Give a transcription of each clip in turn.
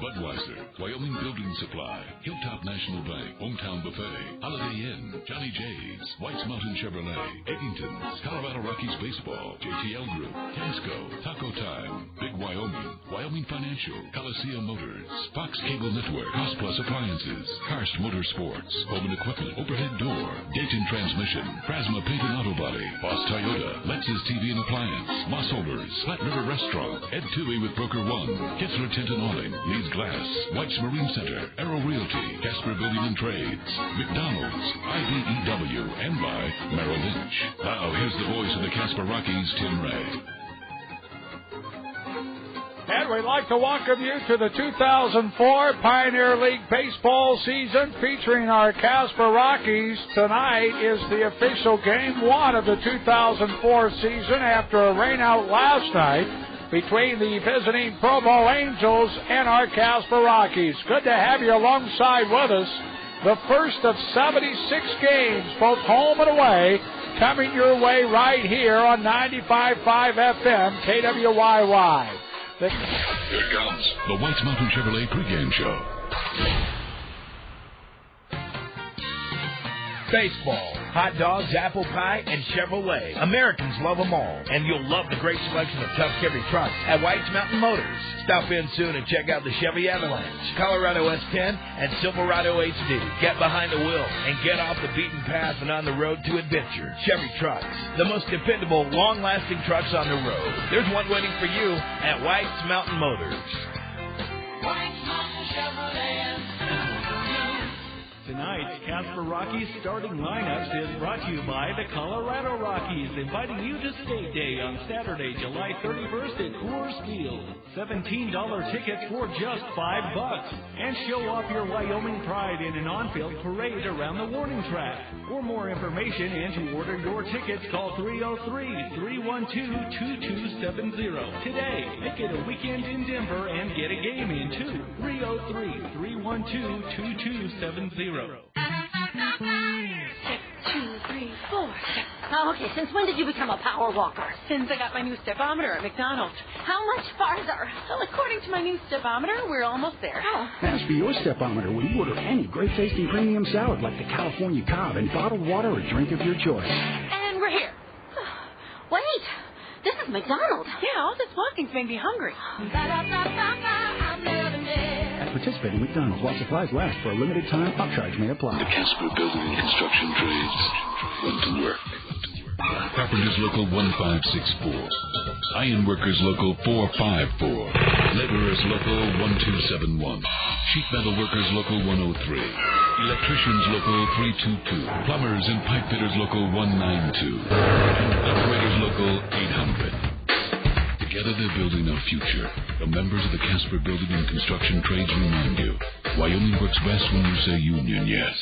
Budweiser, Wyoming Building Supply, Hilltop National Bank, Hometown Buffet, Holiday Inn, Johnny J's, White's Mountain Chevrolet, Eggington's, Colorado Rockies Baseball, JTL Group, Tansco, Taco Time, Big Wyoming, Wyoming Financial, Coliseum Motors, Fox Cable Network, Cost Plus Appliances, Karst Motorsports, Home and Equipment, Overhead Door, Dayton Transmission, Prasma Paint and Auto Body, Boss Toyota, Lexus TV and Appliance, Moss Holders, Flat River Restaurant, Ed Toohey with Broker One, Kitzler Tint and Awning, Leeds Glass, White's Marine Center, Arrow Realty, Casper Building and Trades, McDonald's, IBEW, and by Merrill Lynch. Now here's the voice of the Casper Rockies, Tim Ray. And we'd like to welcome you to the 2004 Pioneer League baseball season featuring our Casper Rockies. Tonight is the official game one of the 2004 season after a rainout last night between the visiting Provo Angels and our Casper Rockies. Good to have you alongside with us. The first of 76 games, both home and away, coming your way right here on 95.5 FM KWYY. Here comes the White's Mountain Chevrolet pregame show. Baseball, hot dogs, apple pie, and Chevrolet. Americans love them all. And you'll love the great selection of tough Chevy trucks at White's Mountain Motors. Stop in soon and check out the Chevy Avalanche, Colorado S10, and Silverado HD. Get behind the wheel and get off the beaten path and on the road to adventure. Chevy trucks, the most dependable, long-lasting trucks on the road. There's one waiting for you at White's Mountain Motors. White's Mountain Chevrolet. Tonight's Casper Rockies starting lineups is brought to you by the Colorado Rockies, inviting you to State Day on Saturday, July 31st at Coors Field. $17 tickets for just $5. And show off your Wyoming pride in an on-field parade around the warning track. For more information and to order your tickets, call 303-312-2270. Today, make it a weekend in Denver and get a game in, too. 303-312-2270. 6, 2, 3, 4. Okay, since when did you become a power walker? Since I got my new stepometer at McDonald's. How much farther? Well, according to my new stepometer, we're almost there. Oh. As for your stepometer, when you order any great tasting premium salad like the California Cobb and bottled water or drink of your choice. And we're here. Wait, this is McDonald's. Yeah, all this walking's made me hungry. At participating McDonald's, while supplies last for a limited time, upcharge may apply. The Casper Building and Construction Trades went to work. Carpenters Local 1564. Iron Workers Local 454. Laborers Local 1271. Sheet Metal Workers Local 103. Electricians Local 322. Plumbers and Pipe Fitters Local 192. And Operators Local 800. Together they're building our future. The members of the Casper Building and Construction Trades remind you, Wyoming works best when you say union yes.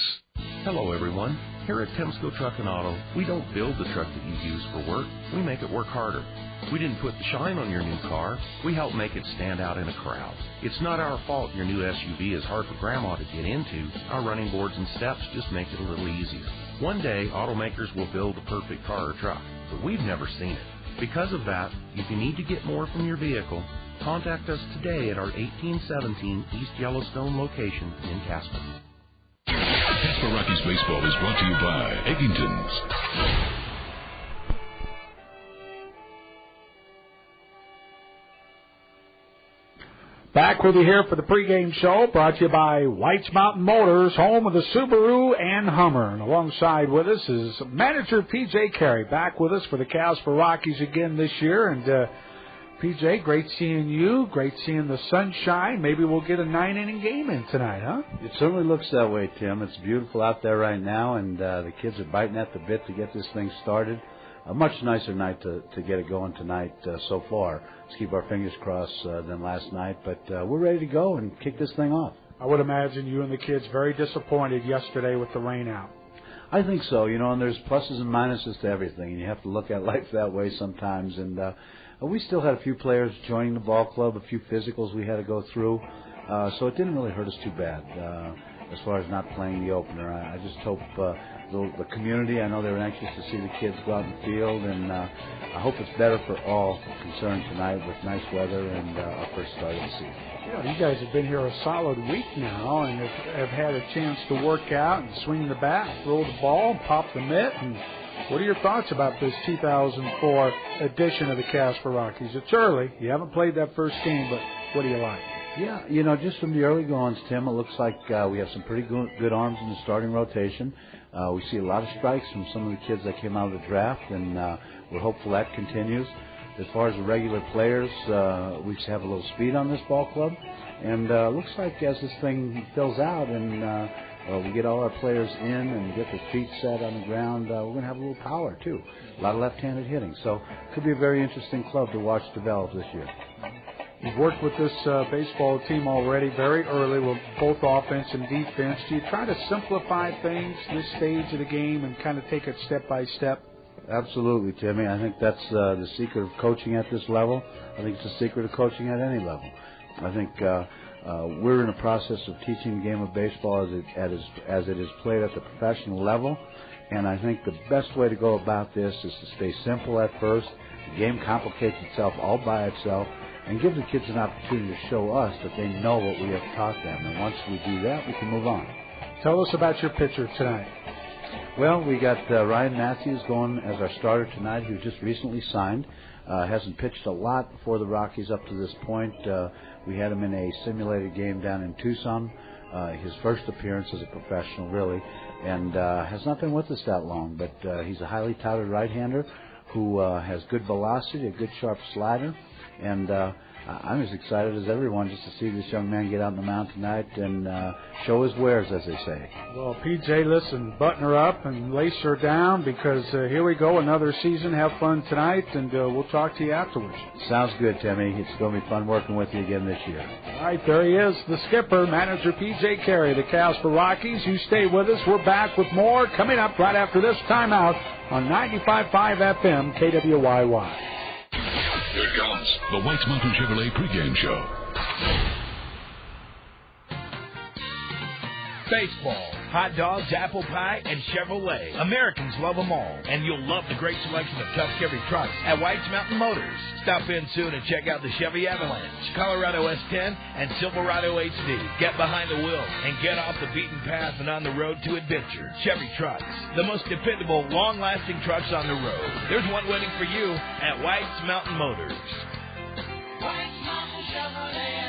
Hello, everyone. Here at Temsco Truck and Auto, we don't build the truck that you use for work. We make it work harder. We didn't put the shine on your new car. We help make it stand out in a crowd. It's not our fault your new SUV is hard for Grandma to get into. Our running boards and steps just make it a little easier. One day, automakers will build the perfect car or truck, but we've never seen it. Because of that, if you need to get more from your vehicle, contact us today at our 1817 East Yellowstone location in Casper. Casper Rockies Baseball is brought to you by Eggington's. Back with you here for the pregame show, brought to you by White's Mountain Motors, home of the Subaru and Hummer. And alongside with us is manager P.J. Carey, back with us for the Casper Rockies again this year. And, P.J., great seeing you, great seeing the sunshine. Maybe we'll get a 9-inning game in tonight, huh? It certainly looks that way, Tim. It's beautiful out there right now, and the kids are biting at the bit to get this thing started. A much nicer night to get it going tonight so far. Let's keep our fingers crossed than last night, but we're ready to go and kick this thing off. I would imagine you and the kids very disappointed yesterday with the rain out. I think so, and there's pluses and minuses to everything, and you have to look at life that way sometimes. And we still had a few players joining the ball club, a few physicals we had to go through, so it didn't really hurt us too bad. as far as not playing the opener. I just hope the community, I know they're anxious to see the kids go out in the field, and I hope it's better for all concerned tonight with nice weather and our first start of the season. You guys have been here a solid week now and have had a chance to work out and swing the bat, throw the ball, pop the mitt. And what are your thoughts about this 2004 edition of the Casper Rockies? It's early. You haven't played that first game, but what do you like? Yeah, just from the early goings, Tim, it looks like we have some pretty good arms in the starting rotation. We see a lot of strikes from some of the kids that came out of the draft, and we're hopeful that continues. As far as the regular players, we just have a little speed on this ball club. And it looks like as this thing fills out and we get all our players in and get their feet set on the ground, we're going to have a little power, too. A lot of left-handed hitting. So it could be a very interesting club to watch develop this year. You've worked with this baseball team already very early with both offense and defense. Do you try to simplify things this stage of the game and kind of take it step by step? Absolutely, Timmy. I think that's the secret of coaching at this level. I think it's the secret of coaching at any level. I think we're in a process of teaching the game of baseball as it is played at the professional level, and I think the best way to go about this is to stay simple at first. The game complicates itself all by itself, and give the kids an opportunity to show us that they know what we have taught them. And once we do that, we can move on. Tell us about your pitcher tonight. Well, we got Ryan Mattheus going as our starter tonight, who just recently signed. Hasn't pitched a lot for the Rockies up to this point. We had him in a simulated game down in Tucson, his first appearance as a professional, really, and has not been with us that long. But he's a highly touted right-hander who has good velocity, a good sharp slider, and I'm as excited as everyone just to see this young man get out on the mound tonight and show his wares, as they say. Well, PJ, listen, button her up and lace her down because here we go, another season. Have fun tonight, and we'll talk to you afterwards. Sounds good, Timmy. It's going to be fun working with you again this year. All right, there he is, the skipper, manager PJ Carey, the Casper Rockies. You stay with us. We're back with more coming up right after this timeout on 95.5 FM KWYY. Here it comes, the Whites Mountain Chevrolet pregame show. Baseball, hot dogs, apple pie, and Chevrolet. Americans love them all, and you'll love the great selection of tough Chevy trucks at Whites Mountain Motors. Stop in soon and check out the Chevy Avalanche, Colorado S10, and Silverado HD. Get behind the wheel and get off the beaten path and on the road to adventure. Chevy trucks, the most dependable, long-lasting trucks on the road. There's one waiting for you at Whites Mountain Motors. Whites Mountain Chevrolet.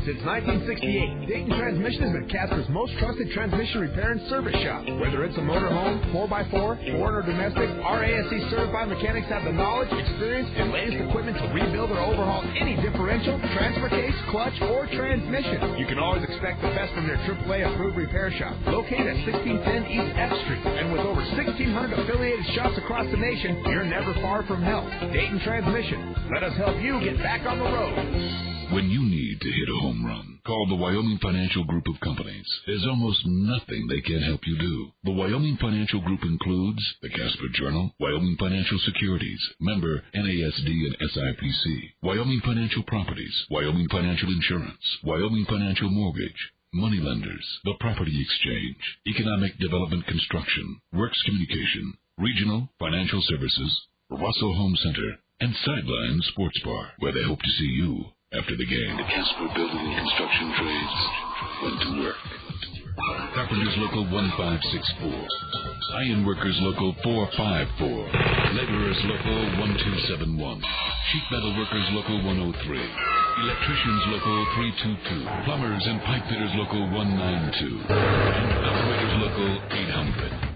Since 1968, Dayton Transmission has been Casper's most trusted transmission repair and service shop. Whether it's a motorhome, 4x4, foreign or domestic, our ASE certified mechanics have the knowledge, experience, and latest equipment to rebuild or overhaul any differential, transfer case, clutch, or transmission. You can always expect the best from their AAA approved repair shop, located at 1610 East F Street. And with over 1,600 affiliated shops across the nation, you're never far from help. Dayton Transmission. Let us help you get back on the road. When you need to hit a home run, call the Wyoming Financial Group of Companies. There's almost nothing they can't help you do. The Wyoming Financial Group includes the Casper Journal, Wyoming Financial Securities, member NASD and SIPC, Wyoming Financial Properties, Wyoming Financial Insurance, Wyoming Financial Mortgage, money lenders, the Property Exchange, Economic Development Construction, Works Communication, Regional Financial Services, Russell Home Center, and Sideline Sports Bar, where they hope to see you after the game. The Casper Building and Construction Trades went to work. Carpenters Local 1564. Iron Workers Local 454. Laborers Local 1271. Sheet Metal Workers Local 103. Electricians Local 322. Plumbers and Pipe Fitters Local 192. And Operators Local 800.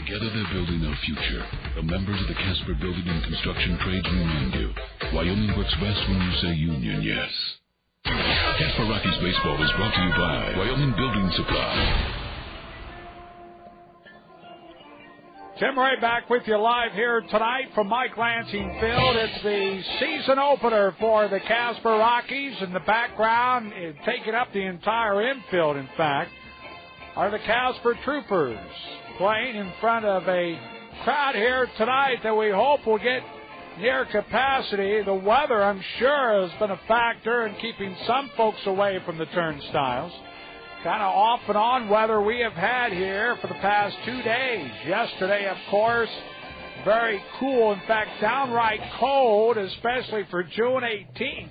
Together they're building our future. The members of the Casper Building and Construction Trades remind you, Wyoming works best when you say union yes. Casper Rockies Baseball is brought to you by Wyoming Building Supply. Tim Ray back with you live here tonight from Mike Lansing Field. It's the season opener for the Casper Rockies. In the background, taking up the entire infield, in fact, are the Casper Troopers, playing in front of a crowd here tonight that we hope will get near capacity. The weather, I'm sure, has been a factor in keeping some folks away from the turnstiles. kind of off and on weather we have had here for the past 2 days. Yesterday, of course, very cool. In fact, downright cold, especially for June 18th.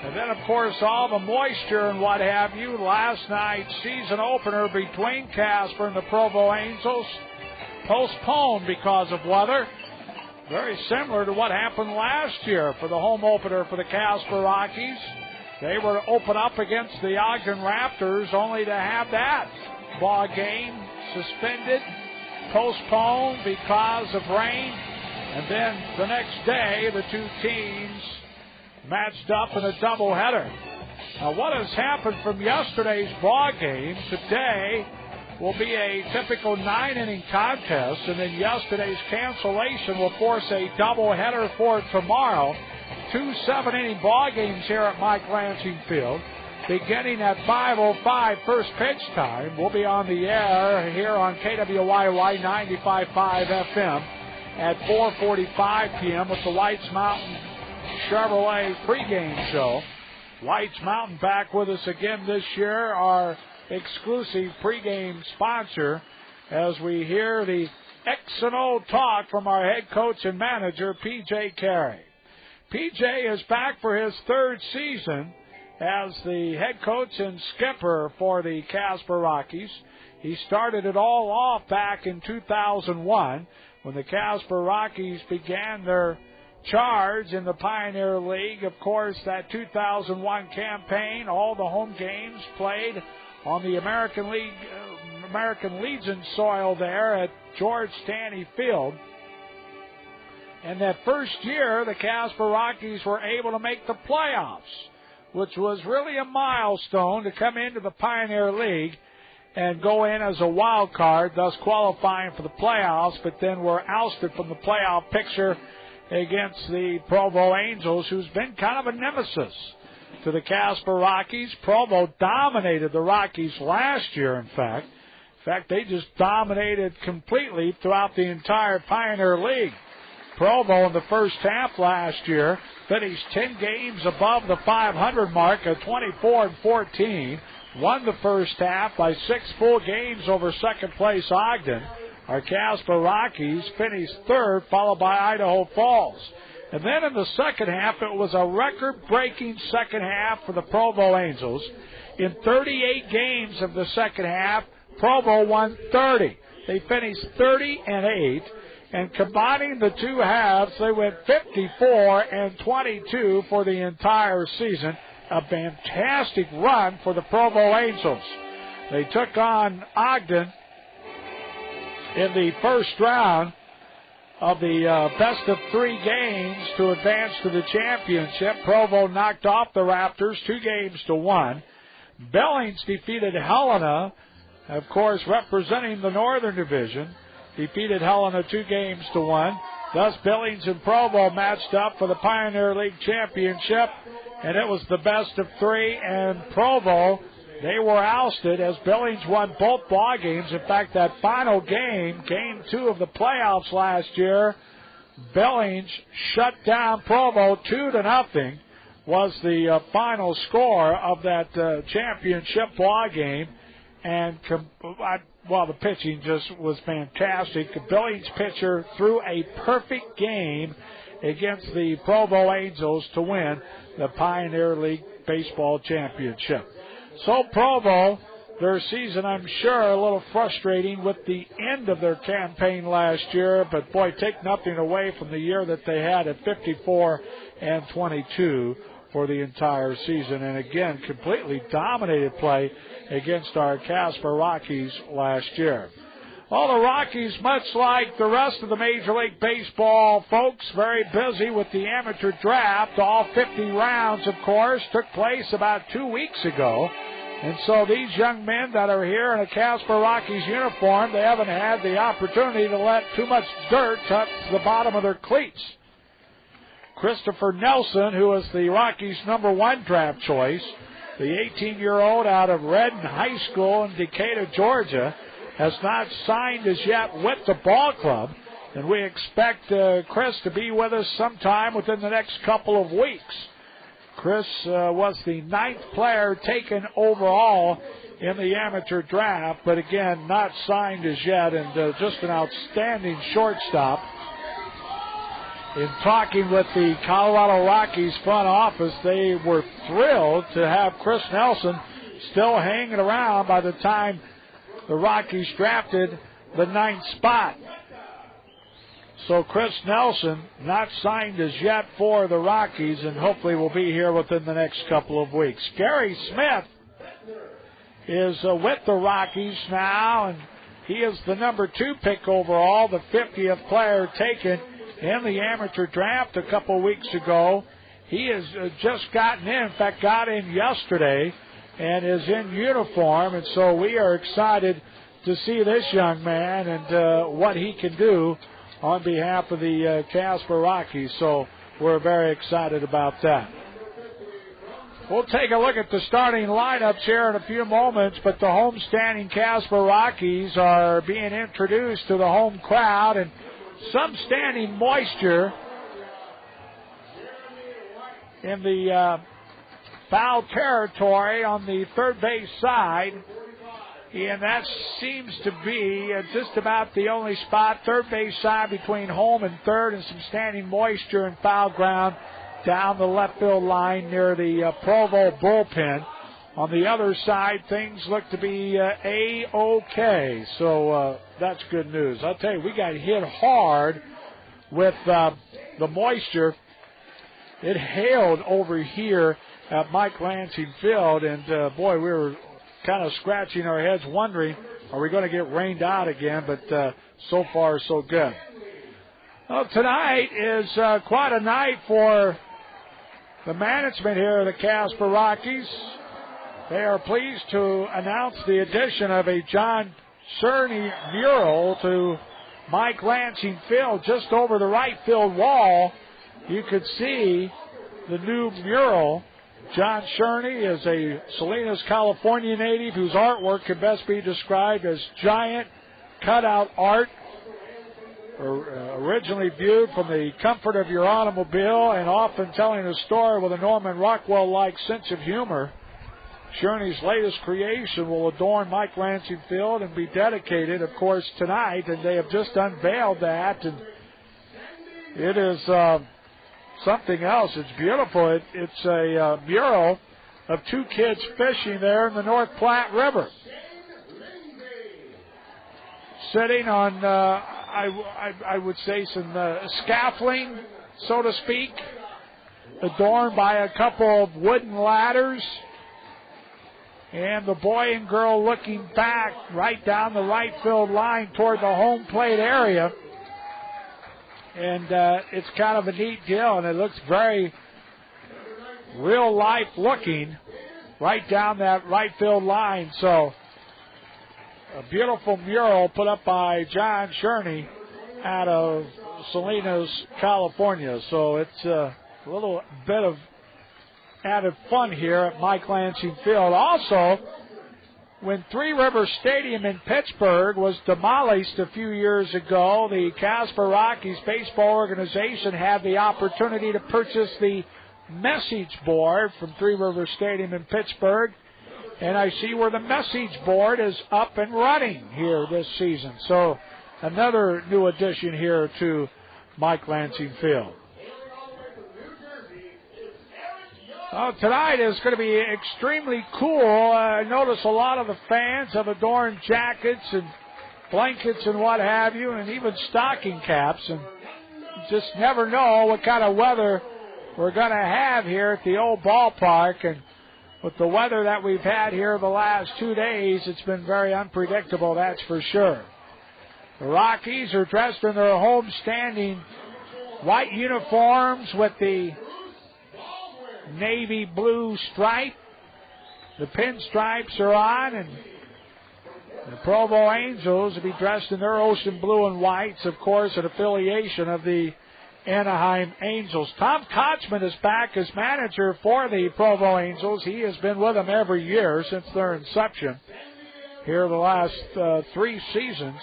And then, of course, all the moisture and what have you. Last night's season opener between Casper and the Provo Angels postponed because of weather. Very similar to what happened last year for the home opener for the Casper Rockies. They were to open up against the Ogden Raptors, only to have that ball game suspended, postponed because of rain. And then the next day, the two teams matched up in a doubleheader. Now, what has happened from yesterday's ball game today will be a typical 9-inning contest, and then yesterday's cancellation will force a doubleheader for tomorrow. 2 7-inning ball games here at Mike Lansing Field, beginning at 5:05 first pitch time. We'll be on the air here on KWYY 95.5 FM at 4:45 p.m. with the Whites Mountain Chevrolet pregame show. Whites Mountain back with us again this year, our exclusive pregame sponsor, as we hear the X&O talk from our head coach and manager, P.J. Carey. P.J. is back for his third season as the head coach and skipper for the Casper Rockies. He started it all off back in 2001 when the Casper Rockies began their charge in the Pioneer League. Of course, that 2001 campaign, all the home games played on the American Legion soil there at George Stanley Field. And that first year, the Casper Rockies were able to make the playoffs, which was really a milestone to come into the Pioneer League and go in as a wild card, thus qualifying for the playoffs, but then were ousted from the playoff picture against the Provo Angels, who's been kind of a nemesis to the Casper Rockies. Provo dominated the Rockies last year, in fact. In fact, they just dominated completely throughout the entire Pioneer League. Provo in the first half last year finished 10 games above the 500 mark at 24-14. Won the first half by 6 full games over second place Ogden. Our Casper Rockies finished third, followed by Idaho Falls. And then in the second half, it was a record-breaking second half for the Provo Angels. In 38 games of the second half, Provo won 30. They finished 30-8. And combining the two halves, they went 54-22 for the entire season. A fantastic run for the Provo Angels. They took on Ogden in the first round of the best of 3 games to advance to the championship. Provo knocked off the Raptors 2-1. Billings defeated Helena, of course, representing the Northern Division. Defeated Helena 2-1. Thus, Billings and Provo matched up for the Pioneer League Championship, and it was the best of 3, and Provo, they were ousted as Billings won both ball games. In fact, that final game, game 2 of the playoffs last year, Billings shut down Provo 2-0, was the final score of that championship ball game. And the pitching just was fantastic. The Billings pitcher threw a perfect game against the Provo Angels to win the Pioneer League Baseball Championship. So Provo, their season, I'm sure, a little frustrating with the end of their campaign last year, but boy, take nothing away from the year that they had at 54-22 for the entire season. And again, completely dominated play against our Casper Rockies last year. Well, the Rockies, much like the rest of the Major League Baseball folks, very busy with the amateur draft. All 50 rounds, of course, took place about 2 weeks ago. And so these young men that are here in a Casper Rockies uniform, they haven't had the opportunity to let too much dirt touch the bottom of their cleats. Christopher Nelson, who is the Rockies' #1 draft choice, the 18-year-old out of Redden High School in Decatur, Georgia, has not signed as yet with the ball club, and we expect Chris to be with us sometime within the next couple of weeks. Chris was the 9th player taken overall in the amateur draft, but again, not signed as yet, and just an outstanding shortstop. In talking with the Colorado Rockies front office, they were thrilled to have Chris Nelson still hanging around by the time the Rockies drafted the 9th spot. So Chris Nelson not signed as yet for the Rockies, and hopefully will be here within the next couple of weeks. Gary Smith is with the Rockies now, and he is the number 2 pick overall, the 50th player taken in the amateur draft a couple of weeks ago. He has just gotten in fact, got in yesterday, and is in uniform, and so we are excited to see this young man and what he can do on behalf of the Casper Rockies. So we're very excited about that. We'll take a look at the starting lineups here in a few moments, but the homestanding Casper Rockies are being introduced to the home crowd, and some standing moisture in the foul territory on the third base side. And that seems to be just about the only spot, third base side between home and third, and some standing moisture and foul ground down the left field line near the Provo bullpen. On the other side, things look to be A-OK, so that's good news. I'll tell you, we got hit hard with the moisture. It hailed over here at Mike Lansing Field, and boy, we were kind of scratching our heads wondering, are we going to get rained out again? But so far, so good. Well, tonight is quite a night for the management here of the Casper Rockies. They are pleased to announce the addition of a John Cerny mural to Mike Lansing Field. Just over the right field wall, you could see the new mural. John Cerny is a Salinas, California native whose artwork can best be described as giant cutout art, originally viewed from the comfort of your automobile and often telling a story with a Norman Rockwell-like sense of humor. Cerny's latest creation will adorn Mike Lansing Field and be dedicated, of course, tonight, and they have just unveiled that, and it is something else. It's beautiful. It's a mural of 2 kids fishing there in the North Platte River, sitting on, I would say, some scaffolding, so to speak, adorned by a couple of wooden ladders, and the boy and girl looking back right down the right field line toward the home plate area. And it's kind of a neat deal, and it looks very real life looking right down that right field line. So a beautiful mural put up by John Cerny out of Salinas, California. So it's a little bit of added fun here at Mike Lansing Field. Also, when Three Rivers Stadium in Pittsburgh was demolished a few years ago, the Casper Rockies baseball organization had the opportunity to purchase the message board from Three Rivers Stadium in Pittsburgh, and I see where the message board is up and running here this season. So another new addition here to Mike Lansing Field. Tonight is going to be extremely cool. I notice a lot of the fans have adorned jackets and blankets and what have you, and even stocking caps. And you just never know what kind of weather we're going to have here at the old ballpark. And with the weather that we've had here the last 2 days, it's been very unpredictable, that's for sure. The Rockies are dressed in their home-standing white uniforms with the navy blue stripe. The pinstripes are on, and the Provo Angels will be dressed in their ocean blue and whites, of course, an affiliation of the Anaheim Angels. Tom Kochman is back as manager for the Provo Angels. He has been with them every year since their inception here the last 3 seasons.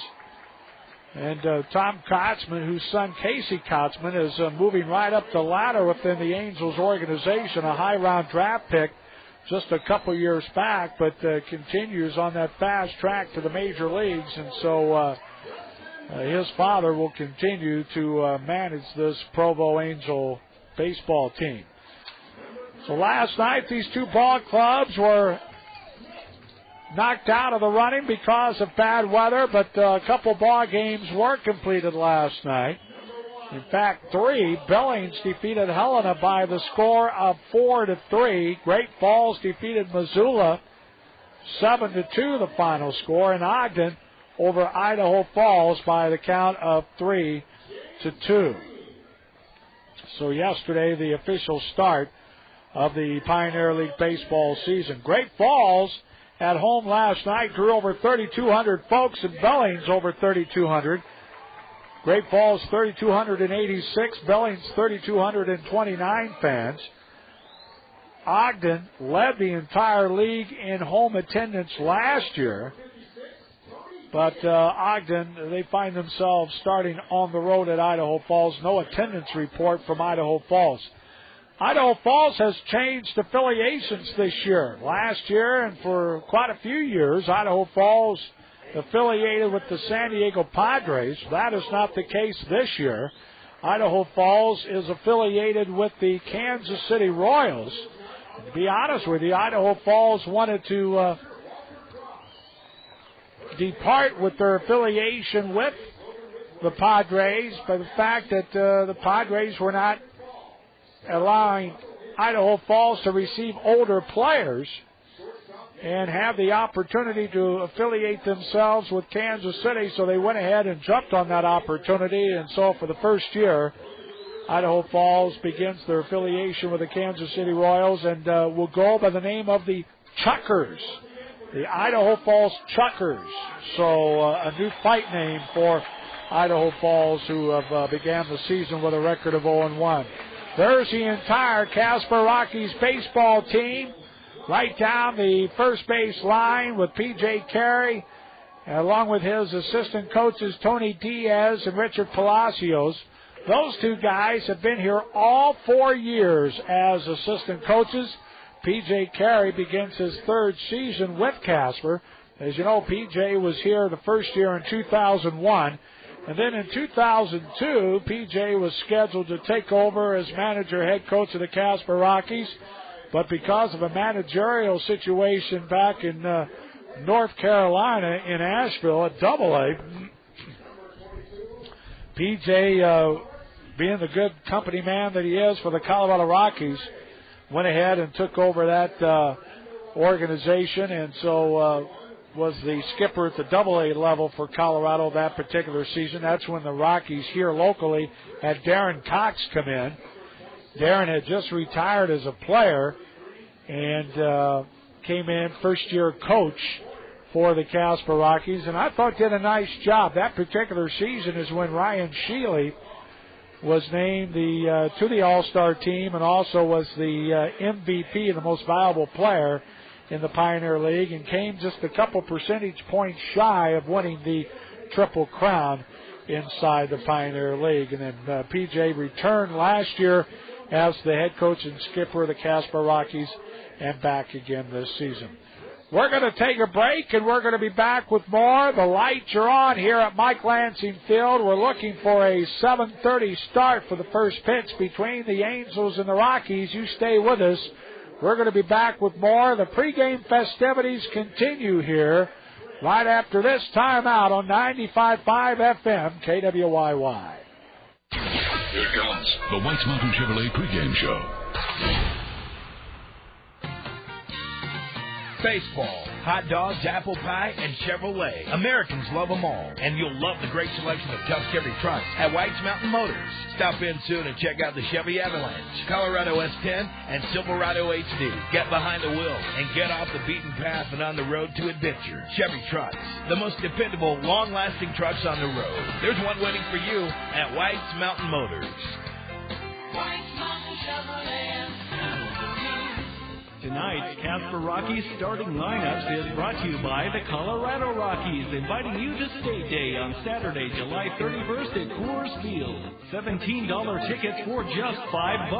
And Tom Kochman, whose son Casey Kochman is moving right up the ladder within the Angels organization, a high-round draft pick, just a couple years back, but continues on that fast track to the major leagues. And so his father will continue to manage this Provo Angel baseball team. So last night, these two ball clubs were knocked out of the running because of bad weather, but a couple ball games were completed last night. In fact, 3. Billings defeated Helena by the score of 4-3. Great Falls defeated Missoula 7-2, the final score, and Ogden over Idaho Falls by the count of 3-2. So yesterday, the official start of the Pioneer League baseball season. Great Falls at home last night drew over 3,200 folks, and Billings over 3,200. Great Falls 3,286, Billings 3,229 fans. Ogden led the entire league in home attendance last year, but Ogden, they find themselves starting on the road at Idaho Falls. No attendance report from Idaho Falls. Idaho Falls has changed affiliations this year. Last year and for quite a few years, Idaho Falls affiliated with the San Diego Padres. That is not the case this year. Idaho Falls is affiliated with the Kansas City Royals. To be honest with you, Idaho Falls wanted to depart with their affiliation with the Padres by the fact that the Padres were not allowing Idaho Falls to receive older players and have the opportunity to affiliate themselves with Kansas City, so they went ahead and jumped on that opportunity. And so for the first year, Idaho Falls begins their affiliation with the Kansas City Royals and will go by the name of the Chuckers, the Idaho Falls Chuckers. So a new fight name for Idaho Falls, who have began the season with a record of 0-1. There's the entire Casper Rockies baseball team. Right down the first base line with P.J. Carey, along with his assistant coaches Tony Diaz and Richard Palacios. Those two guys have been here all 4 years as assistant coaches. P.J. Carey begins his third season with Casper. As you know, P.J. was here the first year in 2001. And then in 2002, P.J. was scheduled to take over as manager, head coach of the Casper Rockies. But because of a managerial situation back in North Carolina in Asheville at AA, P.J., being the good company man that he is for the Colorado Rockies, went ahead and took over that organization, and so was the skipper at the AA level for Colorado that particular season. That's when the Rockies here locally had Darren Cox come in. Darren had just retired as a player and came in first-year coach for the Casper Rockies, and I thought did a nice job. That particular season is when Ryan Shealy was named to the All-Star team and also was the MVP, the most valuable player in the Pioneer League, and came just a couple percentage points shy of winning the Triple Crown inside the Pioneer League. And then P.J. returned last year as the head coach and skipper of the Casper Rockies and back again this season. We're going to take a break, and we're going to be back with more. The lights are on here at Mike Lansing Field. We're looking for a 7:30 start for the first pitch between the Angels and the Rockies. You stay with us. We're going to be back with more. The pregame festivities continue here right after this timeout on 95.5 FM KWYY. Here comes the Whites Mountain Chevrolet pregame show. Baseball, hot dogs, apple pie, and Chevrolet. Americans love them all. And you'll love the great selection of Tuskegee trucks at Whites Mountain Motors. Stop in soon and check out the Chevy Avalanche, Colorado S10, and Silverado HD. Get behind the wheel and get off the beaten path and on the road to adventure. Chevy trucks, the most dependable, long-lasting trucks on the road. There's one waiting for you at Whites Mountain Motors. Whites Mountain Chevrolet. Tonight's Casper Rockies starting lineups is brought to you by the Colorado Rockies, inviting you to State Day on Saturday, July 31st at Coors Field. $17 tickets for just $5.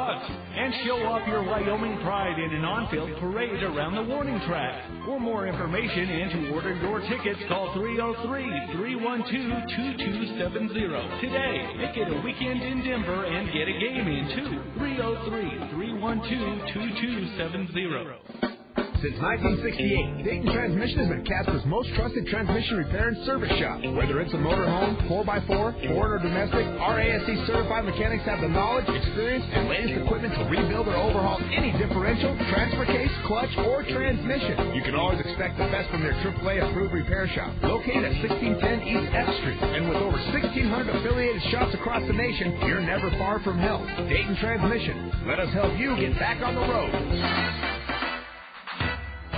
And show off your Wyoming pride in an on-field parade around the warning track. For more information and to order your tickets, call 303-312-2270. Today, make it a weekend in Denver and get a game in, too. 303-312-2270. Since 1968, Dayton Transmission has been Casper's most trusted transmission repair and service shop. Whether it's a motorhome, 4x4, foreign or domestic, our ASC certified mechanics have the knowledge, experience, and latest equipment to rebuild or overhaul any differential, transfer case, clutch, or transmission. You can always expect the best from their AAA approved repair shop, located at 1610 East F Street. And with over 1,600 affiliated shops across the nation, you're never far from help. Dayton Transmission. Let us help you get back on the road.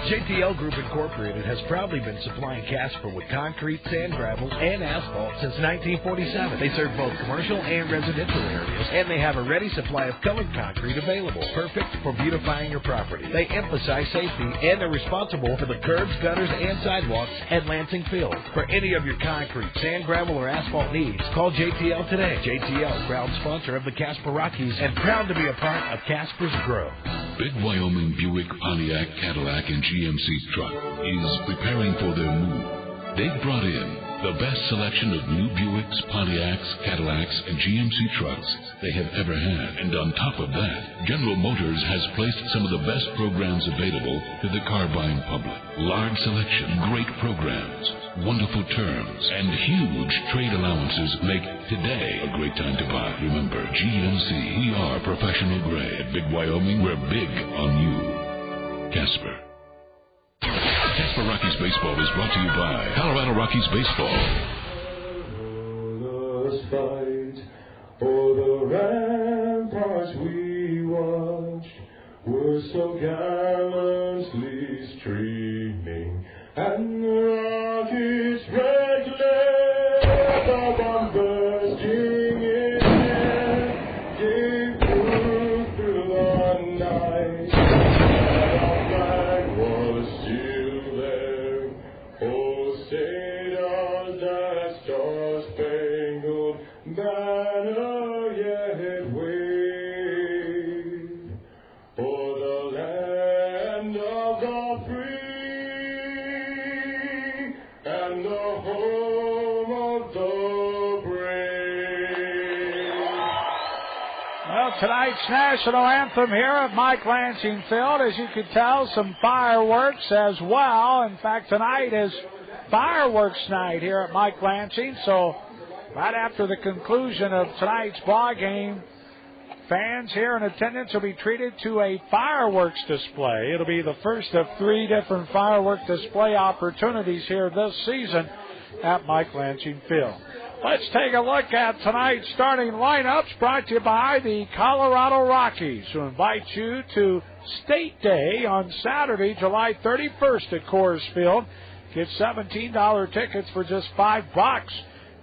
JTL Group Incorporated has proudly been supplying Casper with concrete, sand, gravel, and asphalt since 1947. They serve both commercial and residential areas, and they have a ready supply of colored concrete available, perfect for beautifying your property. They emphasize safety, and they're responsible for the curbs, gutters, and sidewalks at Lansing Field. For any of your concrete, sand, gravel, or asphalt needs, call JTL today. JTL, proud sponsor of the Casper Rockies, and proud to be a part of Casper's growth. Big Wyoming Buick, Pontiac, Cadillac, and GMC truck is preparing for their move. They've brought in the best selection of new Buicks, Pontiacs, Cadillacs, and GMC trucks they have ever had. And on top of that, General Motors has placed some of the best programs available to the car buying public. Large selection, great programs, wonderful terms, and huge trade allowances make today a great time to buy. Remember, GMC, we are professional grade. At Big Wyoming, we're big on you. Casper. Casper Rockies Baseball is brought to you by Colorado Rockies Baseball. Let us fight for the ramparts we watched were so gallantly streaming, and the Rockies' red glare, the bombers bursting in air, gave proof through the night that our flag was still there. Oh, say does that star-spangled banner yet wave for the land of the free and the home of the brave. Well, tonight's national anthem here at Mike Lansing Field, as you can tell, some fireworks as well. In fact, tonight is fireworks night here at Mike Lansing, so right after the conclusion of tonight's ball game, fans here in attendance will be treated to a fireworks display. It'll be the first of 3 different firework display opportunities here this season at Mike Lansing Field. Let's take a look at tonight's starting lineups, brought to you by the Colorado Rockies, who invite you to State Day on Saturday, July 31st at Coors Field. Get $17 tickets for just $5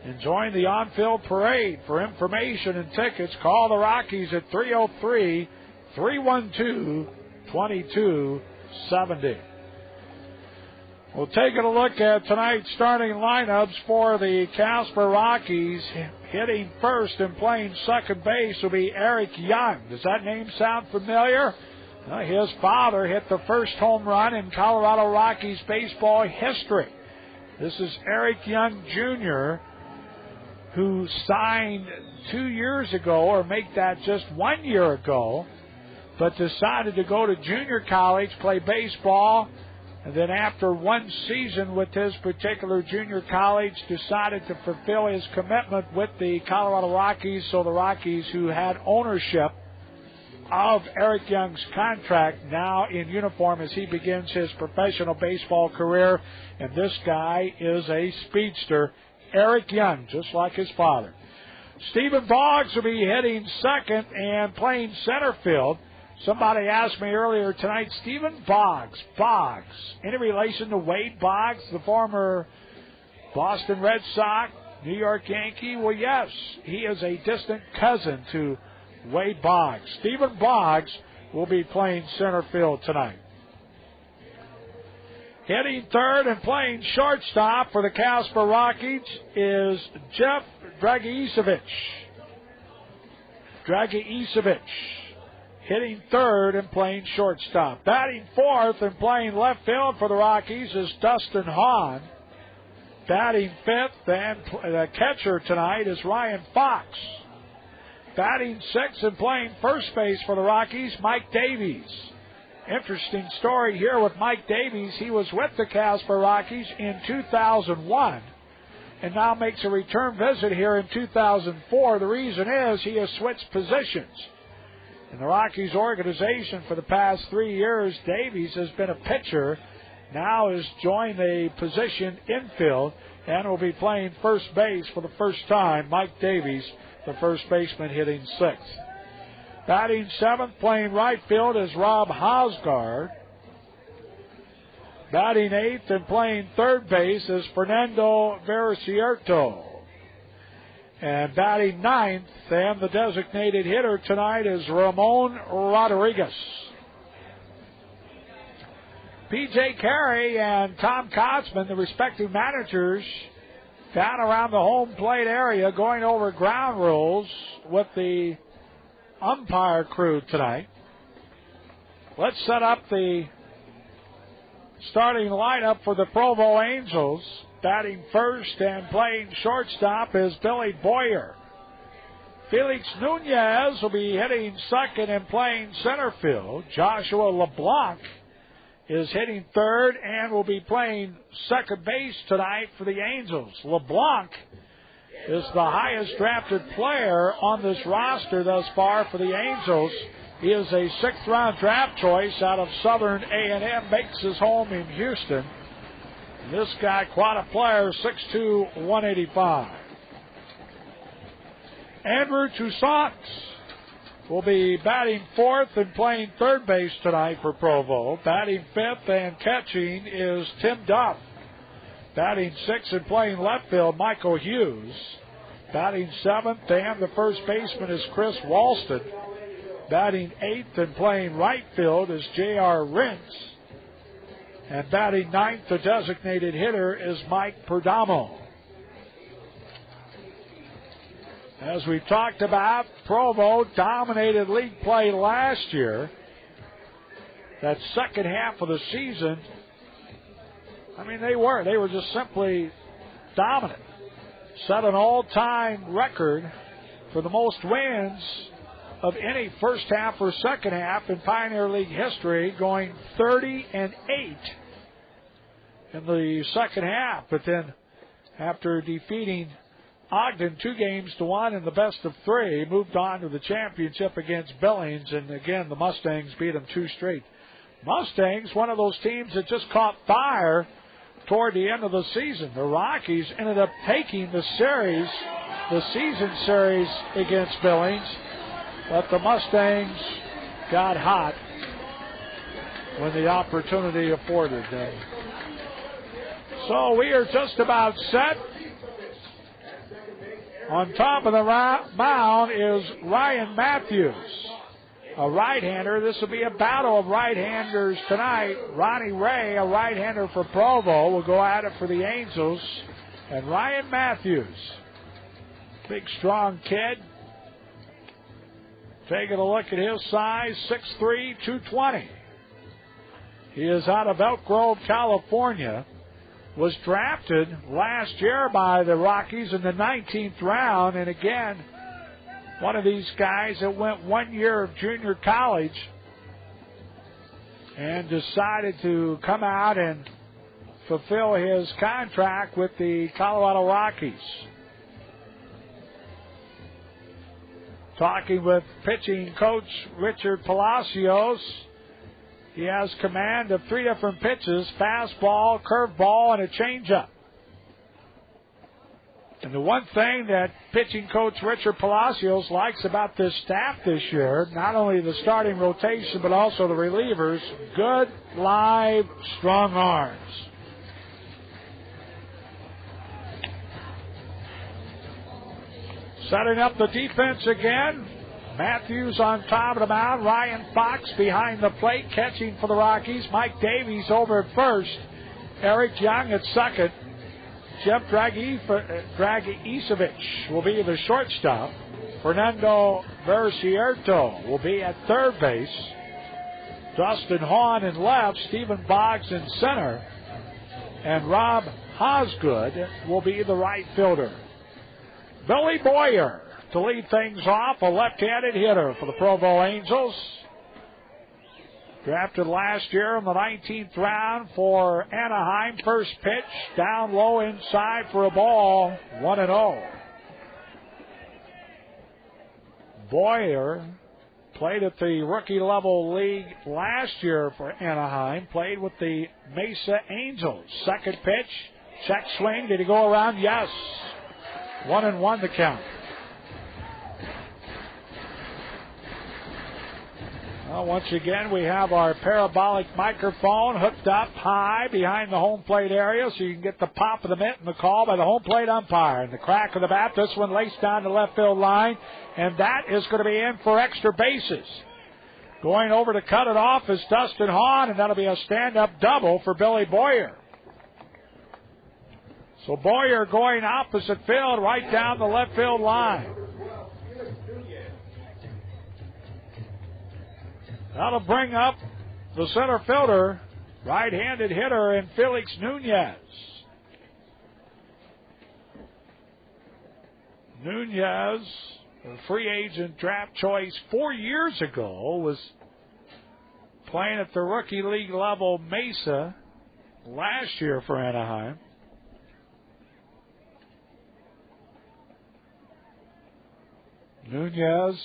and join the on-field parade. For information and tickets, call the Rockies at 303-312-2270. We'll take a look at tonight's starting lineups for the Casper Rockies. Hitting first and playing second base will be Eric Young. Does that name sound familiar? His father hit the first home run in Colorado Rockies baseball history. This is Eric Young Jr., who signed 2 years ago, or make that just 1 year ago, but decided to go to junior college, play baseball, and then after 1 season with his particular junior college, decided to fulfill his commitment with the Colorado Rockies. So the Rockies, who had ownership of Eric Young's contract, now in uniform as he begins his professional baseball career. And this guy is a speedster, Eric Young, just like his father. Stephen Boggs will be hitting second and playing center field. Somebody asked me earlier tonight, Stephen Boggs, any relation to Wade Boggs, the former Boston Red Sox, New York Yankee? Well, yes, he is a distant cousin to Wade Boggs. Stephen Boggs will be playing center field tonight. Hitting third and playing shortstop for the Casper Rockies is Jeff Dragicevic. Hitting third and playing shortstop. Batting fourth and playing left field for the Rockies is Dustin Hahn. Batting fifth and the catcher tonight is Ryan Fox. Batting sixth and playing first base for the Rockies, Mike Davies. Interesting story here with Mike Davies. He was with the Casper Rockies in 2001 and now makes a return visit here in 2004. The reason is he has switched positions. In the Rockies organization for the past 3 years, Davies has been a pitcher, now has joined the position infield, and will be playing first base for the first time. Mike Davies, the first baseman, hitting sixth. Batting seventh, playing right field, is Rob Hosgard. Batting eighth and playing third base is Fernando Veracierto. And batting ninth, and the designated hitter tonight is Ramon Rodriguez. P.J. Carey and Tom Kotzman, the respective managers, down around the home plate area going over ground rules with the umpire crew tonight. Let's set up the starting lineup for the Provo Angels. Batting first and playing shortstop is Billy Boyer. Felix Nunez will be hitting second and playing center field. Joshua LeBlanc is hitting third and will be playing second base tonight for the Angels. LeBlanc is the highest drafted player on this roster thus far for the Angels. He is a sixth-round draft choice out of Southern A&M, makes his home in Houston. This guy, quite a player, 6'2", 185. Andrew Toussaint will be batting fourth and playing third base tonight for Provo. Batting fifth and catching is Tim Duff. Batting sixth and playing left field, Michael Hughes. Batting seventh and the first baseman is Chris Walston. Batting eighth and playing right field is J.R. Rintz. And batting ninth, the designated hitter is Mike Perdomo. As we talked about, Provo dominated league play last year. That second half of the season, I mean, they were just simply dominant. Set an all-time record for the most wins of any first half or second half in Pioneer League history, going 30-8 in the second half. But then, after defeating Ogden 2-1 in the best of three, moved on to the championship against Billings, and again the Mustangs beat them 2 straight. Mustangs, one of those teams that just caught fire toward the end of the season. The Rockies ended up taking the season series against Billings, but the Mustangs got hot when the opportunity afforded them. So we are just about set. On top of the mound is Ryan Mattheus, a right-hander. This will be a battle of right-handers tonight. Ronnie Ray, a right-hander for Provo, will go at it for the Angels. And Ryan Mattheus, big, strong kid. Taking a look at his size, 6'3", 220. He is out of Elk Grove, California. Was drafted last year by the Rockies in the 19th round. And again, one of these guys that went 1 year of junior college and decided to come out and fulfill his contract with the Colorado Rockies. Talking with pitching coach Richard Palacios, he has command of 3 different pitches: fastball, curveball, and a changeup. And the one thing that pitching coach Richard Palacios likes about this staff this year, not only the starting rotation but also the relievers, good, live, strong arms. Setting up the defense again. Matthews on top of the mound. Ryan Fox behind the plate catching for the Rockies. Mike Davies over at first. Eric Young at second. Jeff Dragisevich will be the shortstop. Fernando Vercierto will be at third base. Dustin Hahn in left. Stephen Boggs in center. And Rob Osgood will be the right fielder. Billy Boyer to lead things off, a left-handed hitter for the Provo Angels. Drafted last year in the 19th round for Anaheim. First pitch, down low inside for a ball, 1-0. Boyer played at the rookie level league last year for Anaheim. Played with the Mesa Angels. Second pitch, check swing. Did he go around? Yes. 1-1 the count. Well, once again, we have our parabolic microphone hooked up high behind the home plate area so you can get the pop of the mitt and the call by the home plate umpire. And the crack of the bat, this one laced down the left field line, and that is going to be in for extra bases. Going over to cut it off is Dustin Hahn, and that'll be a stand-up double for Billy Boyer. So Boyer going opposite field right down the left field line. That'll bring up the center fielder, right-handed hitter in Felix Nunez. Nunez, a free agent draft choice 4 years ago, was playing at the rookie league level Mesa last year for Anaheim. Nunez,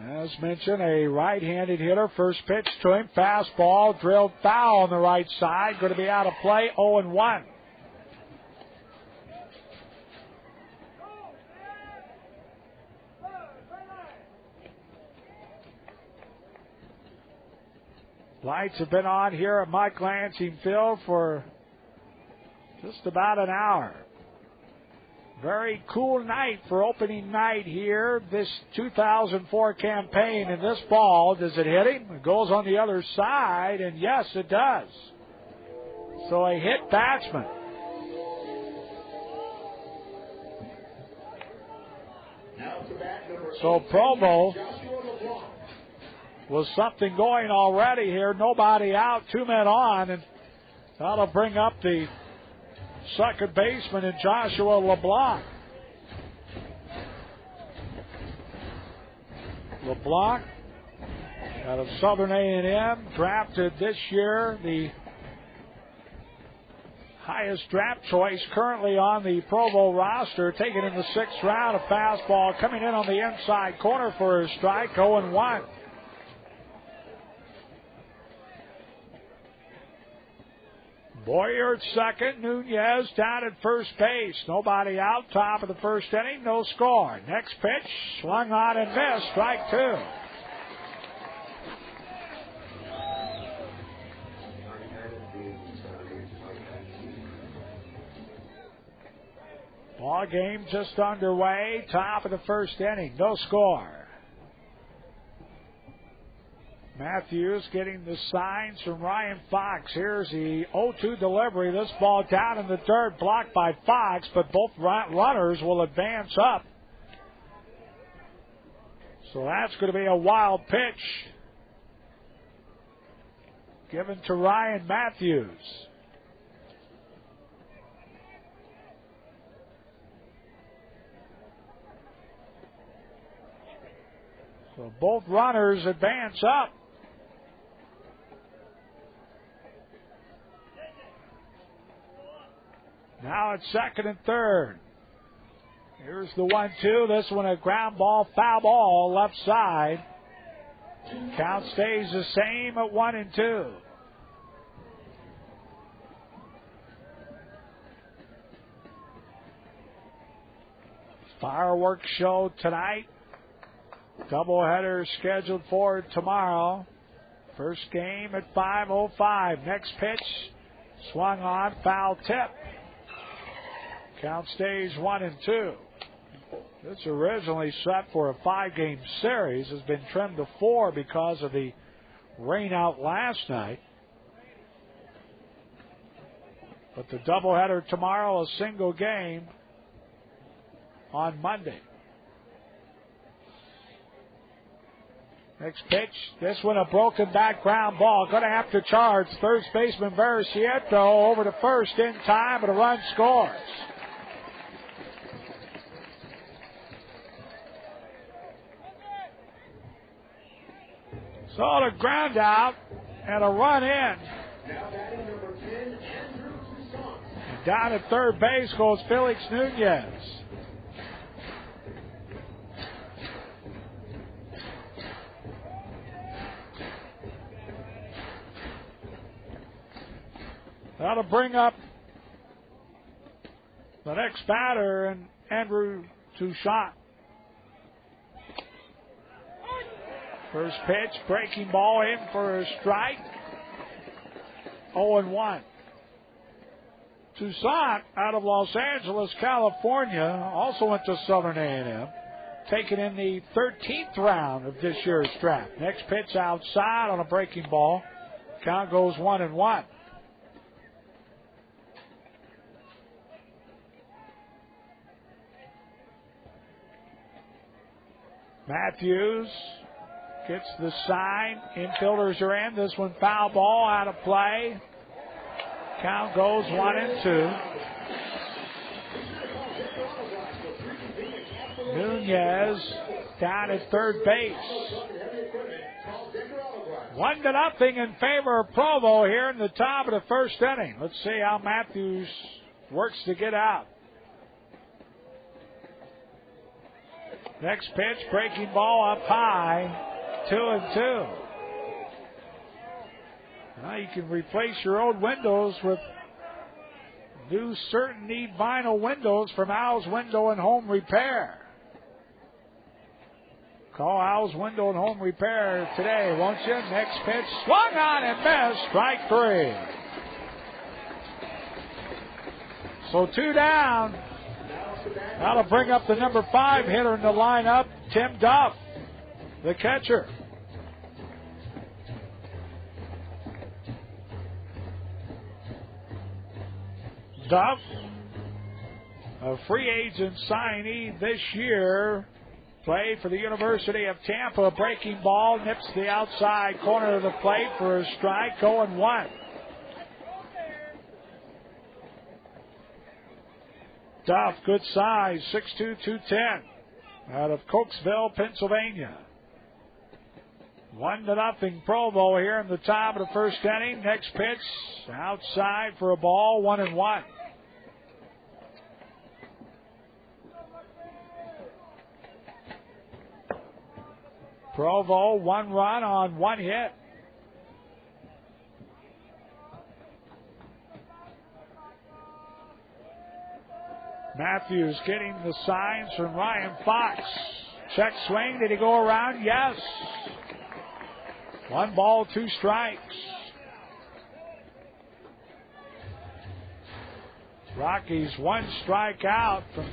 as mentioned, a right-handed hitter. First pitch to him, fastball, drilled foul on the right side. Going to be out of play, 0-1. Lights have been on here at Mike Lansing Field for just about an hour. Very cool night for opening night here, this 2004 campaign. And this ball, does it hit him? It goes on the other side, and yes, it does. So a hit batsman. So Provo was something going already here. Nobody out, 2 men on, and that'll bring up the second baseman in Joshua LeBlanc. LeBlanc out of Southern A&M, drafted this year, the highest draft choice currently on the Provo roster, taken in the 6th round. A fastball coming in on the inside corner for a strike, 0-1. Boyer at second, Nunez down at first base. Nobody out, top of the first inning, no score. Next pitch, swung on and missed, strike 2. Ball game just underway, top of the first inning, no score. Matthews getting the signs from Ryan Fox. Here's the 0-2 delivery. This ball down in the dirt, blocked by Fox, but both runners will advance up. So that's going to be a wild pitch given to Ryan Matthews. So both runners advance up. Now it's second and third. Here's the 1-2. This one a ground ball, foul ball, left side. Count stays the same at 1-2. Fireworks show tonight. Doubleheader scheduled for tomorrow. First game at 5:05. Next pitch, swung on, foul tip. Count stays 1-2. This originally set for a 5-game series, has been trimmed to 4 because of the rain out last night. But the doubleheader tomorrow, a single game on Monday. Next pitch, this one a broken back ground ball. Going to have to charge. Third baseman Veracierto over to first in time, and a run scores. So the ground out and a run in. And down at third base goes Felix Nunez. That'll bring up the next batter, and Andrew Toussaint. First pitch, breaking ball in for a strike. 0-1. Toussaint out of Los Angeles, California, also went to Southern A&M. Taken in the 13th round of this year's draft. Next pitch outside on a breaking ball. Count goes 1-1. Matthews gets the sign. Infielders are in. This one foul ball out of play. Count goes 1-2. Nunez down at third base. 1-0 in favor of Provo here in the top of the first inning. Let's see how Matthews works to get out. Next pitch, breaking ball up high, 2-2. Now you can replace your old windows with new certain need vinyl windows from Al's Window and Home Repair. Call Al's Window and Home Repair today, won't you? Next pitch, swung on and missed, strike 3. So 2 down. That'll bring up the number 5 hitter in the lineup, Tim Duff, the catcher. Duff, a free agent signee this year, played for the University of Tampa. Breaking ball, nips the outside corner of the plate for a strike, 0-1. Duff, good size, 6'2", 210, out of Cokesville, Pennsylvania. 1-0 Provo here in the top of the first inning. Next pitch, outside for a ball, 1-1. Provo, 1 run on 1 hit. Matthews getting the signs from Ryan Fox. Check swing. Did he go around? Yes. 1 ball, 2 strikes. Rockies 1 strikeout from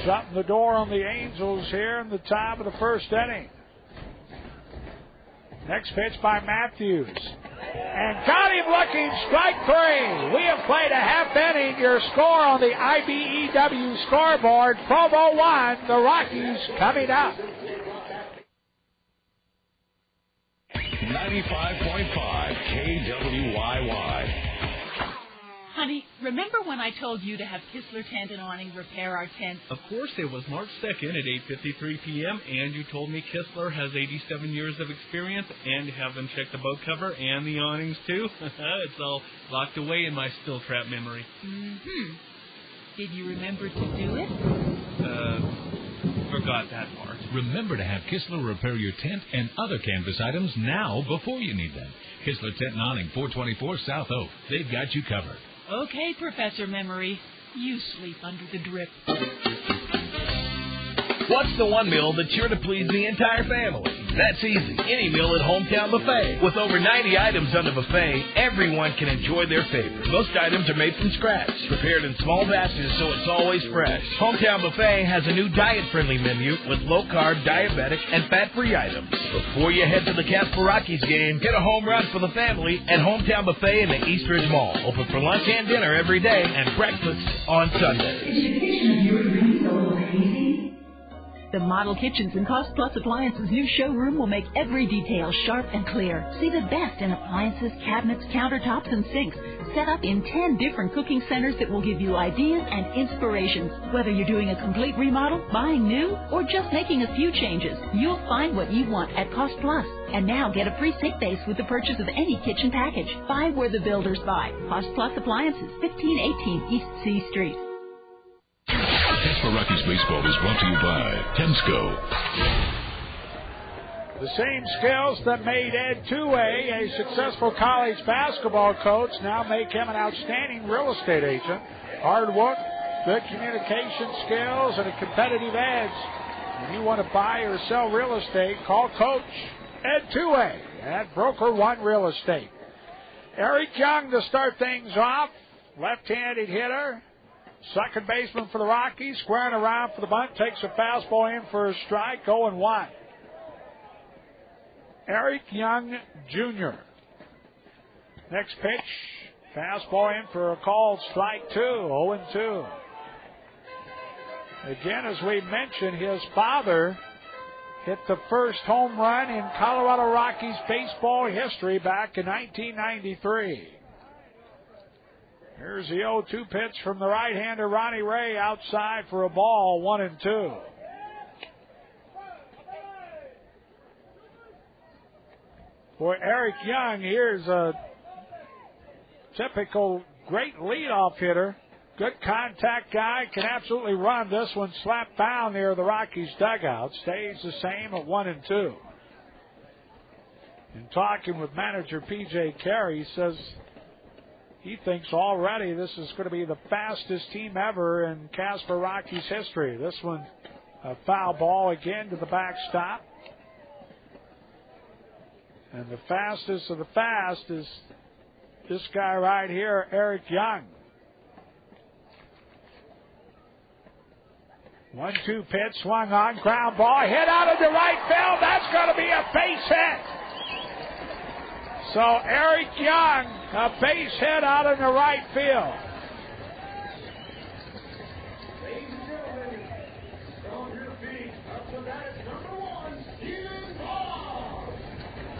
shutting the door on the Angels here in the top of the first inning. Next pitch by Matthews. And got him looking, strike 3. We have played a half inning. Your score on the IBEW scoreboard, Provo 1, the Rockies coming up. 95.5 KWYY. Honey, remember when I told you to have Kistler Tent and Awning repair our tent? Of course, it was March 2nd at 8:53 p.m., and you told me Kistler has 87 years of experience, and you have them check the boat cover and the awnings, too. It's all locked away in my still trap memory. Mm-hmm. Did you remember to do it? Forgot that part. Remember to have Kistler repair your tent and other canvas items now before you need them. Kistler Tent and Awning, 424 South Oak. They've got you covered. Okay, Professor Memory. You sleep under the drip. What's the one meal that's sure to please the entire family? That's easy. Any meal at Hometown Buffet. With over 90 items on the buffet, everyone can enjoy their favorite. Most items are made from scratch, prepared in small batches so it's always fresh. Hometown Buffet has a new diet-friendly menu with low-carb, diabetic, and fat-free items. Before you head to the Casper Rockies game, get a home run for the family at Hometown Buffet in the Eastridge Mall. Open for lunch and dinner every day and breakfast on Sunday. The Model Kitchens and Cost Plus Appliances new showroom will make every detail sharp and clear. See the best in appliances, cabinets, countertops, and sinks. Set up in 10 different cooking centers that will give you ideas and inspirations. Whether you're doing a complete remodel, buying new, or just making a few changes, you'll find what you want at Cost Plus. And now get a free sink base with the purchase of any kitchen package. Buy where the builders buy. Cost Plus Appliances, 1518 East C Street. Casper Rockies baseball is brought to you by Temsco. The same skills that made Ed Two-Way a successful college basketball coach now make him an outstanding real estate agent. Hard work, good communication skills, and a competitive edge. When you want to buy or sell real estate, call Coach Ed Two-Way at Broker One Real Estate. Eric Young to start things off, left-handed hitter. Second baseman for the Rockies, squaring around for the bunt, takes a fastball in for a strike, 0-1. Eric Young, Jr. Next pitch, fastball in for a called strike 2, 0-2. Again, as we mentioned, his father hit the first home run in Colorado Rockies baseball history back in 1993. Here's the 0-2 pitch from the right-hander Ronnie Ray outside for a ball, 1-2. For Eric Young, here's a typical great leadoff hitter. Good contact guy, can absolutely run. This one slapped down near the Rockies dugout. Stays the same at 1-2. In talking with manager P.J. Carey, he says he thinks already this is going to be the fastest team ever in Casper Rockies history. This one, a foul ball again to the backstop. And the fastest of the fast is this guy right here, Eric Young. 1-2 pitch, swung on, ground ball, hit out of the right field. That's going to be a base hit. So Eric Young, a base hit out in the right field.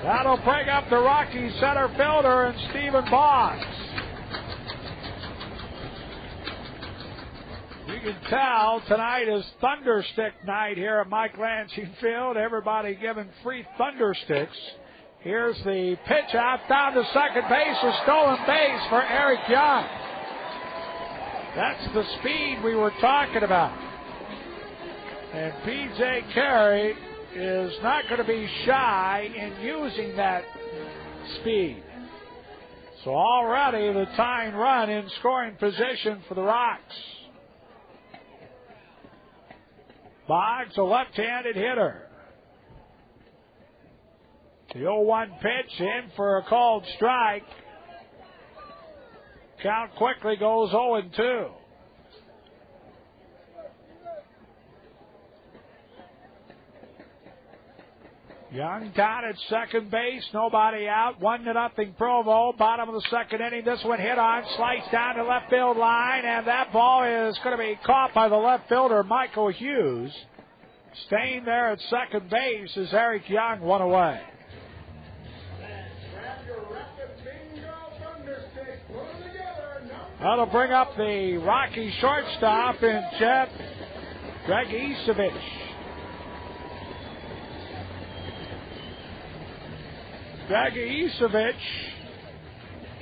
That'll bring up the Rockies center fielder and Stephen Boggs. You can tell tonight is Thunderstick night here at Mike Lansing Field. Everybody giving free Thundersticks. Here's the pitch out down to second base, a stolen base for Eric Young. That's the speed we were talking about. And P.J. Carey is not going to be shy in using that speed. So already the tying run in scoring position for the Rocks. Boggs, a left-handed hitter. The 0-1 pitch in for a called strike. Count quickly goes 0-2. Young down at second base, nobody out, 1-0 Provo, bottom of the second inning. This one hit on, sliced down the left field line, and that ball is going to be caught by the left fielder, Michael Hughes. Staying there at second base is Eric Young, one away. That'll bring up the Rocky shortstop in Jeff Dragisevich. Dragisevich,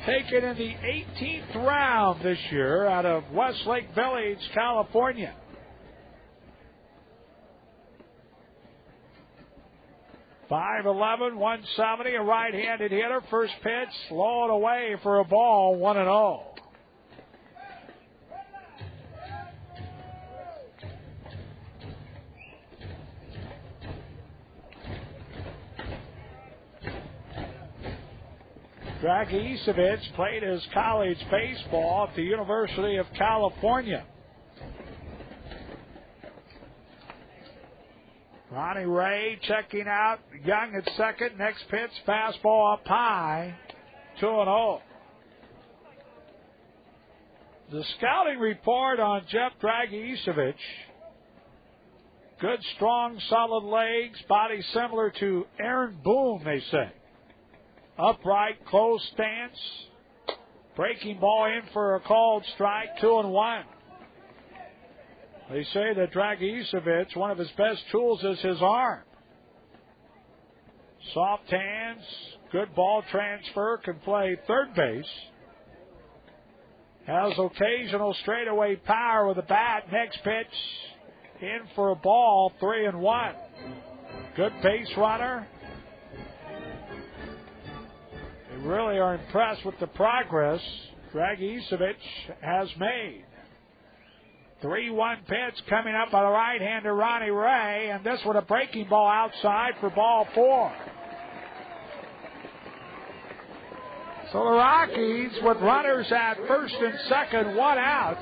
taken in the 18th round this year out of Westlake Village, California. .5'11", 170, a right-handed hitter. First pitch, low and away for a ball, 1-0. Dragicevic played his college baseball at the University of California. Ronnie Ray checking out. Young at second. Next pitch, fastball up high. 2-0. The scouting report on Jeff Dragicevic. Good, strong, solid legs. Body similar to Aaron Boone, they say. Upright, close stance. Breaking ball in for a called strike. 2-1. They say that Dragicevic, one of his best tools is his arm. Soft hands, good ball transfer, can play third base. Has occasional straightaway power with the bat. Next pitch, in for a ball, 3-1. Good base runner. They really are impressed with the progress Dragicevic has made. 3-1 pitch coming up by the right-hander Ronnie Ray, and this one a breaking ball outside for ball 4. So the Rockies with runners at first and second, 1 out.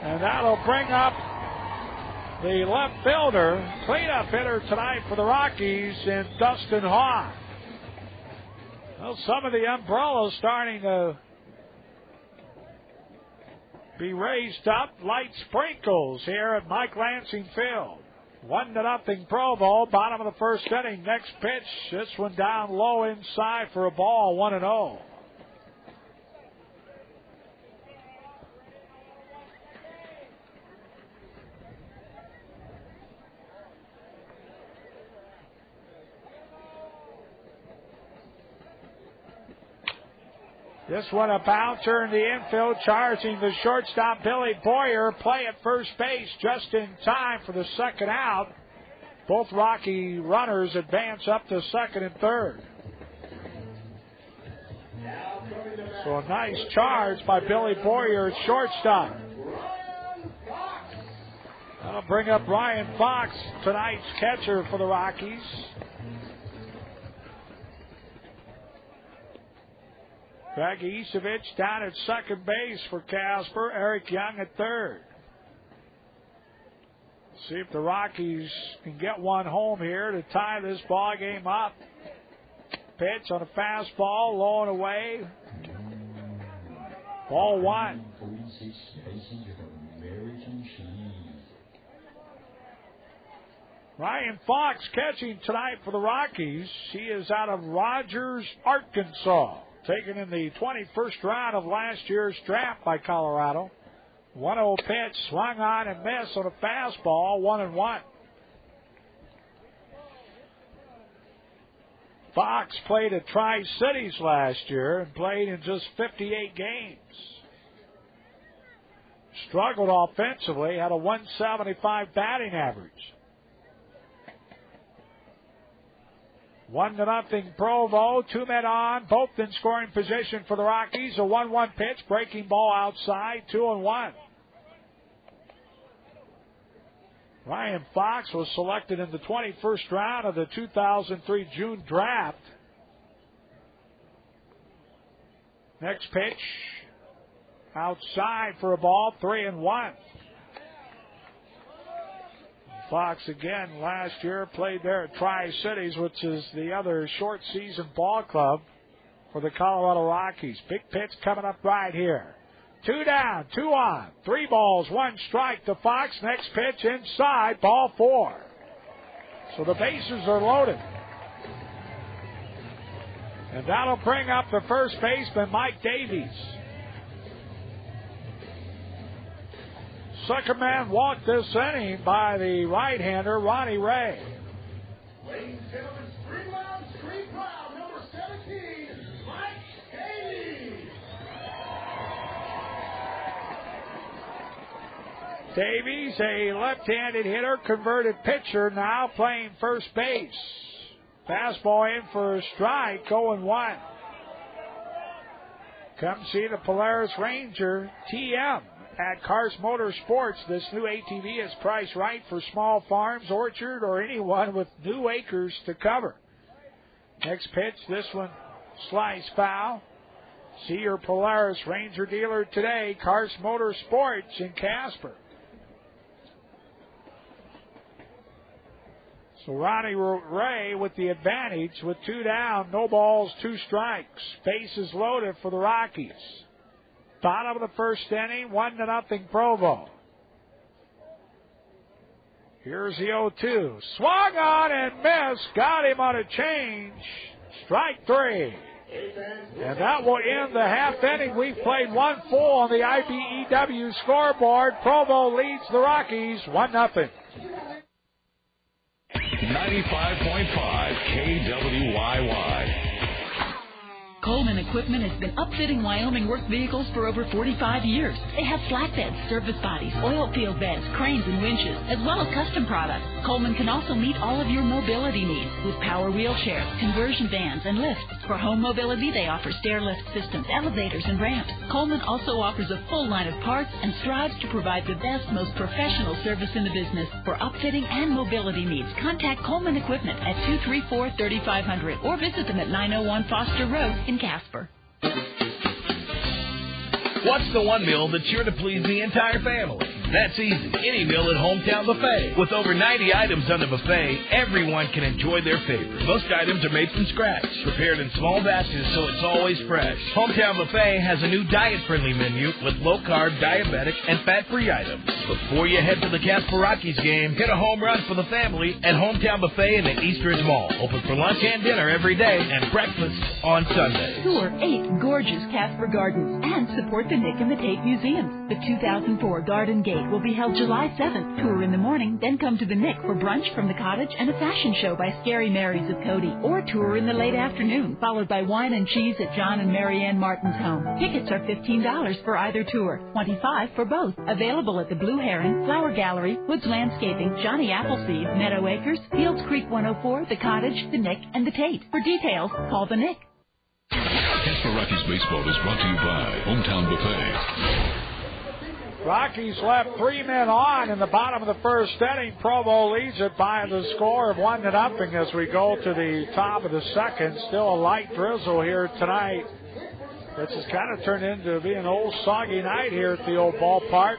And that'll bring up the left fielder, cleanup hitter tonight for the Rockies in Dustin Hahn. Well, some of the umbrellas starting to be raised up. Light sprinkles here at Mike Lansing Field. 1-0 Provo, bottom of the first inning. Next pitch, this one down low inside for a ball, 1-0. This one a bouncer in the infield, charging the shortstop Billy Boyer. Play at first base just in time for the second out. Both Rocky runners advance up to second and third. So a nice charge by Billy Boyer at shortstop. That'll bring up Ryan Fox, tonight's catcher for the Rockies. Dragicevic down at second base for Casper. Eric Young at third. See if the Rockies can get one home here to tie this ball game up. Pitch on a fastball, low and away. Ball 1. Ryan Fox catching tonight for the Rockies. He is out of Rogers, Arkansas. Taken in the 21st round of last year's draft by Colorado. 1-0 pitch, swung on and missed on a fastball, 1-1. Fox played at Tri-Cities last year and played in just 58 games. Struggled offensively, had a 175 batting average. 1-0 Provo, 2 men on, both in scoring position for the Rockies. A 1-1 pitch, breaking ball outside, 2-1. Ryan Fox was selected in the 21st round of the 2003 June draft. Next pitch, outside for a ball, 3-1. Fox again last year played there at Tri-Cities, which is the other short season ball club for the Colorado Rockies. Big pitch coming up right here. 2 down, 2 on, 3 balls, 1 strike to Fox. Next pitch inside, ball 4. So the bases are loaded. And that'll bring up the first baseman, Mike Davies. Second man walked this inning by the right-hander, Ronnie Ray. Ladies and gentlemen, Spring Lounge Street Crowd, number 17, Mike Davies. Davies, a left-handed hitter, converted pitcher, now playing first base. Fastball in for a strike, 0-1. Come see the Polaris Ranger TM at Cars Motorsports. This new ATV is priced right for small farms, orchard, or anyone with new acres to cover. Next pitch, this one, slice foul. See your Polaris Ranger dealer today, Cars Motorsports in Casper. So Ronnie Ray with the advantage with 2 down, no balls, 2 strikes. Bases loaded for the Rockies. Bottom of the first inning, 1-0 Provo. Here's the 0-2. Swung on and missed. Got him on a change. Strike 3. And that will end the half inning. We've played 1 full on the IBEW scoreboard. Provo leads the Rockies 1-0. 95.5 KWYY. Coleman Equipment has been upfitting Wyoming work vehicles for over 45 years. They have flatbeds, service bodies, oil field beds, cranes, and winches, as well as custom products. Coleman can also meet all of your mobility needs with power wheelchairs, conversion vans, and lifts. For home mobility, they offer stair lift systems, elevators, and ramps. Coleman also offers a full line of parts and strives to provide the best, most professional service in the business. For upfitting and mobility needs, contact Coleman Equipment at 234-3500 or visit them at 901 Foster Road in Casper. What's the one meal that's sure to please the entire family? That's easy. Any meal at Hometown Buffet. With over 90 items on the buffet, everyone can enjoy their favorite. Most items are made from scratch, prepared in small batches so it's always fresh. Hometown Buffet has a new diet-friendly menu with low-carb, diabetic, and fat-free items. Before you head to the Casper Rockies game, hit a home run for the family at Hometown Buffet in the Eastridge Mall. Open for lunch and dinner every day and breakfast on Sunday. Tour 8 gorgeous Casper Gardens and support the Nick and the Tate Museums. The 2004 Garden Gate will be held July 7th. Tour in the morning, then come to the Nick for brunch from the cottage and a fashion show by Scary Marys of Cody. Or tour in the late afternoon, followed by wine and cheese at John and Marianne Martin's home. Tickets are $15 for either tour, $25 for both. Available at the Blue Heron, Flower Gallery, Woods Landscaping, Johnny Appleseed, Meadow Acres, Fields Creek 104, the cottage, the Nick, and the Tate. For details, call the Nick. Casper Rockies baseball is brought to you by Hometown Buffet. Rockies left 3 men on in the bottom of the first inning. Provo leads it by the score of 1-0 as we go to the top of the second. Still a light drizzle here tonight. This has kind of turned into being an old soggy night here at the old ballpark.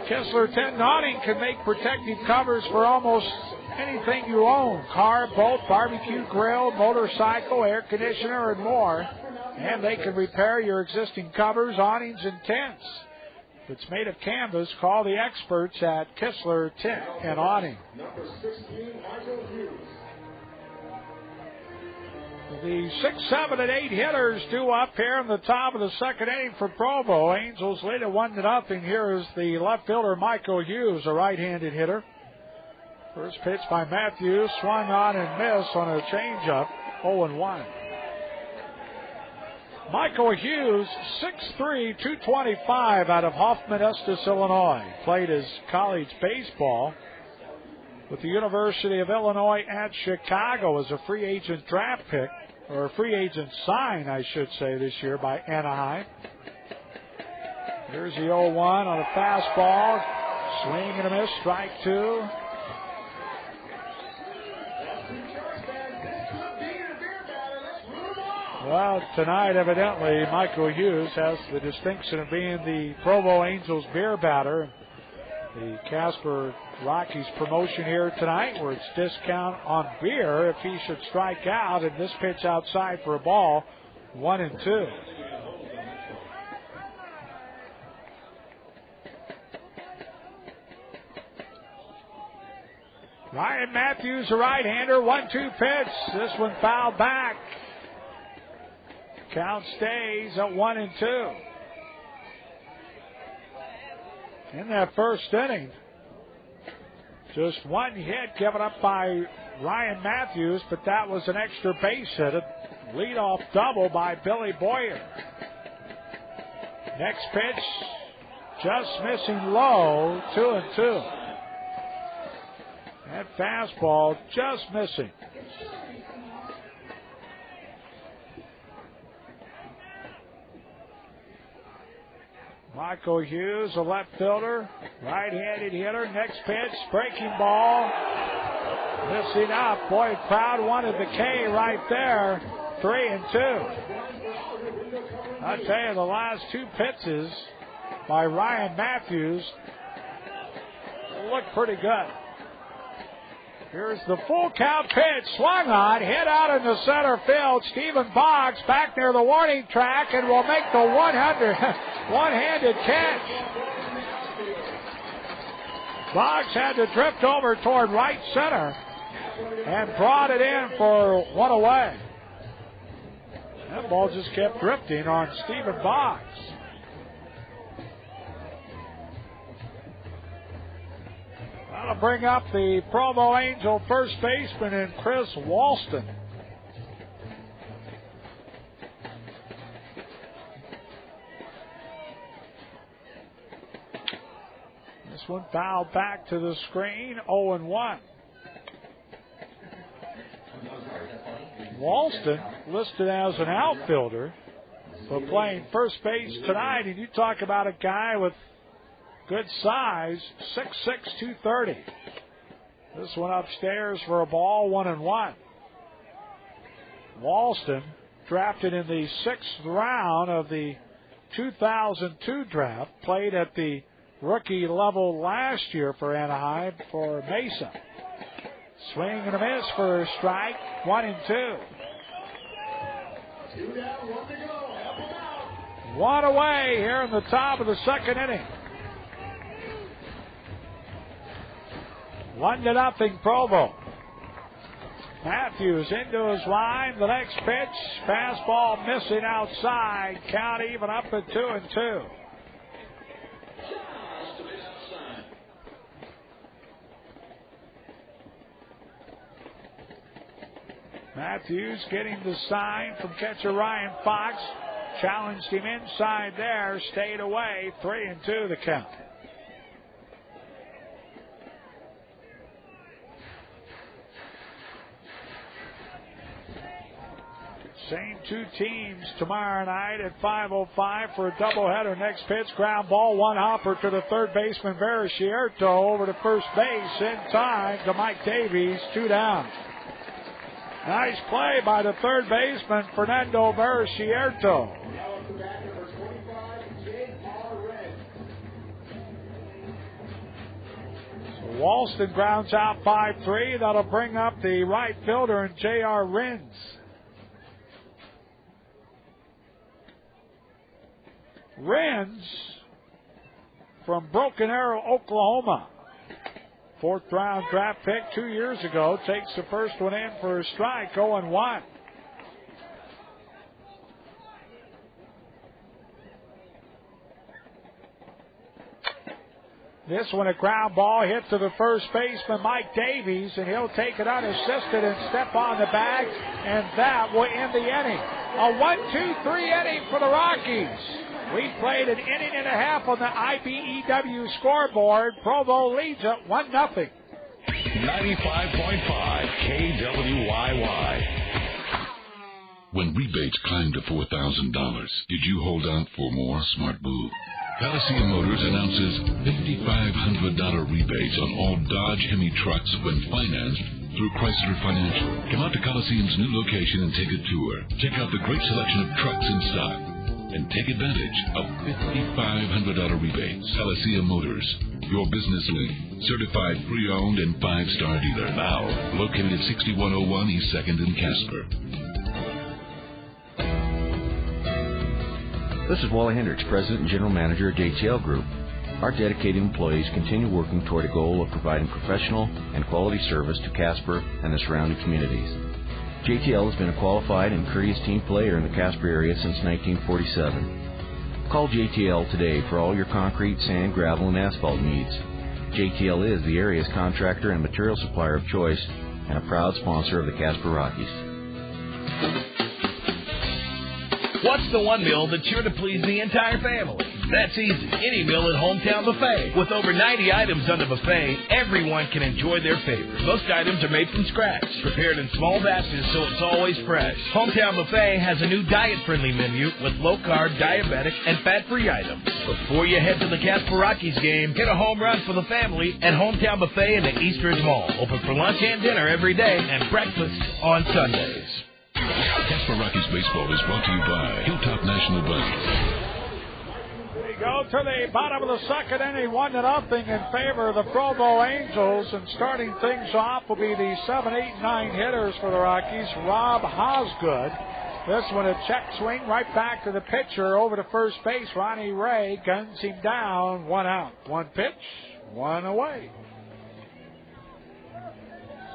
Kistler Tent and Awning can make protective covers for almost anything you own. Car, boat, barbecue, grill, motorcycle, air conditioner, and more. And they can repair your existing covers, awnings, and tents. If it's made of canvas, call the experts at Kistler Tent and Awning. The 6, 7, and 8 hitters due up here in the top of the second inning for Provo. Angels lead at 1-0. Here is the left fielder, Michael Hughes, a right-handed hitter. First pitch by Matthews, swung on and missed on a changeup, 0-1. Michael Hughes, 6'3", 225 out of Hoffman Estes, Illinois. Played his college baseball with the University of Illinois at Chicago as a free agent draft pick, or a free agent sign, I should say, this year by Anaheim. Here's the 0-1 on a fastball. Swing and a miss, strike 2. Well, tonight, evidently, Michael Hughes has the distinction of being the Provo Angels beer batter. The Casper Rockies promotion here tonight, where it's discount on beer if he should strike out, and this pitch outside for a ball, 1-2. Ryan Matthews, a right-hander, 1-2 pitch. This one fouled back. Count stays at 1-2. In that first inning, just one hit given up by Ryan Matthews, but that was an extra base hit, a leadoff double by Billy Boyer. Next pitch, just missing low, 2-2. That fastball just missing. Michael Hughes, a left fielder, right-handed hitter. Next pitch, breaking ball. Missing up. Boy, crowd wanted the K right there. 3-2. I tell you, the last two pitches by Ryan Mattheus look pretty good. Here's the full count pitch. Swung on, hit out in the center field. Stephen Boggs back near the warning track and will make the one-handed catch. Boggs had to drift over toward right center and brought it in for one away. That ball just kept drifting on Stephen Boggs. That'll bring up the Provo Angel first baseman and Chris Walston. This one fouled back to the screen, 0-1. Walston listed as an outfielder, but playing first base tonight. And you talk about a guy with good size, 6'6", 230. This one upstairs for a ball, 1-1. Walston, drafted in the 6th round of the 2002 draft, played at the rookie level last year for Anaheim for Mesa. Swing and a miss for a strike, 1-2. 2 down, 1 to go. One away here in the top of the second inning. 1-0 Provo. Matthews into his line. The next pitch, fastball missing outside. Count even up at 2-2. Matthews getting the sign from catcher Ryan Fox. Challenged him inside there. Stayed away. 3-2 the count. Same two teams tomorrow night at 5:05 for a doubleheader. Next pitch, ground ball, one hopper to the third baseman, Veracierto, over to first base in time to Mike Davies, 2 down. Nice play by the third baseman, Fernando Veracierto. So Walston grounds out 5-3. That'll bring up the right fielder, and J.R. Rins. Rins from Broken Arrow, Oklahoma. 4th round draft pick 2 years ago. Takes the first one in for a strike, 0-1. This one a ground ball hit to the first baseman, Mike Davies, and he'll take it unassisted and step on the bag, and that will end the inning. A 1-2-3 inning for the Rockies. We played an inning and a half on the IBEW scoreboard. Provo leads it 1-0. 95.5 KWYY. When rebates climbed to $4,000, did you hold out for more? Smart move. Coliseum Motors announces $5,500 rebates on all Dodge Hemi trucks when financed through Chrysler Financial. Come out to Coliseum's new location and take a tour. Check out the great selection of trucks in stock and take advantage of $5,500 rebates. Coliseum Motors, your business link, certified pre-owned and 5-star dealer. Now located at 6101 East 2nd in Casper. This is Wally Hendricks, President and General Manager at JTL Group. Our dedicated employees continue working toward a goal of providing professional and quality service to Casper and the surrounding communities. JTL has been a qualified and courteous team player in the Casper area since 1947. Call JTL today for all your concrete, sand, gravel, and asphalt needs. JTL is the area's contractor and material supplier of choice and a proud sponsor of the Casper Rockies. What's the one meal that's sure to please the entire family? That's easy. Any meal at Hometown Buffet. With over 90 items on the buffet, everyone can enjoy their favorites. Most items are made from scratch, prepared in small batches so it's always fresh. Hometown Buffet has a new diet-friendly menu with low-carb, diabetic, and fat-free items. Before you head to the Casper Rockies game, hit a home run for the family at Hometown Buffet in the Eastridge Mall. Open for lunch and dinner every day and breakfast on Sundays. Casper Rockies baseball is brought to you by Hilltop National Bank. We go to the bottom of the second inning, 1-0 in favor of the Provo Angels, and starting things off will be the 7, 8, 9 hitters for the Rockies. Rob Osgood. This one a check swing right back to the pitcher over to first base. Ronnie Ray guns him down. 1 out. 1 pitch, 1 away.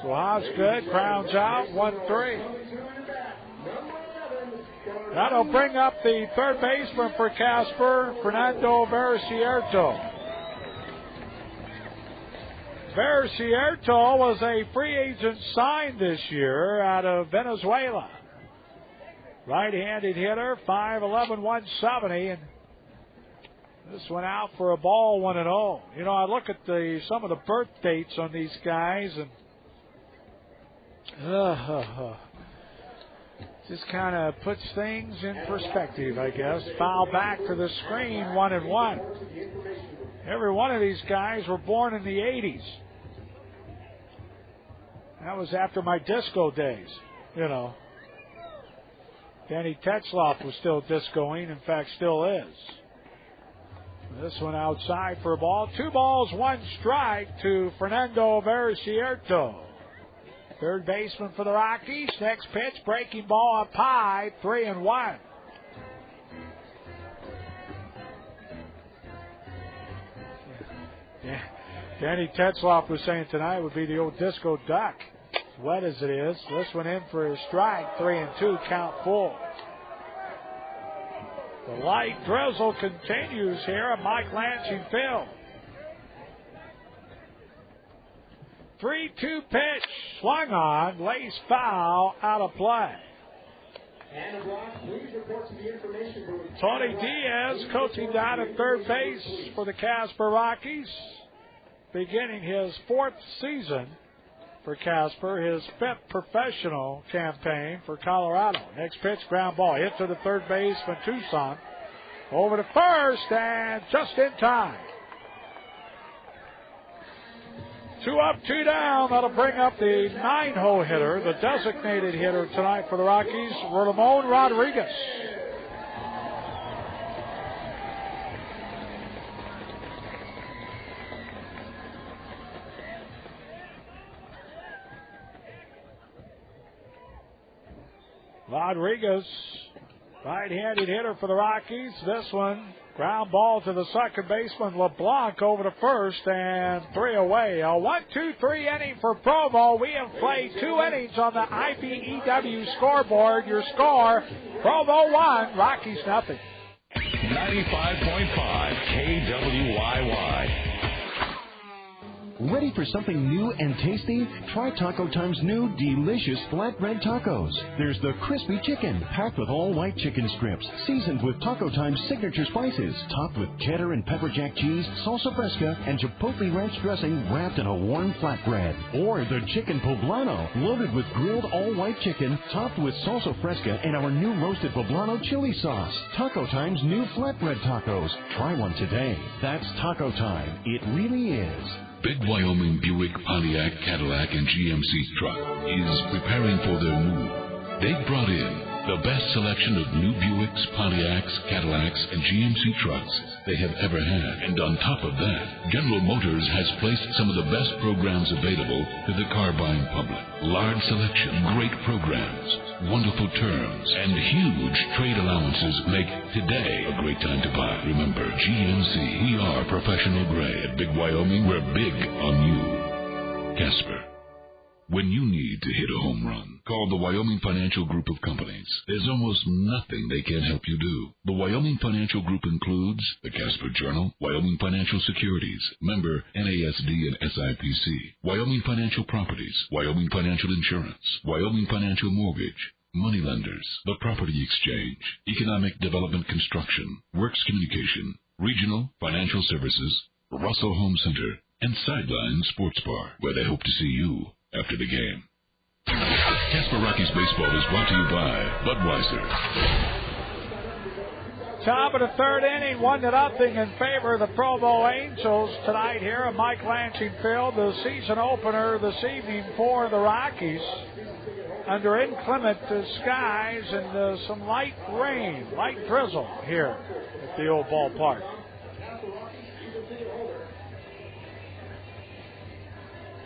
So Osgood grounds out. 1-3. That'll bring up the third baseman for Casper, Fernando Vercierto. Vercierto was a free agent signed this year out of Venezuela. Right-handed hitter, 5'11", 170, and this went out for a ball, 1-0. You know, I look at some of the birth dates on these guys, and just kind of puts things in perspective, I guess. Foul back to the screen, 1-1. Every one of these guys were born in the 80s. That was after my disco days, you know. Danny Tetzloff was still discoing, in fact, still is. This one outside for a ball. 2 balls, 1 strike to Fernando Vercierto. Third baseman for the Rockies. Next pitch, breaking ball up high, 3-1. Yeah. Danny Tetzloff was saying tonight would be the old disco duck. As wet as it is. This one in for a strike, 3-2, count full. The light drizzle continues here at Mike Lansing Field. 3-2 pitch, swung on, lace foul, out of play. Tony Diaz coaching down at third base for the Casper Rockies, beginning his 4th season for Casper, his 5th professional campaign for Colorado. Next pitch, ground ball, hit to the third baseman, Tucson. Over to first, and just in time. 2 up, 2 down. That'll bring up the 9-hole hitter, the designated hitter tonight for the Rockies, Ramon Rodriguez. Rodriguez, right-handed hitter for the Rockies. This one, ground ball to the second baseman, LeBlanc over to first, and 3 away. A 1-2-3 inning for Provo. We have played 2 innings on the IBEW scoreboard. Your score, Provo 1, Rockies nothing. 95.5 KWYY. Ready for something new and tasty? Try Taco Time's new delicious flatbread tacos. There's the crispy chicken, packed with all white chicken strips, seasoned with Taco Time's signature spices, topped with cheddar and pepper jack cheese, salsa fresca, and chipotle ranch dressing wrapped in a warm flatbread. Or the chicken poblano, loaded with grilled all white chicken, topped with salsa fresca and our new roasted poblano chili sauce. Taco Time's new flatbread tacos. Try one today. That's Taco Time. It really is. Big Wyoming Buick, Pontiac, Cadillac, and GMC truck is preparing for their move. They've brought in the best selection of new Buicks, Pontiacs, Cadillacs, and GMC trucks they have ever had. And on top of that, General Motors has placed some of the best programs available to the car buying public. Large selection, great programs, wonderful terms, and huge trade allowances make today a great time to buy. Remember, GMC, we are professional grade. At Big Wyoming, we're big on you. Casper. When you need to hit a home run, call the Wyoming Financial Group of Companies. There's almost nothing they can't help you do. The Wyoming Financial Group includes the Casper Journal, Wyoming Financial Securities, member NASD and SIPC, Wyoming Financial Properties, Wyoming Financial Insurance, Wyoming Financial Mortgage, Moneylenders, the Property Exchange, Economic Development Construction, Works Communication, Regional Financial Services, Russell Home Center, and Sideline Sports Bar, where they hope to see you after the game. Casper Rockies baseball is brought to you by Budweiser. Top of the third inning, 1-0 in favor of the Provo Angels tonight here at Mike Lansing Field, the season opener this evening for the Rockies. Under inclement skies and some light rain, light drizzle here at the old ballpark.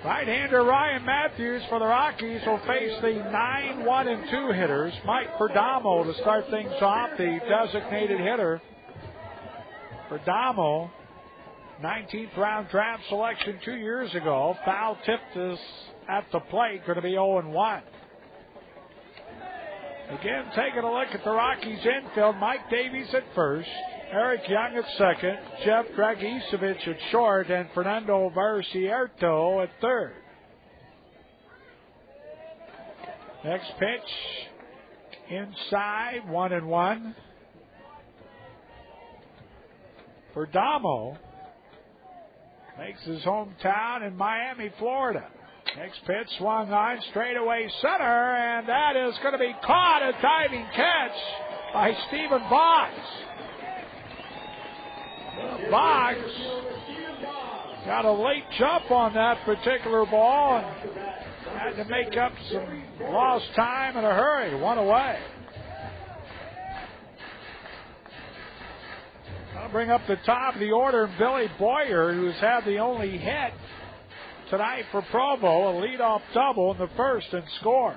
Right-hander Ryan Mattheus for the Rockies will face the 9-1-2 hitters. Mike Perdomo to start things off, the designated hitter. Perdomo, 19th round draft selection 2 years ago. Foul tipped us at the plate, going to be 0-1. Again, taking a look at the Rockies infield, Mike Davies at first, Eric Young at second, Jeff Dragisevich at short, and Fernando Varcierto at third. Next pitch, inside, 1-1. Perdomo makes his hometown in Miami, Florida. Next pitch swung on, straightaway center, and that is going to be caught, a diving catch by Stephen Boggs. Boggs got a late jump on that particular ball and had to make up some lost time in a hurry. One away. I'll bring up the top of the order, Billy Boyer, who's had the only hit tonight for Provo, a leadoff double in the first and scored.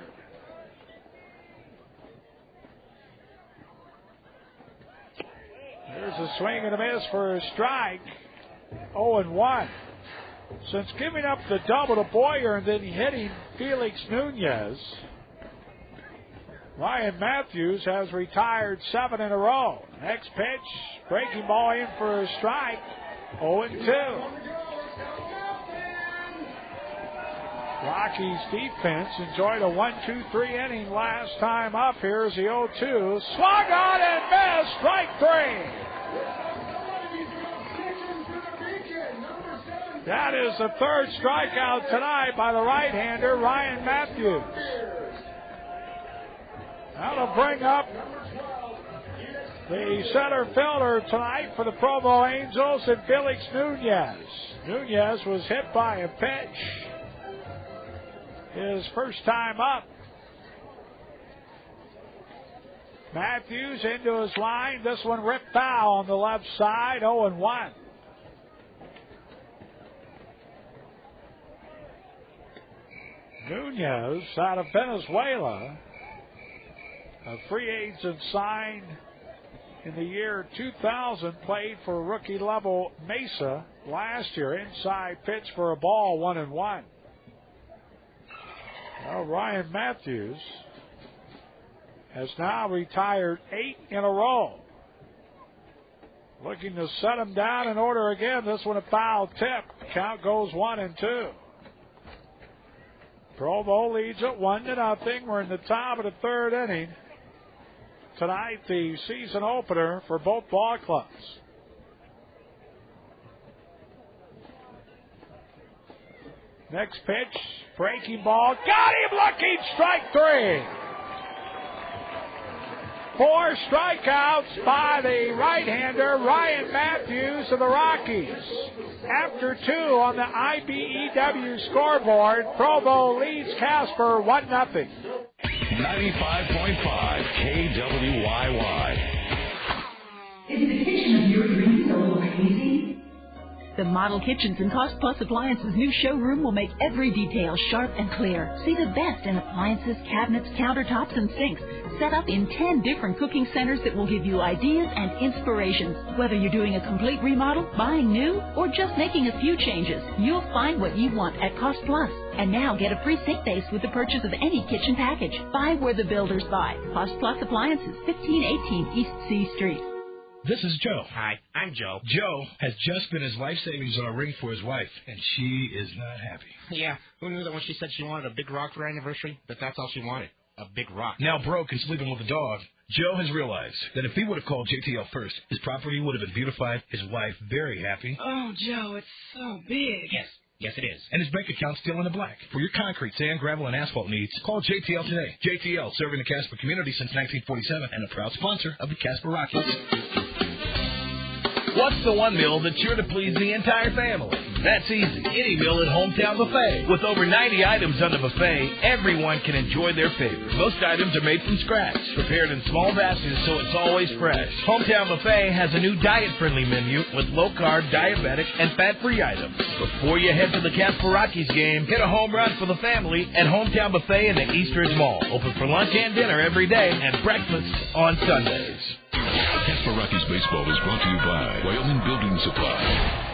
There's a swing and a miss for a strike. 0-1. Since giving up the double to Boyer and then hitting Felix Nunez, Ryan Matthews has retired 7 in a row. Next pitch, breaking ball in for a strike. 0-2. Rockies defense enjoyed a 1-2-3 inning last time up. Here's the 0-2. Swung on and missed. Strike 3. That is the third strikeout tonight by the right-hander, Ryan Matthews. That'll bring up the center fielder tonight for the Provo Angels and Felix Nunez. Nunez was hit by a pitch his first time up. Matthews into his line. This one ripped foul on the left side. 0-1. Nunez out of Venezuela, a free agent signed in the year 2000, played for rookie level Mesa last year. Inside pitch for a ball, 1-1. Well, Ryan Matthews has now retired 8 in a row. Looking to set him down in order again. This one a foul tip. Count goes 1-2. Provo leads at 1-0. We're in the top of the third inning. Tonight, the season opener for both ball clubs. Next pitch, breaking ball. Got him looking, strike 3. 4 strikeouts by the right-hander, Ryan Matthews of the Rockies. After 2 on the IBEW scoreboard, Provo leads Casper 1-0. 95.5 KWYY. Is the kitchen of your dreams a little hazy? The Model Kitchens and Cost Plus Appliances new showroom will make every detail sharp and clear. See the best in appliances, cabinets, countertops, and sinks. Set up in 10 different cooking centers that will give you ideas and inspirations. Whether you're doing a complete remodel, buying new, or just making a few changes, you'll find what you want at Cost Plus. And now get a free sink base with the purchase of any kitchen package. Buy where the builders buy. Cost Plus Appliances, 1518 East C Street. This is Joe. Hi, I'm Joe. Joe has just spent his life savings on a ring for his wife, and she is not happy. Yeah, who knew that when she said she wanted a big rock for her anniversary, that's all she wanted? a big rock. Now broke and sleeping with a dog, Joe has realized that if he would have called JTL first, his property would have been beautified, his wife very happy. Oh, Joe, it's so big. Yes, it is. And his bank account still in the black. For your concrete, sand, gravel, and asphalt needs, call JTL today. JTL, serving the Casper community since 1947 and a proud sponsor of the Casper Rockies. What's the one meal that's sure to please the entire family? That's easy. Any meal at Hometown Buffet. With over 90 items on the buffet, everyone can enjoy their favorite. Most items are made from scratch, prepared in small batches so it's always fresh. Hometown Buffet has a new diet-friendly menu with low-carb, diabetic, and fat-free items. Before you head to the Casper Rockies game, hit a home run for the family at Hometown Buffet in the Eastridge Mall. Open for lunch and dinner every day and breakfast on Sundays. Casper Rockies Baseball is brought to you by Wyoming Building Supply.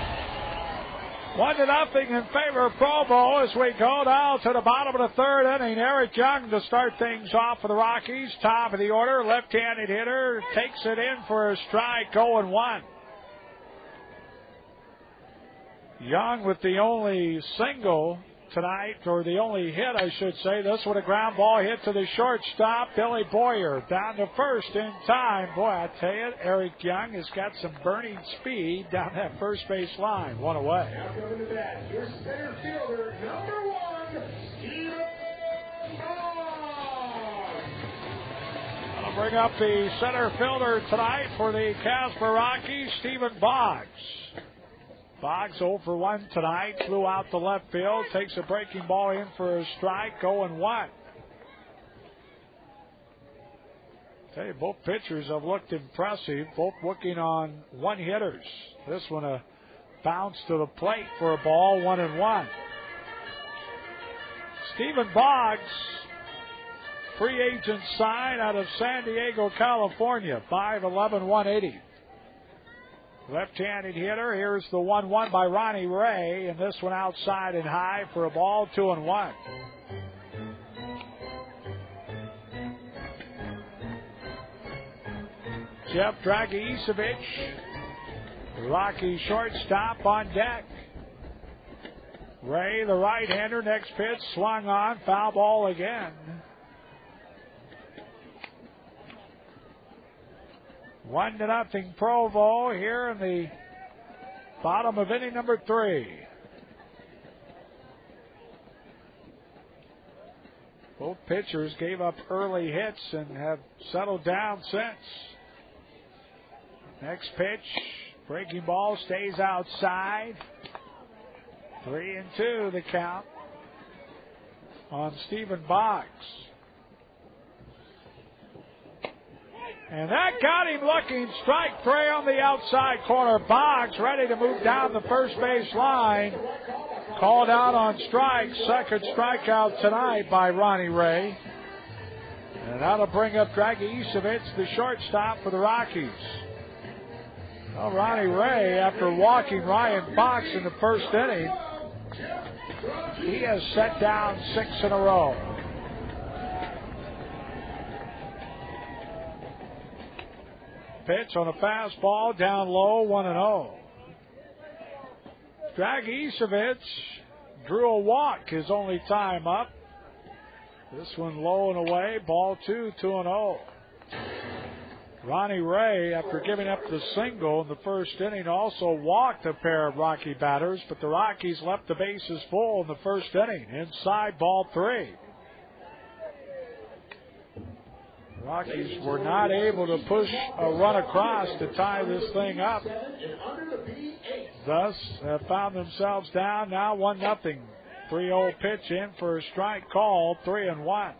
1-0 in favor of Provo as we go down to the bottom of the third inning. Eric Young to start things off for the Rockies. Top of the order, left-handed hitter, takes it in for a strike, 0-1. Young with the only single tonight, or the only hit, I should say. This with a ground ball hit to the shortstop, Billy Boyer, down to first in time. Boy, I tell you, Eric Young has got some burning speed down that first base line. One away. Now coming to bat, your center fielder, number 1, Stephen Boggs. I'll bring up the center fielder tonight for the Casper Rockies, Stephen Boggs. Boggs 0 for 1 tonight, flew out to left field, takes a breaking ball in for a strike, 0-1. Tell you, both pitchers have looked impressive, both working on one-hitters. This one a bounce to the plate for a ball, 1-1. Stephen Boggs, free agent sign out of San Diego, California, 5'11", 180. Left-handed hitter. Here's the 1-1 by Ronnie Ray, and this one outside and high for a ball, 2-1. Jeff Dragicevic, Rocky shortstop on deck. Ray, the right-hander, next pitch, swung on, foul ball again. 1-0 Provo here in the bottom of inning number 3. Both pitchers gave up early hits and have settled down since. Next pitch, breaking ball, stays outside. 3-2 the count on Stephen Boggs. And that got him looking. Strike 3 on the outside corner. Boggs ready to move down the first base line. Called out on strike. Second strikeout tonight by Ronnie Ray. And that'll bring up Dragicevic, the shortstop for the Rockies. Well, Ronnie Ray, after walking Ryan Fox in the first inning, he has set down 6 in a row. Pitch on a fastball, down low, 1-0. Dragicevic drew a walk his only time up. This one low and away, ball 2, 2-0. Ronnie Ray, after giving up the single in the first inning, also walked a pair of Rocky batters, but the Rockies left the bases full in the first inning. Inside, ball 3. Rockies were not able to push a run across to tie this thing up. Thus, have found themselves down now 1-0. 3-0 pitch in for a strike call, 3-1.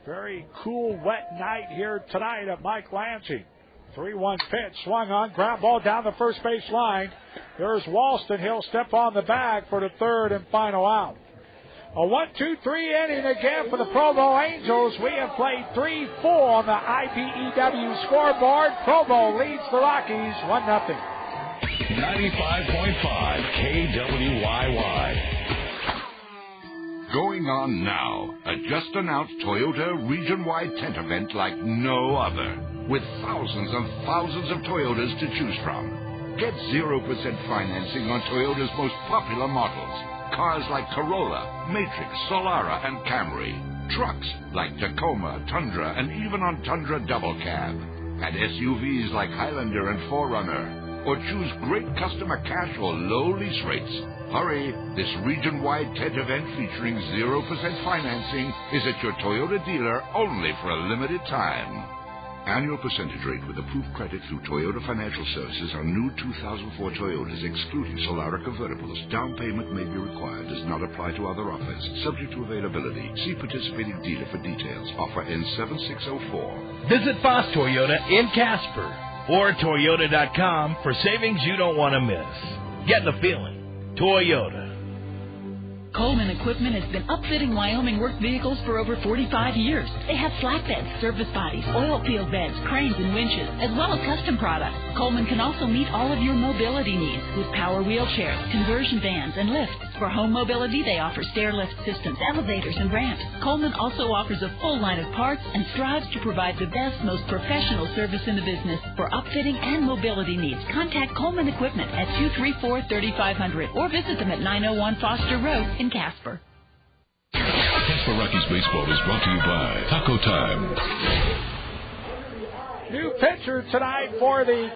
Very cool, wet night here tonight at Mike Lansing. 3-1 pitch, swung on, ground ball down the first base line. There's Walston. He'll step on the bag for the third and final out. A 1-2-3 inning again for the Provo Angels. We have played 3-4 on the IBEW scoreboard. Provo leads the Rockies 1-0. 95.5 KWYY. Going on now, a just-announced Toyota region-wide tent event like no other, with thousands and thousands of Toyotas to choose from. Get 0% financing on Toyota's most popular models. cars like Corolla, Matrix, Solara, and Camry. Trucks like Tacoma, Tundra, and even on Tundra Double Cab. And SUVs like Highlander and 4Runner. Or choose great customer cash or low lease rates. Hurry, this region-wide tent event featuring 0% financing is at your Toyota dealer only for a limited time. Annual percentage rate with approved credit through Toyota Financial Services on new 2004 Toyotas, excluding Solara convertibles. Down payment may be required. Does not apply to other offers. Subject to availability. See participating dealer for details. Offer ends 7604. Visit Foss Toyota in Casper or Toyota.com for savings you don't want to miss. Get the feeling. Toyota. Coleman Equipment has been upfitting Wyoming work vehicles for over 45 years. They have flatbeds, service bodies, oil field beds, cranes, and winches, as well as custom products. Coleman can also meet all of your mobility needs with power wheelchairs, conversion vans, and lifts. For home mobility, they offer stair lift systems, elevators, and ramps. Coleman also offers a full line of parts and strives to provide the best, most professional service in the business. For upfitting and mobility needs, contact Coleman Equipment at 234-3500 or visit them at 901 Foster Road in Casper. Casper Rockies Baseball is brought to you by Taco Time. New pitcher tonight for the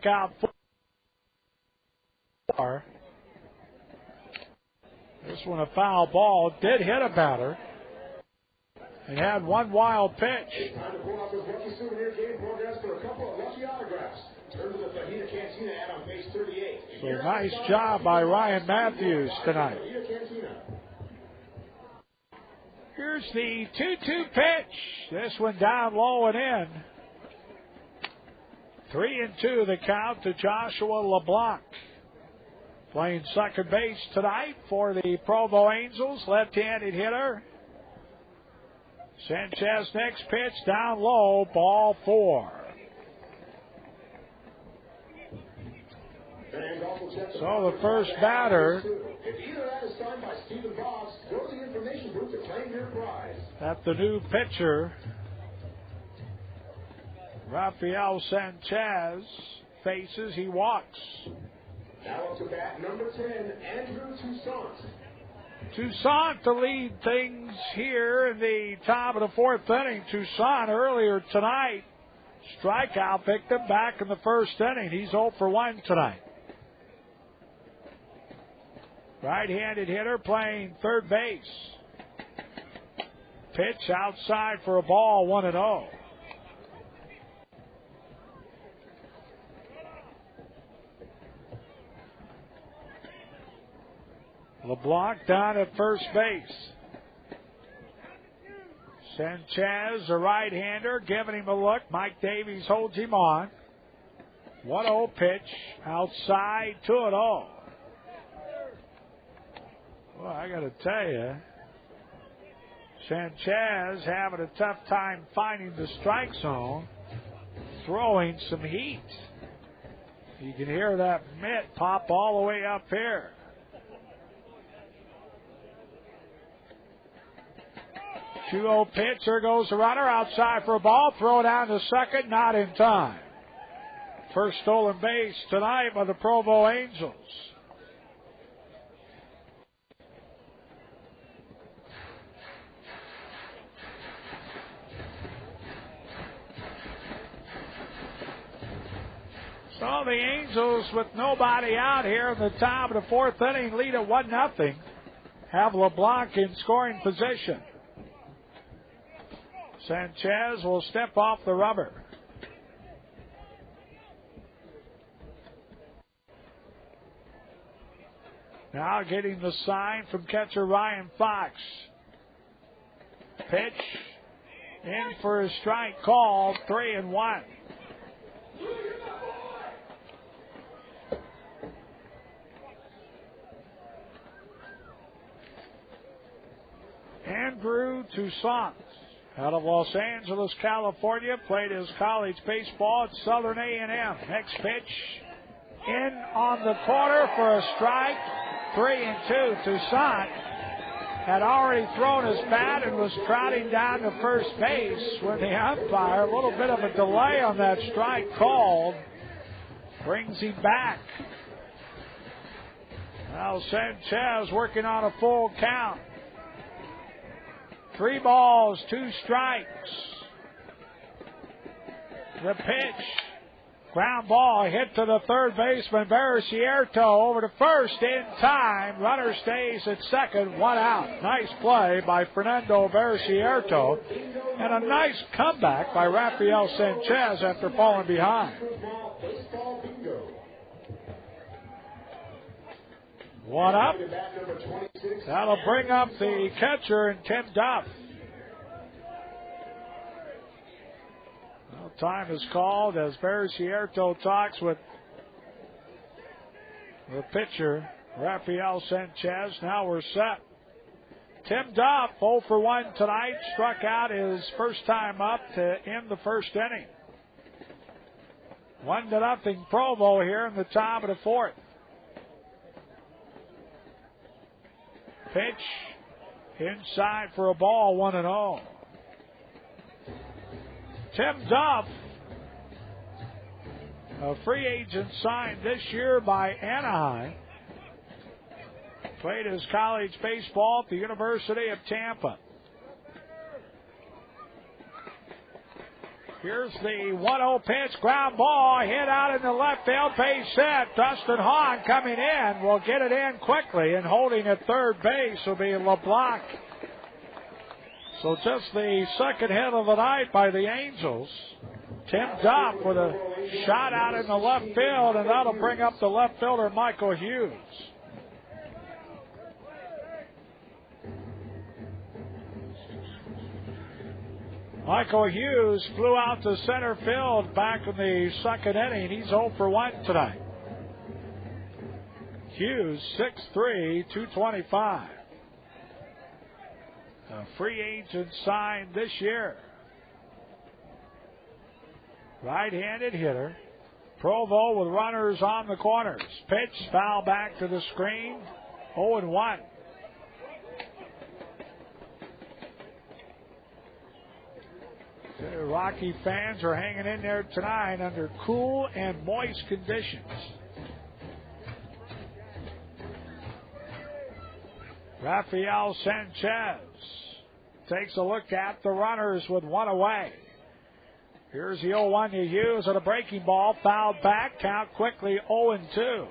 out for. This one a foul ball. Did hit a batter. And had one wild pitch. Time to pull out those lucky souvenir game progress for a couple of lucky autographs. Turn to the Fajita Cantina ad on page 38. So nice job by Ryan Mattheus tonight. Here's the 2-2 pitch. This one down low and in. 3-2 the count to Joshua LeBlanc. Playing second base tonight for the Provo Angels. Left-handed hitter. Sanchez next pitch down low. Ball 4. So the first batter at the new pitcher, Rafael Sanchez, faces. He walks. Now up to bat number 10, Andrew Toussaint. Toussaint to lead things here in the top of the fourth inning. Toussaint earlier tonight, strikeout, picked him back in the first inning. He's 0 for 1 tonight. Right-handed hitter playing third base. Pitch outside for a ball, 1-0. LeBlanc down at first base. Sanchez, a right-hander, giving him a look. Mike Davies holds him on. 1-0 pitch, outside, 2-0. Well, I got to tell you, Sanchez having a tough time finding the strike zone, throwing some heat. You can hear that mitt pop all the way up here. 2-0 pitch. There goes the runner outside for a ball. Throw down to second. Not in time. First stolen base tonight by the Provo Angels. So the Angels, with nobody out here in the top of the fourth inning, lead at 1-0. Have LeBlanc in scoring position. Sanchez will step off the rubber. Now getting the sign from catcher Ryan Fox. Pitch in for a strike called, 3-1. Andrew Toussaint, out of Los Angeles, California, played his college baseball at Southern A&M. Next pitch in on the corner for a strike, 3-2. Toussaint had already thrown his bat and was trotting down to first base when the umpire, a little bit of a delay on that strike called, brings him back. Now Sanchez working on a full count. 3 balls, 2 strikes. The pitch. Ground ball hit to the third baseman, Barricierto, over to first in time. Runner stays at second, 1 out. Nice play by Fernando Barricierto. And a nice comeback by Rafael Sanchez after falling behind. 1 up. That'll bring up the catcher and Tim Duff. Well, time is called as Barricierto talks with the pitcher, Rafael Sanchez. Now we're set. Tim Duff, 0 for 1 tonight, struck out his first time up to end the first inning. 1-0 Provo here in the top of the fourth. Pitch inside for a ball, 1-0. Tim Duff, a free agent signed this year by Anaheim. Played his college baseball at the University of Tampa. Here's the 1-0 pitch, ground ball, hit out in the left field, base set. Dustin Hahn coming in, will get it in quickly, and holding at third base will be LeBlanc. So just the second hit of the night by the Angels. Tim Duff with a shot out in the left field, and that'll bring up the left fielder, Michael Hughes. Michael Hughes flew out to center field back in the second inning. He's 0 for 1 tonight. Hughes, 6'3", 225. A free agent signed this year. Right-handed hitter. Provo with runners on the corners. Pitch, foul back to the screen. 0-1. The Rocky fans are hanging in there tonight under cool and moist conditions. Rafael Sanchez takes a look at the runners with 1 away. Here's the 0-1 to Hughes on a breaking ball. Fouled back. Count quickly 0-2.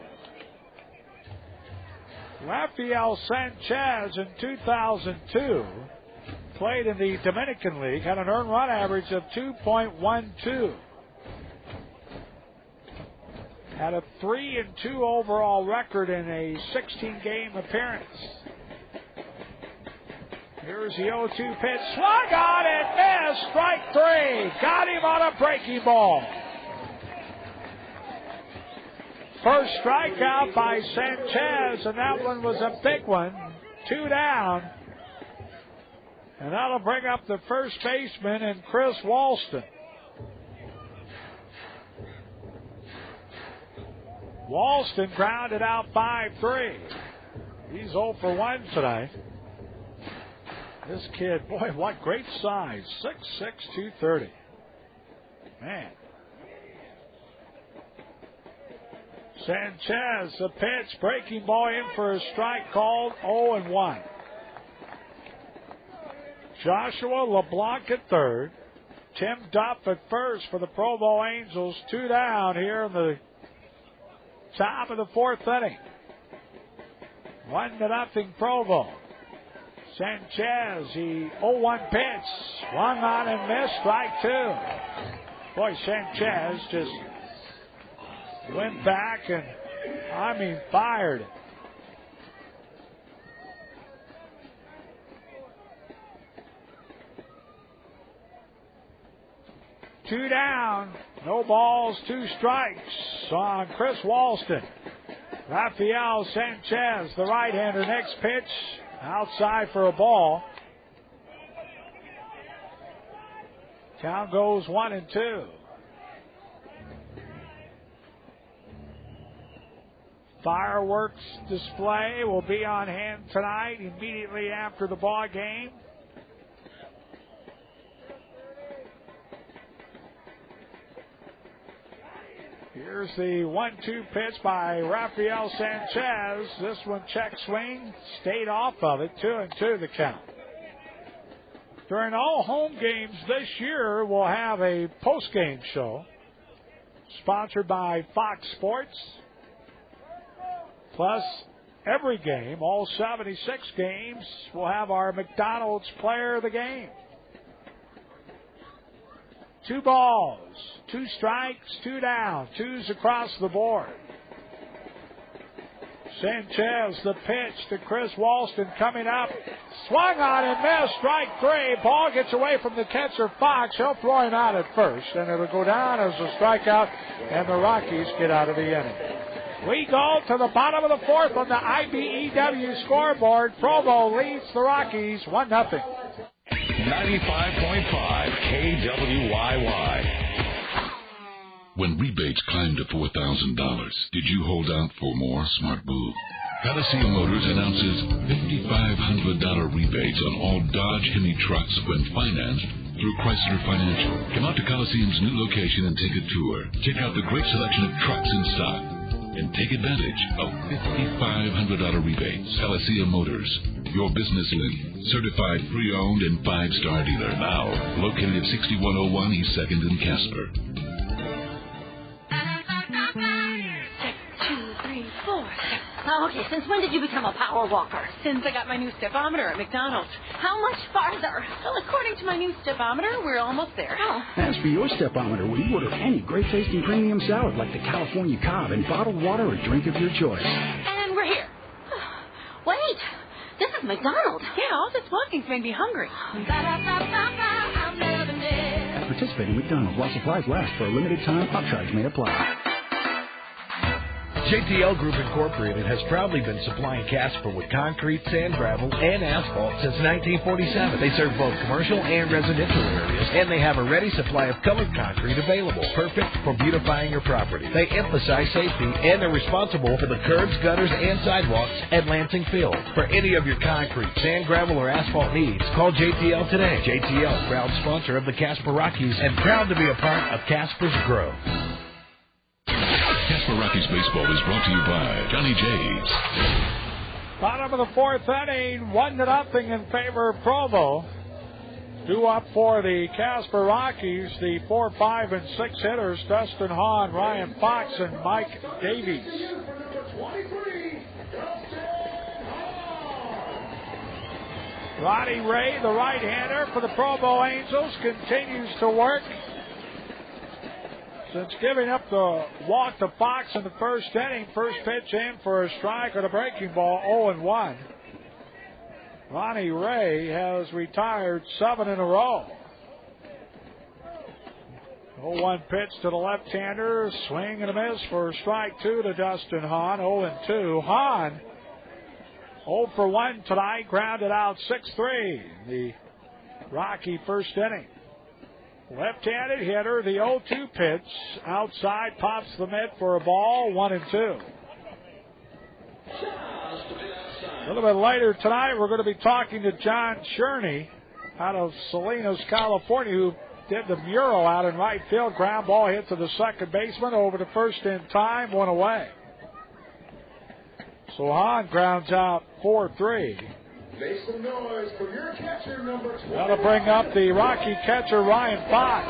Rafael Sanchez in 2002 played in the Dominican League, had an earned run average of 2.12. Had a 3-2 overall record in a 16-game appearance. Here's the 0-2 pitch. Swung on and missed. Strike 3. Got him on a breaking ball. First strikeout by Sanchez, and that one was a big one. 2 down. And that'll bring up the first baseman and Chris Walston. Walston grounded out 5-3. He's 0 for 1 tonight. This kid, boy, what great size. 6'6", 230. Man. Sanchez, the pitch, breaking ball in for a strike called, 0-1. Joshua LeBlanc at third. Tim Duff at first for the Provo Angels. 2 down here in the Top of the fourth inning. 1-0 Provo. Sanchez, the 0-1 pitch. Swung on and missed. Strike two. Boy, Sanchez just went back and, fired. Two down. No balls, two strikes on Chris Walston. Rafael Sanchez, the right-hander, next pitch. Outside for a ball. Count goes 1-2. Fireworks display will be on hand tonight immediately after the ball game. Here's the 1-2 pitch by Rafael Sanchez. This one check swing, stayed off of it. 2-2 the count. During all home games this year, we'll have a post-game show sponsored by Fox Sports. Plus, every game, all 76 games, we'll have our McDonald's Player of the Game. 2 balls, 2 strikes, 2 down, 2s across the board. Sanchez, the pitch to Chris Walston coming up. Swung on and missed. Strike 3. Ball gets away from the catcher, Fox. He'll throw him out at first, and it'll go down as a strikeout, and the Rockies get out of the inning. We go to the bottom of the fourth on the IBEW scoreboard. Provo leads the Rockies 1-0. 95.5 KWYY. When rebates climbed to $4,000, did you hold out for more? Smart move. Coliseum Motors announces $5,500 rebates on all Dodge Hemi trucks when financed through Chrysler Financial. Come out to Coliseum's new location and take a tour. Check out the great selection of trucks in stock and take advantage of $5,500 rebates. Coliseum Motors, your business link, certified pre-owned and 5-star dealer. Now located at 6101 East 2nd in Casper. 6, 2, 3, 4. Okay, since when did you become a power walker? Since I got my new stepometer at McDonald's. How much farther? Well, according to my new stepometer, we're almost there. Oh. As for your stepometer, when you order any great tasting premium salad like the California Cobb and bottled water or drink of your choice. And we're here. Wait, this is McDonald's. Yeah, all this walking's made me hungry. At participating McDonald's, while supplies last for a limited time, upcharge may apply. JTL Group Incorporated has proudly been supplying Casper with concrete, sand, gravel, and asphalt since 1947. They serve both commercial and residential areas, and they have a ready supply of colored concrete available, perfect for beautifying your property. They emphasize safety, and they're responsible for the curbs, gutters, and sidewalks at Lansing Field. For any of your concrete, sand, gravel, or asphalt needs, call JTL today. JTL, proud sponsor of the Casper Rockies, and proud to be a part of Casper's growth. Casper Rockies baseball is brought to you by Johnny J's. Bottom of the fourth inning, 1-0 in favor of Provo. Due up for the Casper Rockies, the 4, 5, and 6 hitters, Dustin Hahn, Ryan Fox, and Mike Davies. Ronnie Ray, the right-hander for the Provo Angels, continues to work. Since giving up the walk to Fox in the first inning, first pitch in for a strike with a breaking ball, 0-1. Ronnie Ray has retired 7 in a row. 0-1 pitch to the left-hander, swing and a miss for a strike 2 to Dustin Hahn, 0-2. Hahn 0 for 1 tonight, grounded out 6-3 in the Rocky first inning. Left-handed hitter, the 0-2 pitch. Outside, pops the mitt for a ball, 1-2. A little bit later tonight, we're going to be talking to John Cherney out of Salinas, California, who did the mural out in right field. Ground ball hit to the second baseman, over to first in time, 1 away. So Hahn grounds out 4-3. Make some noise for your catcher, number 20. That'll bring up the Rocky catcher, Ryan Fox.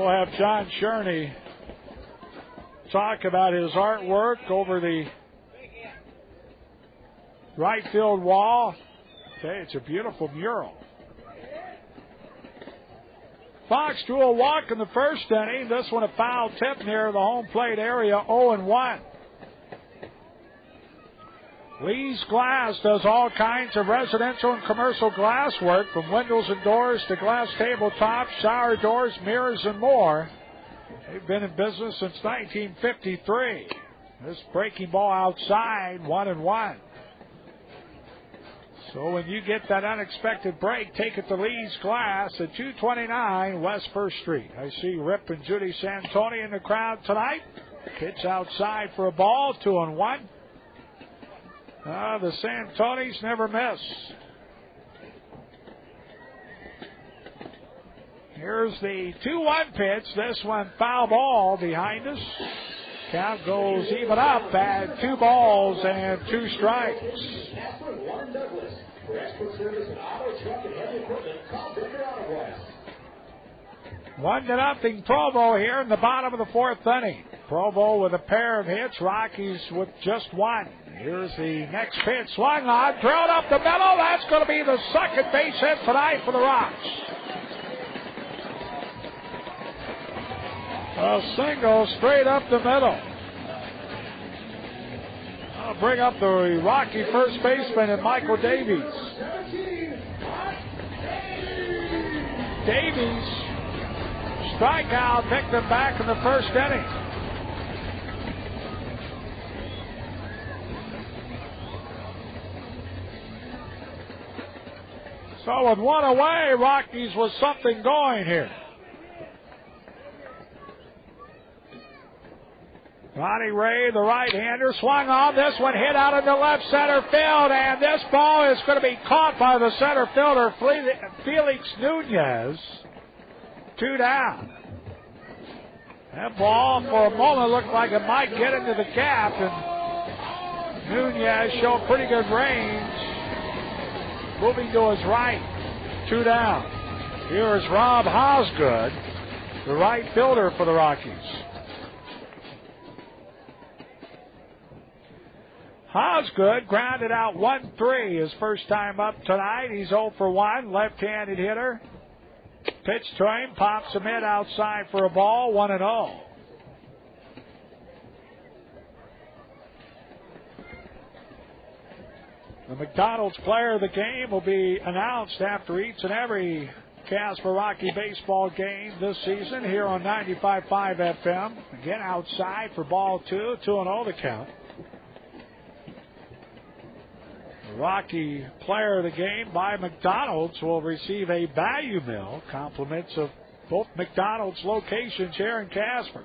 We'll have John Cherney talk about his artwork over the right field wall. Okay, it's a beautiful mural. Fox drew a walk in the first inning. This one a foul tip near the home plate area, 0-1. Lee's Glass does all kinds of residential and commercial glass work, from windows and doors to glass tabletops, shower doors, mirrors, and more. They've been in business since 1953. This breaking ball outside, 1-1. So when you get that unexpected break, take it to Lee's Glass at 229 West 1st Street. I see Rip and Judy Santoni in the crowd tonight. Pitch outside for a ball, 2-1. The Santonis never miss. Here's the 2-1 pitch. This one foul ball behind us. Count goes even up at 2 balls and 2 strikes. For expert service in auto, truck, and heavy equipment, call Becker Auto Glass. 1-0 Provo here in the bottom of the 4th inning. Provo with a pair of hits, Rockies with just one. Here's the next pitch, swung on, drilled up the middle. That's going to be the second base hit tonight for the Rocks. A single straight up the middle. I'll bring up the Rocky first baseman and Michael Davies. Davies, strikeout, picked him back in the first inning. So with one away, Rockies with something going here. Ronnie Ray, the right-hander, swung on. This one hit out into left center field, and this ball is going to be caught by the center fielder, Felix Nunez. 2 down. That ball, for a moment, looked like it might get into the gap, and Nunez showed pretty good range, moving to his right. 2 down. Here is Rob Osgood, the right fielder for the Rockies. Osgood grounded out 1-3 his first time up tonight. He's 0 for 1, left-handed hitter. Pitch to him, pops him in outside for a ball, 1-0. The McDonald's player of the game will be announced after each and every Casper Rocky baseball game this season here on 95.5 FM. Again, outside for ball 2, 2-0 the count. The Rocky player of the game by McDonald's will receive a value meal, compliments of both McDonald's locations here in Casper.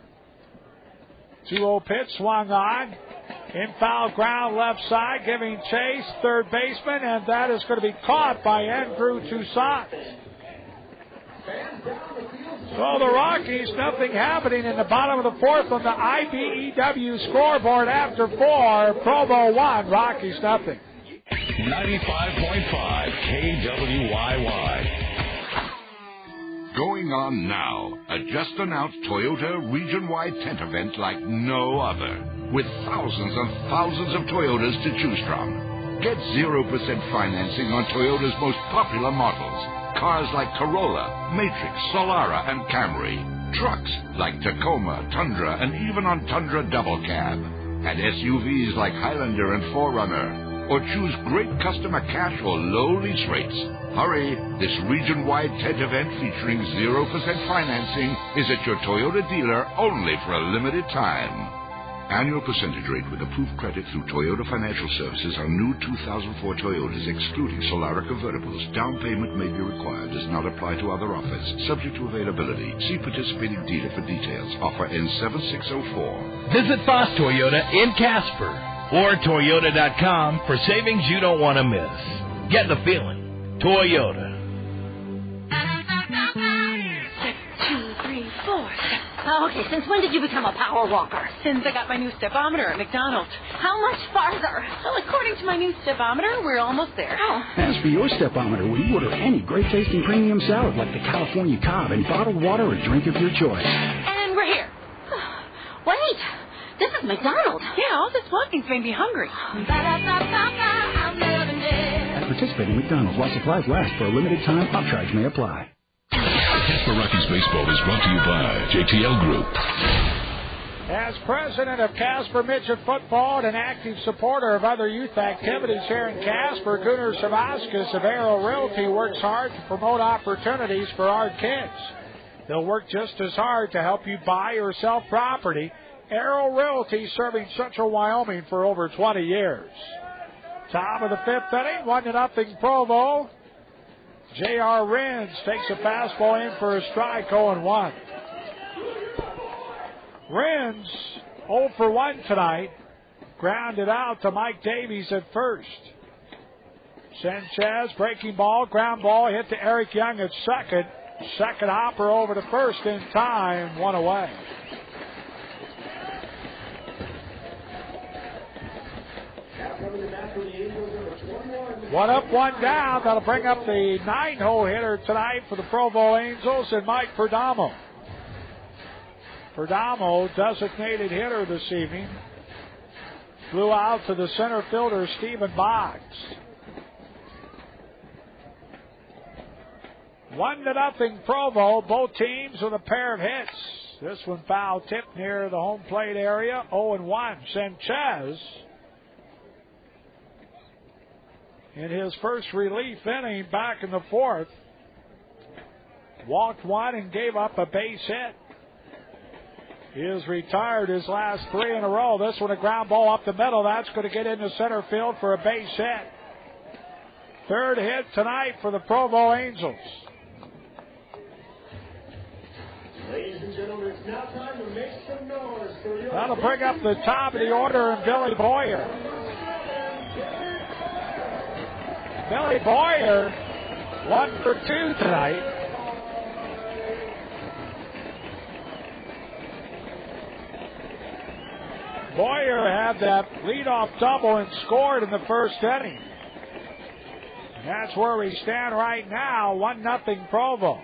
2-0 pitch, swung on. In foul ground left side, giving chase, third baseman, and that is going to be caught by Andrew Toussaint. So the Rockies, nothing happening in the bottom of the 4th on the IBEW scoreboard after 4. Provo 1, Rockies nothing. 95.5 KWYY. Going on now, a just-announced Toyota region-wide tent event like no other, with thousands and thousands of Toyotas to choose from. Get 0% financing on Toyota's most popular models. Cars like Corolla, Matrix, Solara, and Camry. Trucks like Tacoma, Tundra, and even on Tundra Double Cab. And SUVs like Highlander and 4Runner. Or choose great customer cash or low lease rates. Hurry, this region-wide tent event featuring 0% financing is at your Toyota dealer only for a limited time. Annual percentage rate with approved credit through Toyota Financial Services on new 2004 Toyotas, excluding Solara convertibles. Down payment may be required. Does not apply to other offers. Subject to availability. See participating dealer for details. Offer ends 7604. Visit Foss Toyota in Casper or Toyota.com for savings you don't want to miss. Get the feeling. Toyota. 2, 3, 4. Oh, okay, since when did you become a power walker? Since I got my new stepometer at McDonald's. How much farther? Well, according to my new stepometer, we're almost there. Oh. As for your stepometer, when you order any great tasting premium salad like the California Cobb in bottled water or drink of your choice. And we're here. Wait, this is McDonald's. Yeah, all this walking's made me hungry. At participating McDonald's, while supplies last for a limited time, upcharge may apply. Casper Rockies Baseball is brought to you by JTL Group. As president of Casper Midget Football and an active supporter of other youth activities here in Casper, Gunnar Savaskas of Arrow Realty works hard to promote opportunities for our kids. They'll work just as hard to help you buy or sell property. Arrow Realty serving Central Wyoming for over 20 years. Top of the fifth inning, 1-0 Provo. J.R. Rins takes a fastball in for a strike, 0-1. Rins 0 for 1 tonight. Grounded out to Mike Davies at first. Sanchez, breaking ball, ground ball, hit to Eric Young at second. Second hopper over to first in time, 1 away. One up, one down. That'll bring up the 9-hole hitter tonight for the Provo Angels and Mike Perdomo. Perdomo, designated hitter this evening. Flew out to the center fielder, Stephen Boggs. 1-0 Provo. Both teams with a pair of hits. This one foul tip near the home plate area. 0-1. Sanchez, in his first relief inning back in the fourth, walked one and gave up a base hit. He has retired his last 3 in a row. This one a ground ball up the middle. That's going to get into center field for a base hit. Third hit tonight for the Provo Angels. Ladies and gentlemen, it's now time to make some noise for your... That'll bring up the top of the order and Billy Boyer. Billy Boyer, 1 for 2 tonight. Boyer had that leadoff double and scored in the first inning. And that's where we stand right now, 1-0 Provo.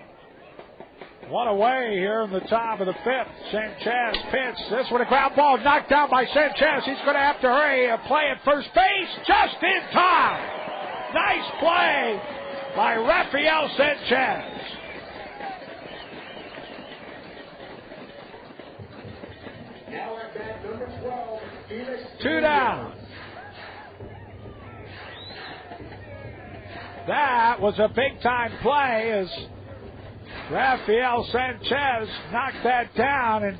One away here in the top of the fifth. Sanchez pitch. This one a ground ball knocked down by Sanchez. He's going to have to hurry and play at first base just in time. Nice play by Rafael Sanchez. Now at bat number 12, Felix. 2 down. That was a big-time play as Rafael Sanchez knocked that down, and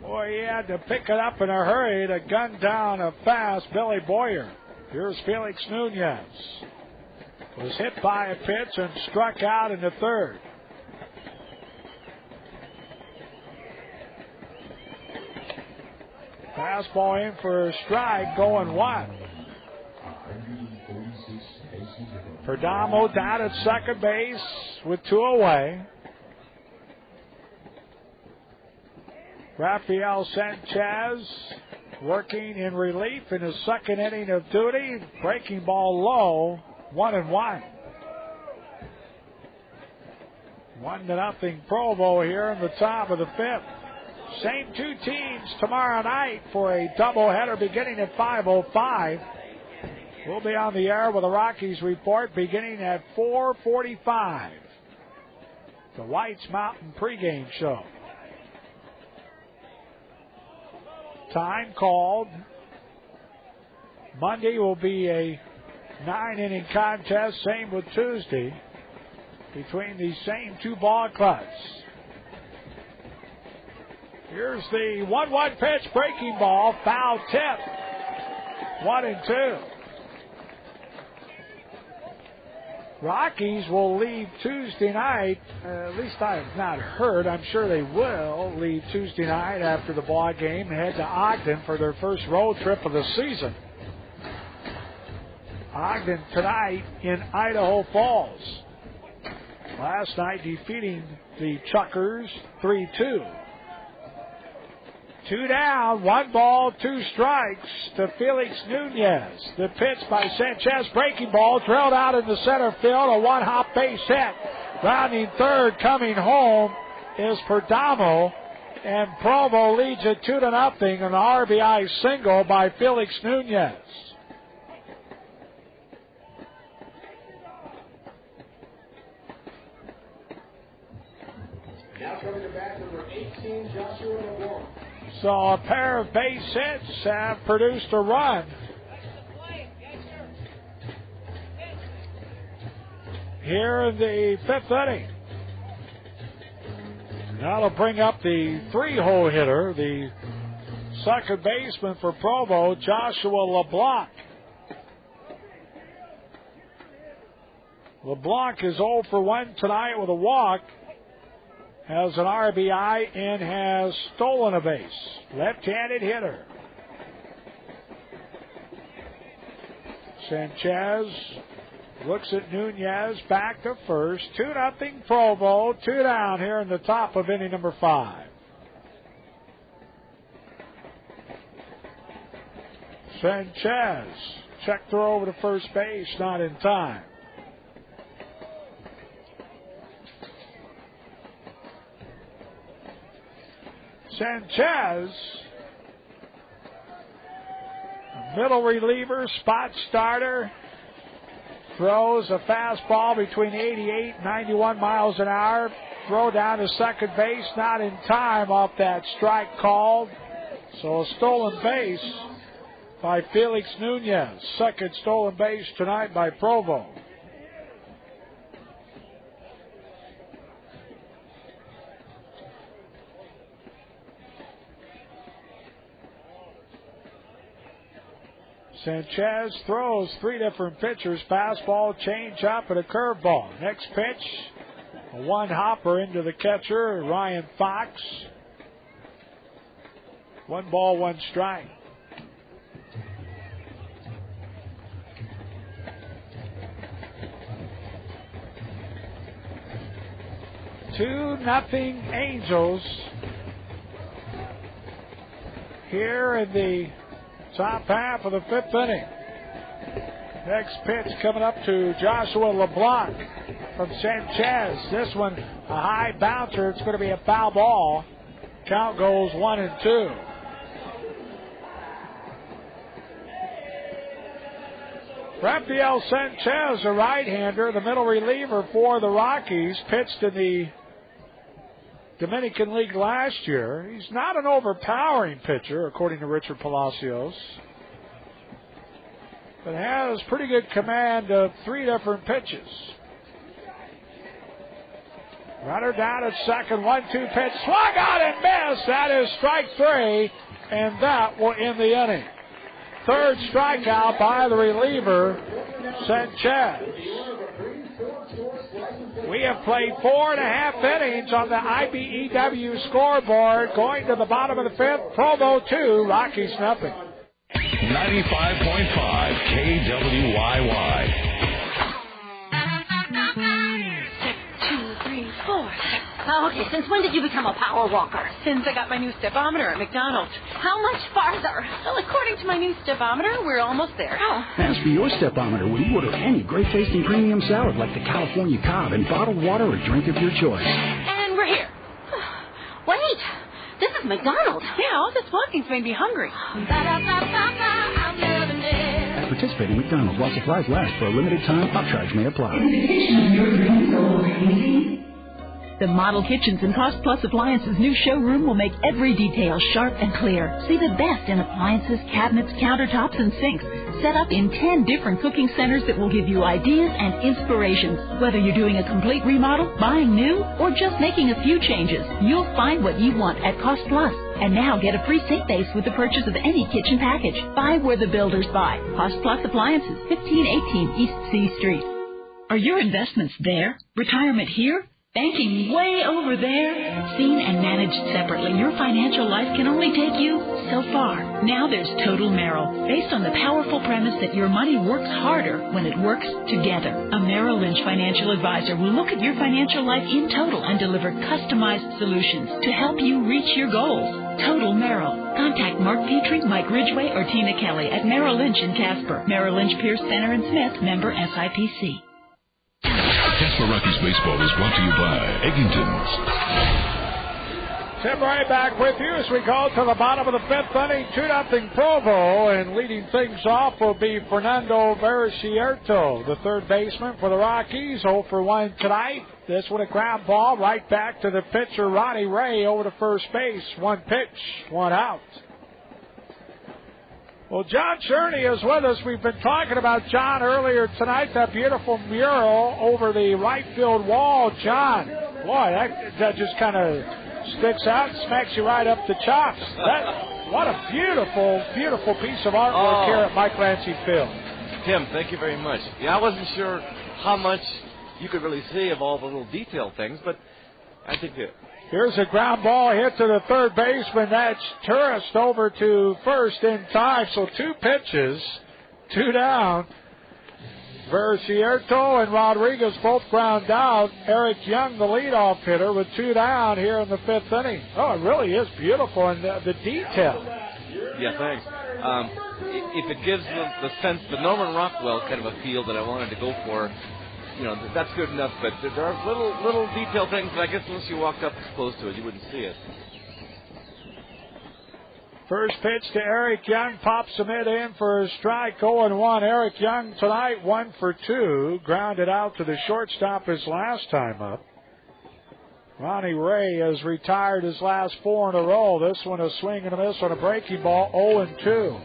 boy, he had to pick it up in a hurry to gun down a fast Billy Boyer. Here's Felix Nunez. Was hit by a pitch and struck out in the third. Fastball in for a strike, going 1. Perdomo down at second base with 2 away. Rafael Sanchez working in relief in his second inning of duty. Breaking ball low, 1-1. 1-0 Provo here in the top of the fifth. Same 2 teams tomorrow night for a doubleheader beginning at 5:05. We'll be on the air with a Rockies report beginning at 4:45. The Whites Mountain pregame show. Time called. Monday will be a 9-inning contest, same with Tuesday, between these same 2 ball clubs. Here's the 1-1 pitch, breaking ball, foul tip. 1-2. Rockies will leave Tuesday night, at least I have not heard, I'm sure they will leave Tuesday night after the ball game and head to Ogden for their first road trip of the season. Ogden tonight in Idaho Falls. last night defeating the Chuckers 3-2. 2 down, 1 ball, 2 strikes to Felix Nunez. The pitch by Sanchez, breaking ball, drilled out in the center field, a one-hop base hit. Rounding third, coming home is Perdomo, and Provo leads it 2-0, an RBI single by Felix Nunez. Now coming to bat, number 18, Joshua Newman. So a pair of base hits have produced a run. Here in the 5th inning. That'll bring up the 3-hole hitter, the second baseman for Provo, Joshua LeBlanc. LeBlanc is 0 for 1 tonight with a walk, has an RBI, and has stolen a base. Left-handed hitter. Sanchez looks at Nunez, back to first. 2-0 Provo, 2 down here in the top of inning number 5. Sanchez, check throw over to first base, not in time. Sanchez, middle reliever, spot starter, throws a fastball between 88 and 91 miles an hour. Throw down to second base, not in time off that strike called. So a stolen base by Felix Nunez. Second stolen base tonight by Provo. Sanchez throws 3 different pitchers, fastball, changeup, and a curveball. Next pitch, a one-hopper into the catcher, Ryan Fox. 1 ball, 1 strike. Nothing Angels here in the top half of the 5th inning. Next pitch coming up to Joshua LeBlanc from Sanchez. This one a high bouncer. It's going to be a foul ball. Count goes 1-2. Rafael Sanchez, a right-hander, the middle reliever for the Rockies, pitched in the Dominican League last year. He's not an overpowering pitcher, according to Richard Palacios, but has pretty good command of 3 different pitches. Runner down at second, 1-2 pitch, swung out and missed. That is strike 3, and that will end the inning. Third strikeout by the reliever, Sanchez. We have played 4.5 innings on the IBEW scoreboard. Going to the bottom of the 5th, Provo 2, Rockies nothing. 95.5 KWYY. 6, 2, 3, 4. Okay, since when did you become a power walker? Since I got my new stepometer at McDonald's. How much farther? Well, according to my new stepometer, we're almost there. Oh. As for your stepometer, when you order any great-tasting premium salad like the California Cobb and bottled water or drink of your choice. And we're here. Wait, this is McDonald's. Yeah, all this walking's made me hungry. At participating McDonald's, while supplies last for a limited time, upcharge may apply. The Model Kitchens and Cost Plus Appliances new showroom will make every detail sharp and clear. See the best in appliances, cabinets, countertops, and sinks. Set up in 10 different cooking centers that will give you ideas and inspirations. Whether you're doing a complete remodel, buying new, or just making a few changes, you'll find what you want at Cost Plus. And now get a free sink base with the purchase of any kitchen package. Buy where the builders buy. Cost Plus Appliances, 1518 East C Street. Are your investments there? Retirement here? Banking way over there? Seen and managed separately, your financial life can only take you so far. Now there's Total Merrill, based on the powerful premise that your money works harder when it works together. A Merrill Lynch financial advisor will look at your financial life in total and deliver customized solutions to help you reach your goals. Total Merrill. Contact Mark Petrie, Mike Ridgway, or Tina Kelly at Merrill Lynch in Casper. Merrill Lynch, Pierce, Benner & Smith, member SIPC. Casper Rockies baseball is brought to you by Eggington's. Tim right back with you as we go to the bottom of the fifth inning, 2-0 Provo, and leading things off will be Fernando Vercierto, the third baseman for the Rockies, 0 for 1 tonight. This one a ground ball right back to the pitcher, Ronnie Ray, over to first base. One pitch, one out. Well, John Cherney is with us. We've been talking about John earlier tonight, that beautiful mural over the right field wall. John, boy, that just kind of sticks out and smacks you right up the chops. What a beautiful, beautiful piece of artwork here at Mike Lancy Field. Tim, thank you very much. Yeah, I wasn't sure how much you could really see of all the little detailed things, but I think it. Here's a ground ball hit to the third baseman. That's Tourist over to first in time. So 2 pitches, 2 down. Vercierto and Rodriguez both ground out. Eric Young, the leadoff hitter, with 2 down here in the fifth inning. Oh, it really is beautiful, and the detail. Yeah, thanks. If it gives the sense, the Norman Rockwell kind of a feel that I wanted to go for, you know, that's good enough, but there are little detail things that I guess unless you walked up close to it, you wouldn't see it. First pitch to Eric Young, pops the mid in for a strike, 0-1. Eric Young tonight 1 for 2, grounded out to the shortstop his last time up. Ronnie Ray has retired his last 4 in a row. This one a swing and a miss on a breaking ball, 0-2.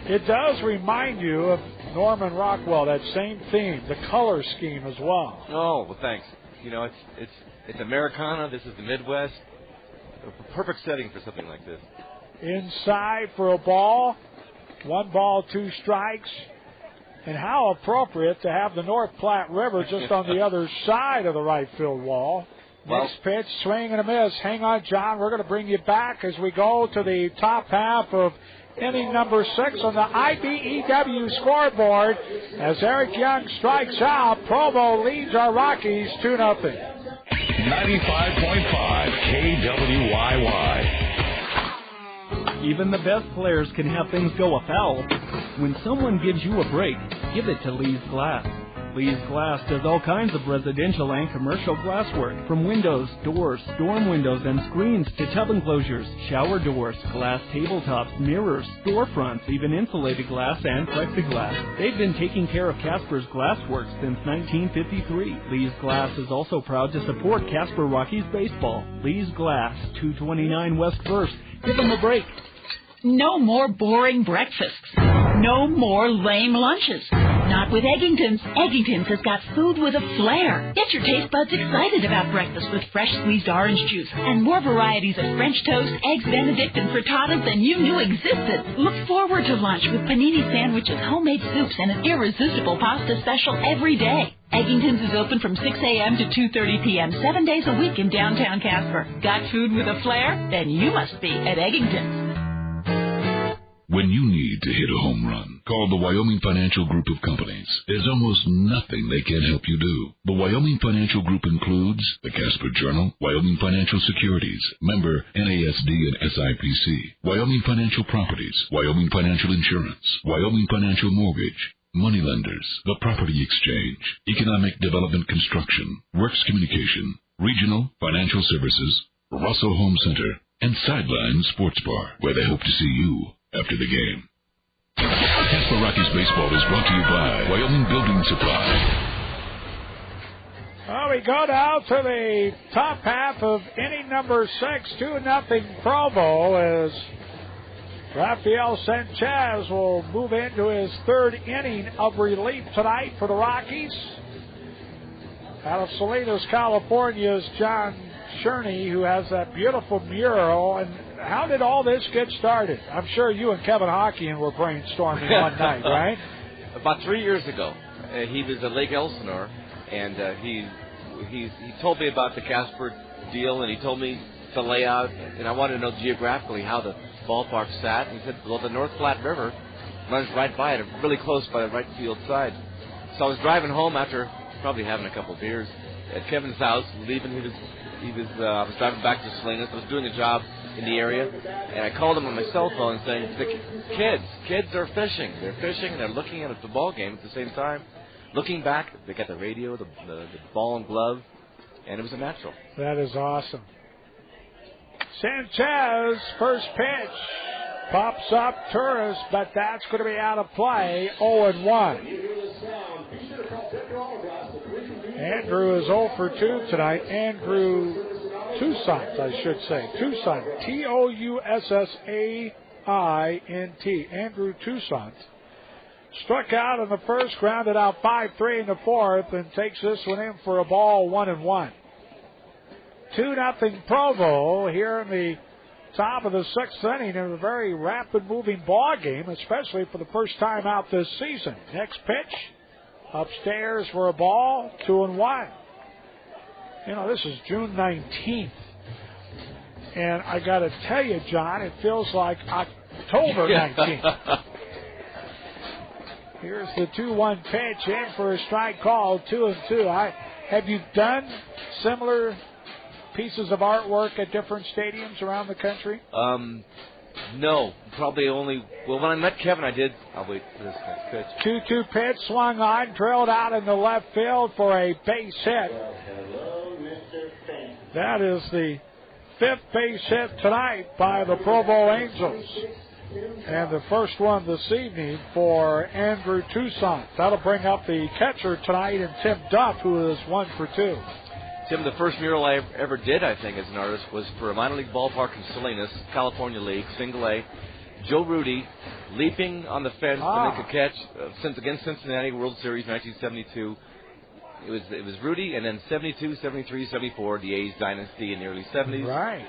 It does remind you of Norman Rockwell, that same theme, the color scheme as well. Oh, well, thanks. You know, it's Americana. This is the Midwest. A perfect setting for something like this. Inside for a ball. 1 ball, 2 strikes. And how appropriate to have the North Platte River just on the other side of the right field wall. Next pitch, swing and a miss. Hang on, John. We're going to bring you back as we go to the top half of inning number 6 on the IBEW scoreboard. As Eric Young strikes out, Provo leads our Rockies 2-0. 95.5 KWYY. Even the best players can have things go afoul. When someone gives you a break, give it to Lee's Glass. Lee's Glass does all kinds of residential and commercial glasswork, from windows, doors, storm windows and screens to tub enclosures, shower doors, glass tabletops, mirrors, storefronts, even insulated glass and plexiglass. They've been taking care of Casper's glasswork since 1953. Lee's Glass is also proud to support Casper Rockies baseball. Lee's Glass, 229 West 1st. Give them a break. No more boring breakfasts. No more lame lunches. Not with Eggington's. Eggington's has got food with a flair. Get your taste buds excited about breakfast with fresh squeezed orange juice and more varieties of French toast, eggs Benedict, and frittatas than you knew existed. Look forward to lunch with panini sandwiches, homemade soups, and an irresistible pasta special every day. Eggington's is open from 6 a.m. to 2:30 p.m. 7 days a week in downtown Casper. Got food with a flair? Then you must be at Eggington's. When you need to hit a home run, call the Wyoming Financial Group of Companies. There's almost nothing they can't help you do. The Wyoming Financial Group includes the Casper Journal, Wyoming Financial Securities, member NASD and SIPC, Wyoming Financial Properties, Wyoming Financial Insurance, Wyoming Financial Mortgage, Money Lenders, the Property Exchange, Economic Development Construction, Works Communication, Regional Financial Services, Russell Home Center, and Sideline Sports Bar, where they hope to see you after the game. Casper Rockies baseball is brought to you by Wyoming Building Supply. Well, we go down to the top half of inning number 6, 2-0 Provo, as Rafael Sanchez will move into his 3rd inning of relief tonight for the Rockies. Out of Salinas, California's John Cherney, who has that beautiful mural. And how did all this get started? I'm sure you and Kevin Hockeyan were brainstorming one night, right? About 3 years ago. He was at Lake Elsinore, and he he told me about the Casper deal, and he told me the layout, and I wanted to know geographically how the ballpark sat. And he said, well, the North Platte River runs right by it, really close by the right field side. So I was driving home after probably having a couple of beers at Kevin's house, leaving. I was driving back to Salinas. I was doing a job in the area, and I called him on my cell phone saying, the kids are fishing. They're fishing, and they're looking at the ball game at the same time. Looking back, they got the radio, the ball and glove, and it was a natural. That is awesome. Sanchez, first pitch, pops up tourist, but that's going to be out of play, 0-1. Andrew is 0 for 2 tonight. Andrew Toussaint, I should say. Toussaint, Toussant. Andrew Toussaint. Struck out in the first, grounded out 5-3 in the fourth, and takes this one in for a ball, 1-1. 2-0 Provo here in the top of the sixth inning in a very rapid-moving ball game, especially for the first time out this season. Next pitch, upstairs for a ball, 2-1. You know, this is June 19th, and I got to tell you, John, it feels like October 19th. Here's the 2-1 pitch in for a strike call, 2-2. Have you done similar pieces of artwork at different stadiums around the country? No, probably only. Well, when I met Kevin, I did. I'll wait for this next pitch. 2-2 pitch, swung on, drilled out in the left field for a base hit. That is the fifth base hit tonight by the Provo Angels. And the first one this evening for Andrew Toussaint. That'll bring up the catcher tonight, and Tim Duff, who is 1 for 2. Tim, the first mural I ever did, I think, as an artist, was for a minor league ballpark in Salinas, California League, Single A. Joe Rudy leaping on the fence to make a catch against Cincinnati, World Series 1972. It was Rudy, and then 72, 73, 74, the A's dynasty in the early 70s. Right.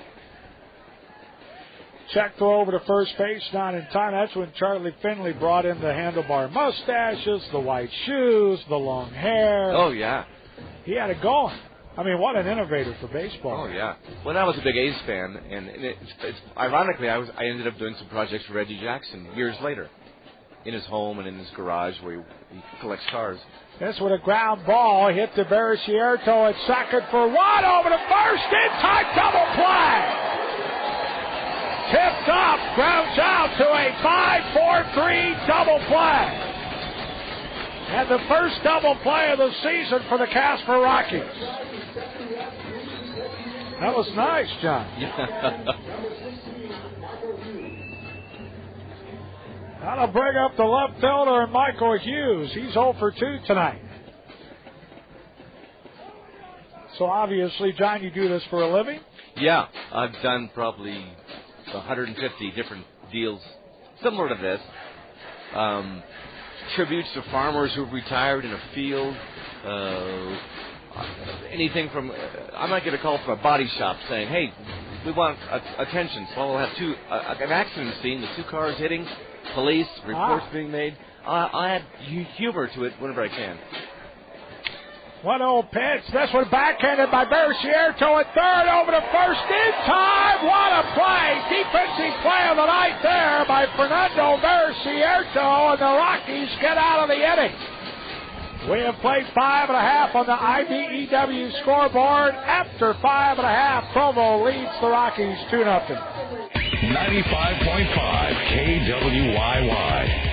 Check throw over to first base, not in time. That's when Charlie Finley brought in the handlebar mustaches, the white shoes, the long hair. Oh, yeah. He had it going. I mean, what an innovator for baseball. Oh, yeah. Well, I was a big A's fan, and it's ironically, I ended up doing some projects for Reggie Jackson years later, in his home and in his garage where he collects cars. This with a ground ball hit to Baricierto at second for 1, over to first, in time, double play. Tipped up, grounds out to a 5-4-3 double play. And the first double play of the season for the Casper Rockies. That was nice, John. That'll bring up the left fielder, Michael Hughes. He's 0 for 2 tonight. So obviously, John, you do this for a living? Yeah, I've done probably 150 different deals similar to this. Tributes to farmers who've retired in a field. Anything from, I might get a call from a body shop saying, hey, we want attention. So we'll have an accident scene with 2 cars hitting, police, reports being made. I add humor to it whenever I can. 1-0 pitch. This one backhanded by Baricierto at third, over to first in time. What a play. Defensive play of the night there by Fernando Baricierto, and the Rockies get out of the inning. We have played 5.5 on the IBEW scoreboard. After 5.5, Provo leads the Rockies 2-0. 95.5 KWYY.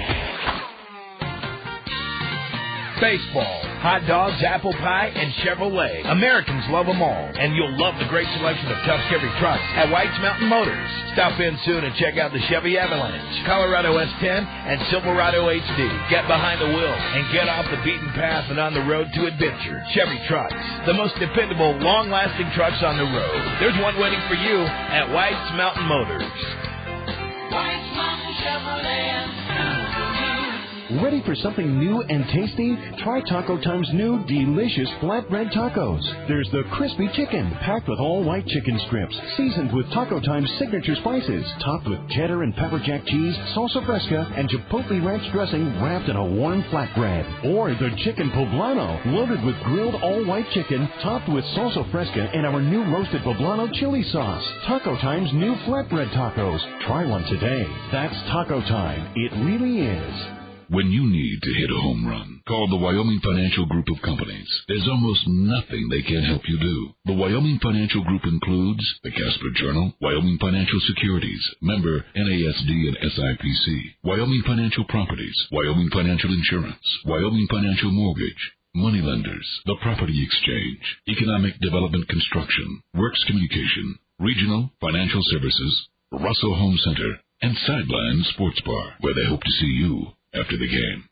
Baseball, hot dogs, apple pie, and Chevrolet. Americans love them all. And you'll love the great selection of tough Chevy trucks at White's Mountain Motors. Stop in soon and check out the Chevy Avalanche, Colorado S10, and Silverado HD. Get behind the wheel and get off the beaten path and on the road to adventure. Chevy trucks, the most dependable, long-lasting trucks on the road. There's one waiting for you at White's Mountain Motors. White's Mountain Chevrolet and Ready for something new and tasty? Try Taco Time's new delicious flatbread tacos. There's the crispy chicken, packed with all white chicken strips, seasoned with Taco Time's signature spices, topped with cheddar and pepper jack cheese, salsa fresca, and chipotle ranch dressing wrapped in a warm flatbread. Or the chicken poblano, loaded with grilled all white chicken, topped with salsa fresca and our new roasted poblano chili sauce. Taco Time's new flatbread tacos. Try one today. That's Taco Time. It really is. When you need to hit a home run, call the Wyoming Financial Group of Companies. There's almost nothing they can't help you do. The Wyoming Financial Group includes the Casper Journal, Wyoming Financial Securities, member NASD and SIPC, Wyoming Financial Properties, Wyoming Financial Insurance, Wyoming Financial Mortgage, money lenders, the Property Exchange, Economic Development Construction, Works Communication, Regional Financial Services, Russell Home Center, and Sideline Sports Bar, where they hope to see you after the game.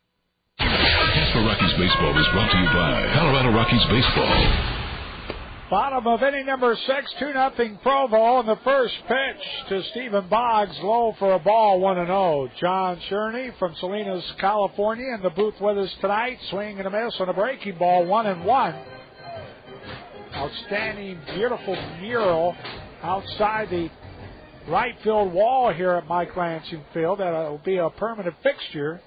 Casper Rockies Baseball is brought to you by Colorado Rockies Baseball. Bottom of inning number 6, 2-0 Provo, and the first pitch to Stephen Boggs, low for a ball, 1-0. John Cherney from Salinas, California, in the booth with us tonight, swing and a miss on a breaking ball, 1-1. Outstanding, beautiful mural outside the right field wall here at Mike Lansing Field. That will be a permanent fixture.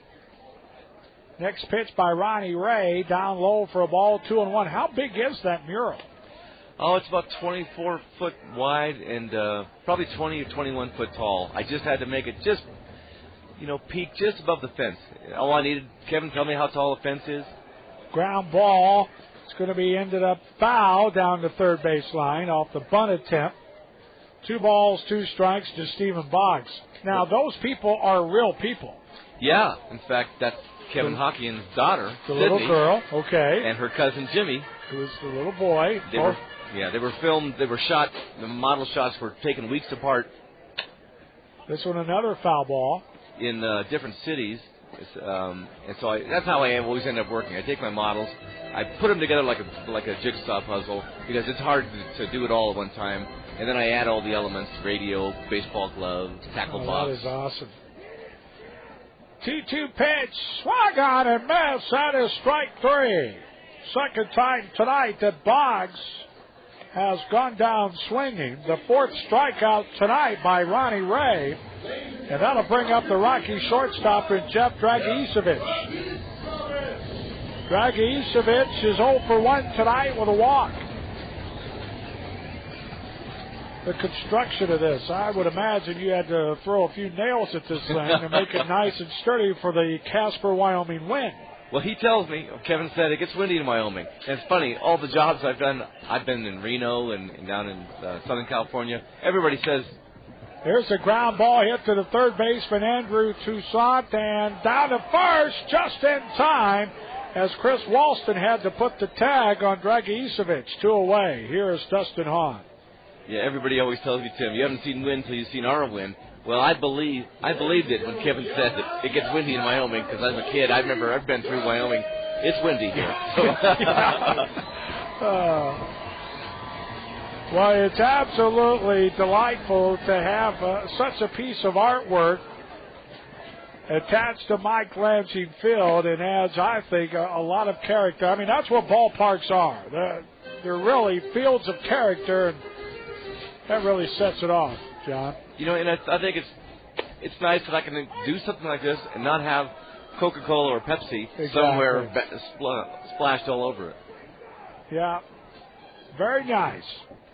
Next pitch by Ronnie Ray, down low for a ball, 2-1. How big is that mural? Oh, it's about 24 foot wide and probably 20 or 21 foot tall. I just had to make it just, peak just above the fence. All I needed, Kevin, tell me how tall the fence is. Ground ball. It's going to be ended up foul down the third base line off the bunt attempt. 2 balls, 2 strikes to Stephen Boggs. Now, those people are real people. Yeah. In fact, that's Kevin Hockeyan's daughter, the Sydney, little girl, okay, and her cousin Jimmy, who is the little boy. They were filmed. They were shot. The model shots were taken weeks apart. This one, another foul ball in different cities, and so that's how I always end up working. I take my models, I put them together like a jigsaw puzzle because it's hard to do it all at one time, and then I add all the elements: radio, baseball glove, tackle box. That is awesome. 2-2 pitch, swung on and miss. That is strike 3. Second time tonight that Boggs has gone down swinging. The 4th strikeout tonight by Ronnie Ray. And that'll bring up the Rockies shortstop in Jeff Dragicevic. Dragicevic is 0 for 1 tonight with a walk. The construction of this, I would imagine you had to throw a few nails at this thing to make it nice and sturdy for the Casper, Wyoming win. Well, he tells me, Kevin said, it gets windy in Wyoming. And it's funny, all the jobs I've done, I've been in Reno and down in Southern California. Everybody says. Here's a ground ball hit to the third baseman, Andrew Toussaint, and down to first just in time as Chris Walston had to put the tag on Dragicevic. 2 away. Here is Dustin Hahn. Yeah, everybody always tells me, Tim, you haven't seen wind until you've seen our wind. Well, I believed it when Kevin said that it gets windy in Wyoming because as a kid, I've been through Wyoming. It's windy here. So. Well, it's absolutely delightful to have such a piece of artwork attached to Mike Lansing Field and adds, I think, a lot of character. I mean, that's what ballparks are. They're really fields of character, and that really sets it off, John. And I think it's nice that I can do something like this and not have Coca-Cola or Pepsi somewhere splashed all over it. Yeah, very nice.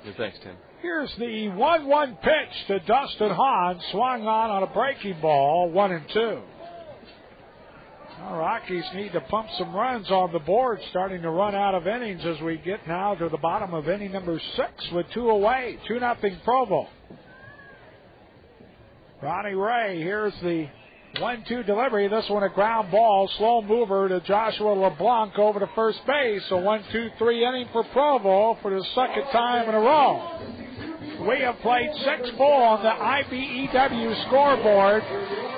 Well, thanks, Tim. Here's the 1-1 pitch to Dustin Hahn, swung on a breaking ball, 1-2. Well, Rockies need to pump some runs on the board, starting to run out of innings as we get now to the bottom of inning number 6 with 2 away, 2-0 Provo. Ronnie Ray, here's the 1-2 delivery. This one a ground ball, slow mover to Joshua LeBlanc over to first base. A 1-2-3 inning for Provo for the second time in a row. We have played 6 full on the IBEW scoreboard.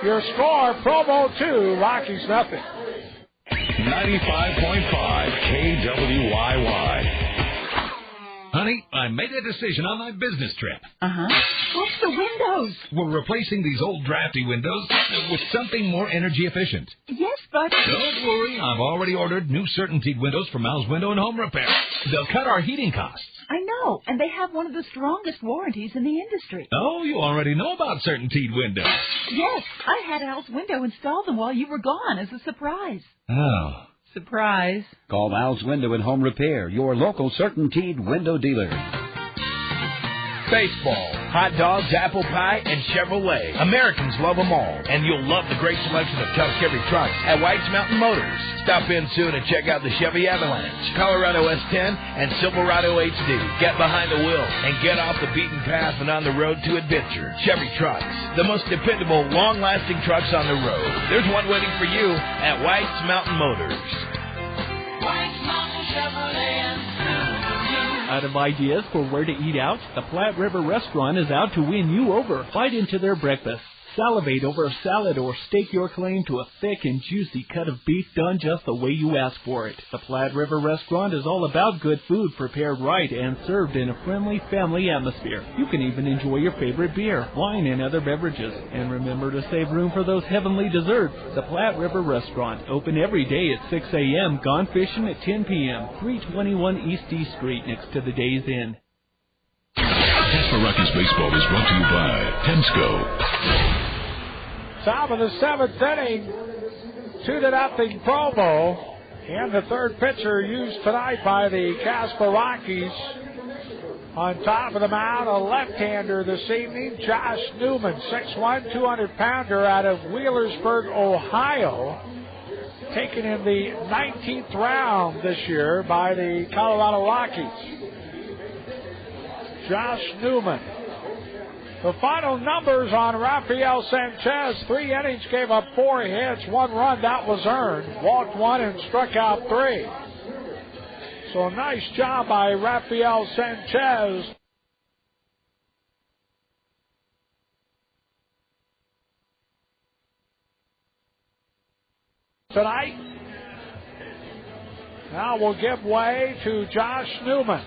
Your score, Provo 2, Rockies nothing. 95.5 KWYY. Honey, I made a decision on my business trip. What's the windows? We're replacing these old drafty windows with something more energy efficient. Yes, but... Don't worry, I've already ordered new CertainTeed windows from Al's Window and Home Repair. They'll cut our heating costs. I know, and they have one of the strongest warranties in the industry. Oh, you already know about CertainTeed windows. Yes, I had Al's Window install them while you were gone as a surprise. Oh. Surprise. Call Al's Window and Home Repair, your local CertainTeed window dealer. Baseball, hot dogs, apple pie, and Chevrolet. Americans love them all, and you'll love the great selection of tough Chevy trucks at White's Mountain Motors. Stop in soon and check out the Chevy Avalanche, Colorado S10, and Silverado HD. Get behind the wheel and get off the beaten path and on the road to adventure. Chevy trucks, the most dependable, long-lasting trucks on the road. There's one waiting for you at White's Mountain Motors. White's Mountain Chevrolet and Out of ideas for where to eat out? The Platte River Restaurant is out to win you over. Bite into their breakfast. Salivate over a salad or stake your claim to a thick and juicy cut of beef done just the way you ask for it. The Platte River Restaurant is all about good food prepared right and served in a friendly family atmosphere. You can even enjoy your favorite beer, wine, and other beverages. And remember to save room for those heavenly desserts. The Platte River Restaurant, open every day at 6 a.m., gone fishing at 10 p.m., 321 East D Street next to the Days Inn. Casper Rockies baseball is brought to you by Temsco. Top of the seventh inning, 2-0 Provo. And the third pitcher used tonight by the Casper Rockies. On top of the mound, a left-hander this evening, Josh Newman, 6'1", 200-pounder out of Wheelersburg, Ohio. Taken in the 19th round this year by the Colorado Rockies. Josh Newman. The final numbers on Rafael Sanchez, 3 innings, gave up 4 hits, 1 run, that was earned. Walked 1 and struck out 3. So a nice job by Rafael Sanchez. Tonight. Now we'll give way to Josh Newman.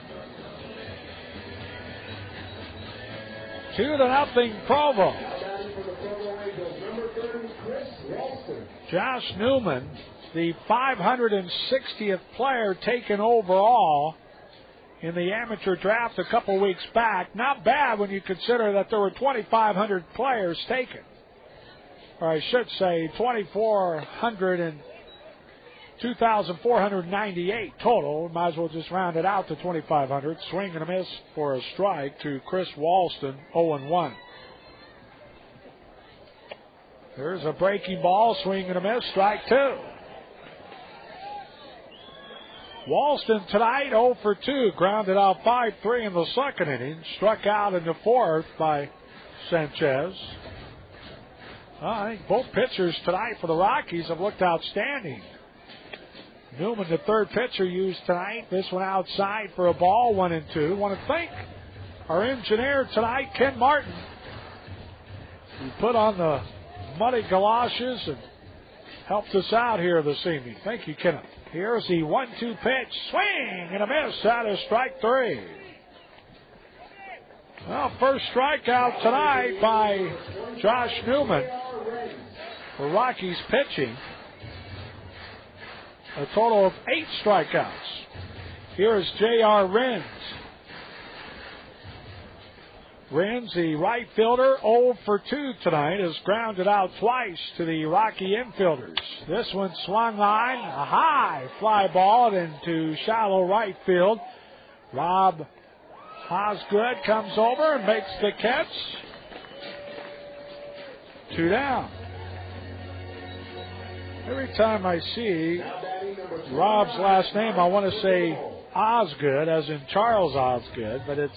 2-0 Provo. Josh Newman, the 560th player taken overall in the amateur draft a couple weeks back. Not bad when you consider that there were 2,500 players taken. Or I should say 2,498 total. Might as well just round it out to 2,500. Swing and a miss for a strike to Chris Walston, 0-1. There's a breaking ball, swing and a miss, strike 2. Walston tonight 0 for 2, grounded out 5-3 in the second inning, struck out in the fourth by Sanchez. I think both pitchers tonight for the Rockies have looked outstanding. Newman, the third pitcher used tonight. This one outside for a ball, 1-2. Want to thank our engineer tonight, Ken Martin, who put on the muddy galoshes and helped us out here this evening. Thank you, Kenneth. Here's the 1-2 pitch. Swing and a miss out of strike 3. Well, first strikeout tonight by Josh Newman for Rockies pitching. A total of 8 strikeouts. Here's J.R. Renz. Renz, the right fielder, 0 for 2 tonight, has grounded out twice to the Rocky infielders. This one swung on, a high fly ball into shallow right field. Rob Osgood comes over and makes the catch. 2 down. Every time I see Rob's last name, I want to say Osgood, as in Charles Osgood, but it's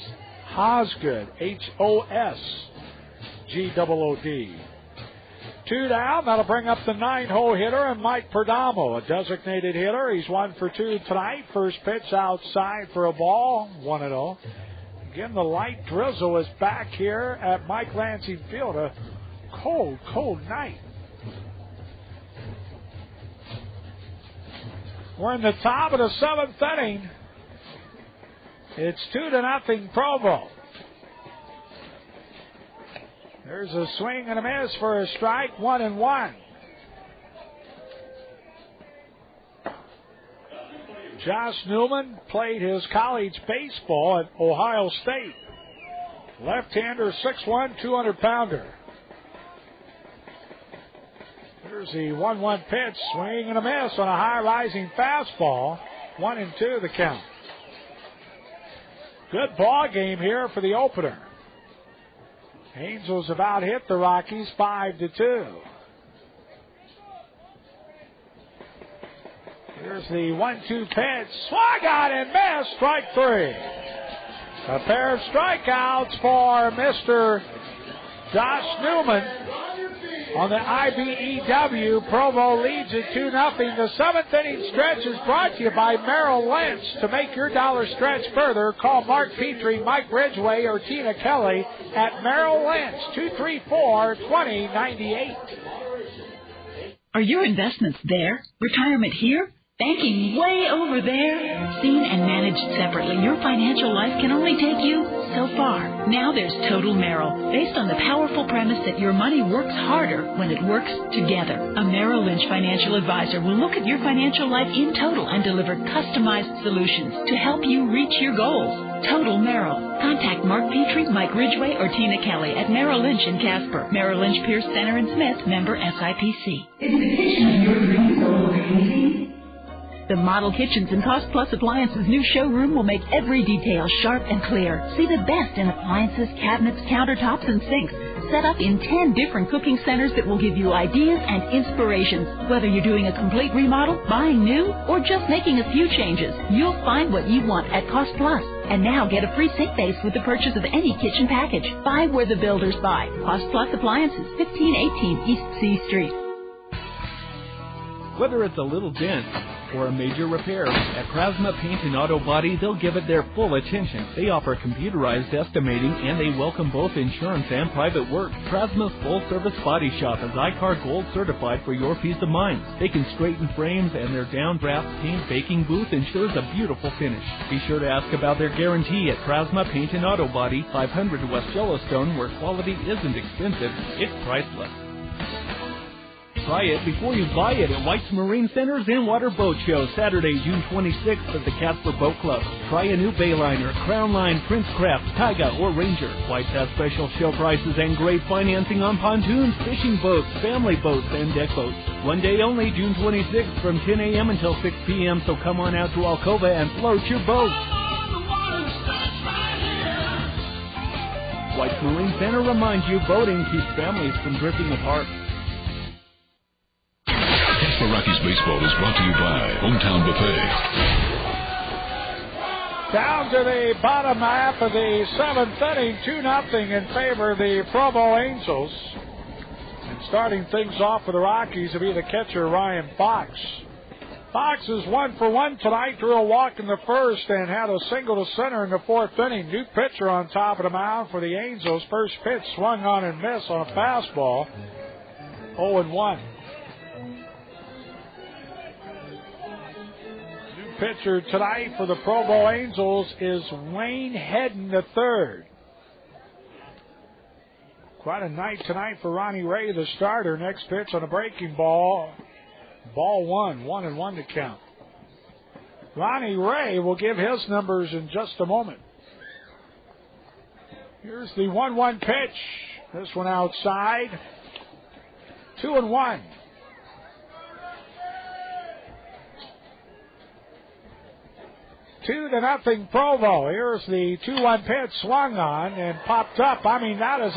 Osgood, H-O-S-G-O-O-D. 2 down, that'll bring up the 9-hole hitter, and Mike Perdomo, a designated hitter. He's 1 for 2 tonight. First pitch outside for a ball, 1-0. Again, the light drizzle is back here at Mike Lansing Field. A cold, cold night. We're in the top of the 7th inning. It's 2-0 Provo. There's a swing and a miss for a strike, 1-1. Josh Newman played his college baseball at Ohio State. Left-hander, 6'1", 200-pounder. Here's the 1-1 pitch, swing and a miss on a high-rising fastball. 1-2 the count. Good ball game here for the opener. Angels about hit the Rockies 5-2. Here's the 1-2 pitch, swung on and missed, strike 3. A pair of strikeouts for Mr. Josh Newman. On the IBEW, Provo leads it 2-0. The 7th inning stretch is brought to you by Merrill Lynch. To make your dollar stretch further, call Mark Petrie, Mike Ridgway, or Tina Kelly at Merrill Lynch, 234-2098. Are your investments there? Retirement here? Banking way over there? Seen and managed separately, your financial life can only take you so far. Now there's Total Merrill, based on the powerful premise that your money works harder when it works together. A Merrill Lynch financial advisor will look at your financial life in total and deliver customized solutions to help you reach your goals. Total Merrill. Contact Mark Petrie, Mike Ridgway, or Tina Kelly at Merrill Lynch in Casper. Merrill Lynch, Pierce Center and Smith, member SIPC. Is the kitchen of your dreams already? The Model Kitchens and Cost Plus Appliances new showroom will make every detail sharp and clear. See the best in appliances, cabinets, countertops, and sinks. Set up in 10 different cooking centers that will give you ideas and inspirations. Whether you're doing a complete remodel, buying new, or just making a few changes, you'll find what you want at Cost Plus. And now get a free sink base with the purchase of any kitchen package. Buy where the builders buy. Cost Plus Appliances, 1518 East C Street. Whether it's a little dent or a major repair, at Prasma Paint and Auto Body, they'll give it their full attention. They offer computerized estimating, and they welcome both insurance and private work. Prasma's full-service body shop is ICAR Gold certified for your peace of mind. They can straighten frames, and their downdraft paint baking booth ensures a beautiful finish. Be sure to ask about their guarantee at Prasma Paint and Auto Body, 500 West Yellowstone, where quality isn't expensive, it's priceless. Try it before you buy it at White's Marine Centers and Water Boat Show, Saturday, June 26th at the Casper Boat Club. Try a new Bayliner, Crown Line, Prince Craft, Taiga, or Ranger. White's has special show prices and great financing on pontoons, fishing boats, family boats, and deck boats. One day only, June 26th from 10 a.m. until 6 p.m., so come on out to Alcova and float your boat. White's Marine Center reminds you boating keeps families from drifting apart. Casper Rockies Baseball is brought to you by Hometown Buffet. Down to the bottom half of the 7th inning, 2-0 in favor of the Provo Angels. And starting things off for the Rockies will be the catcher, Ryan Fox. Fox is 1 for 1 tonight, drew a walk in the first and had a single to center in the 4th inning. New pitcher on top of the mound for the Angels. First pitch swung on and missed on a fastball. 0-1. Pitcher tonight for the Provo Angels is Wayne Hedden III. Quite a night tonight for Ronnie Ray, the starter. Next pitch on a breaking ball. Ball 1-1 to count. Ronnie Ray will give his numbers in just a moment. Here's the 1-1 pitch. This one outside. 2-1. 2-0 Provo. Here's the 2-1 pitch swung on and popped up. I mean, that is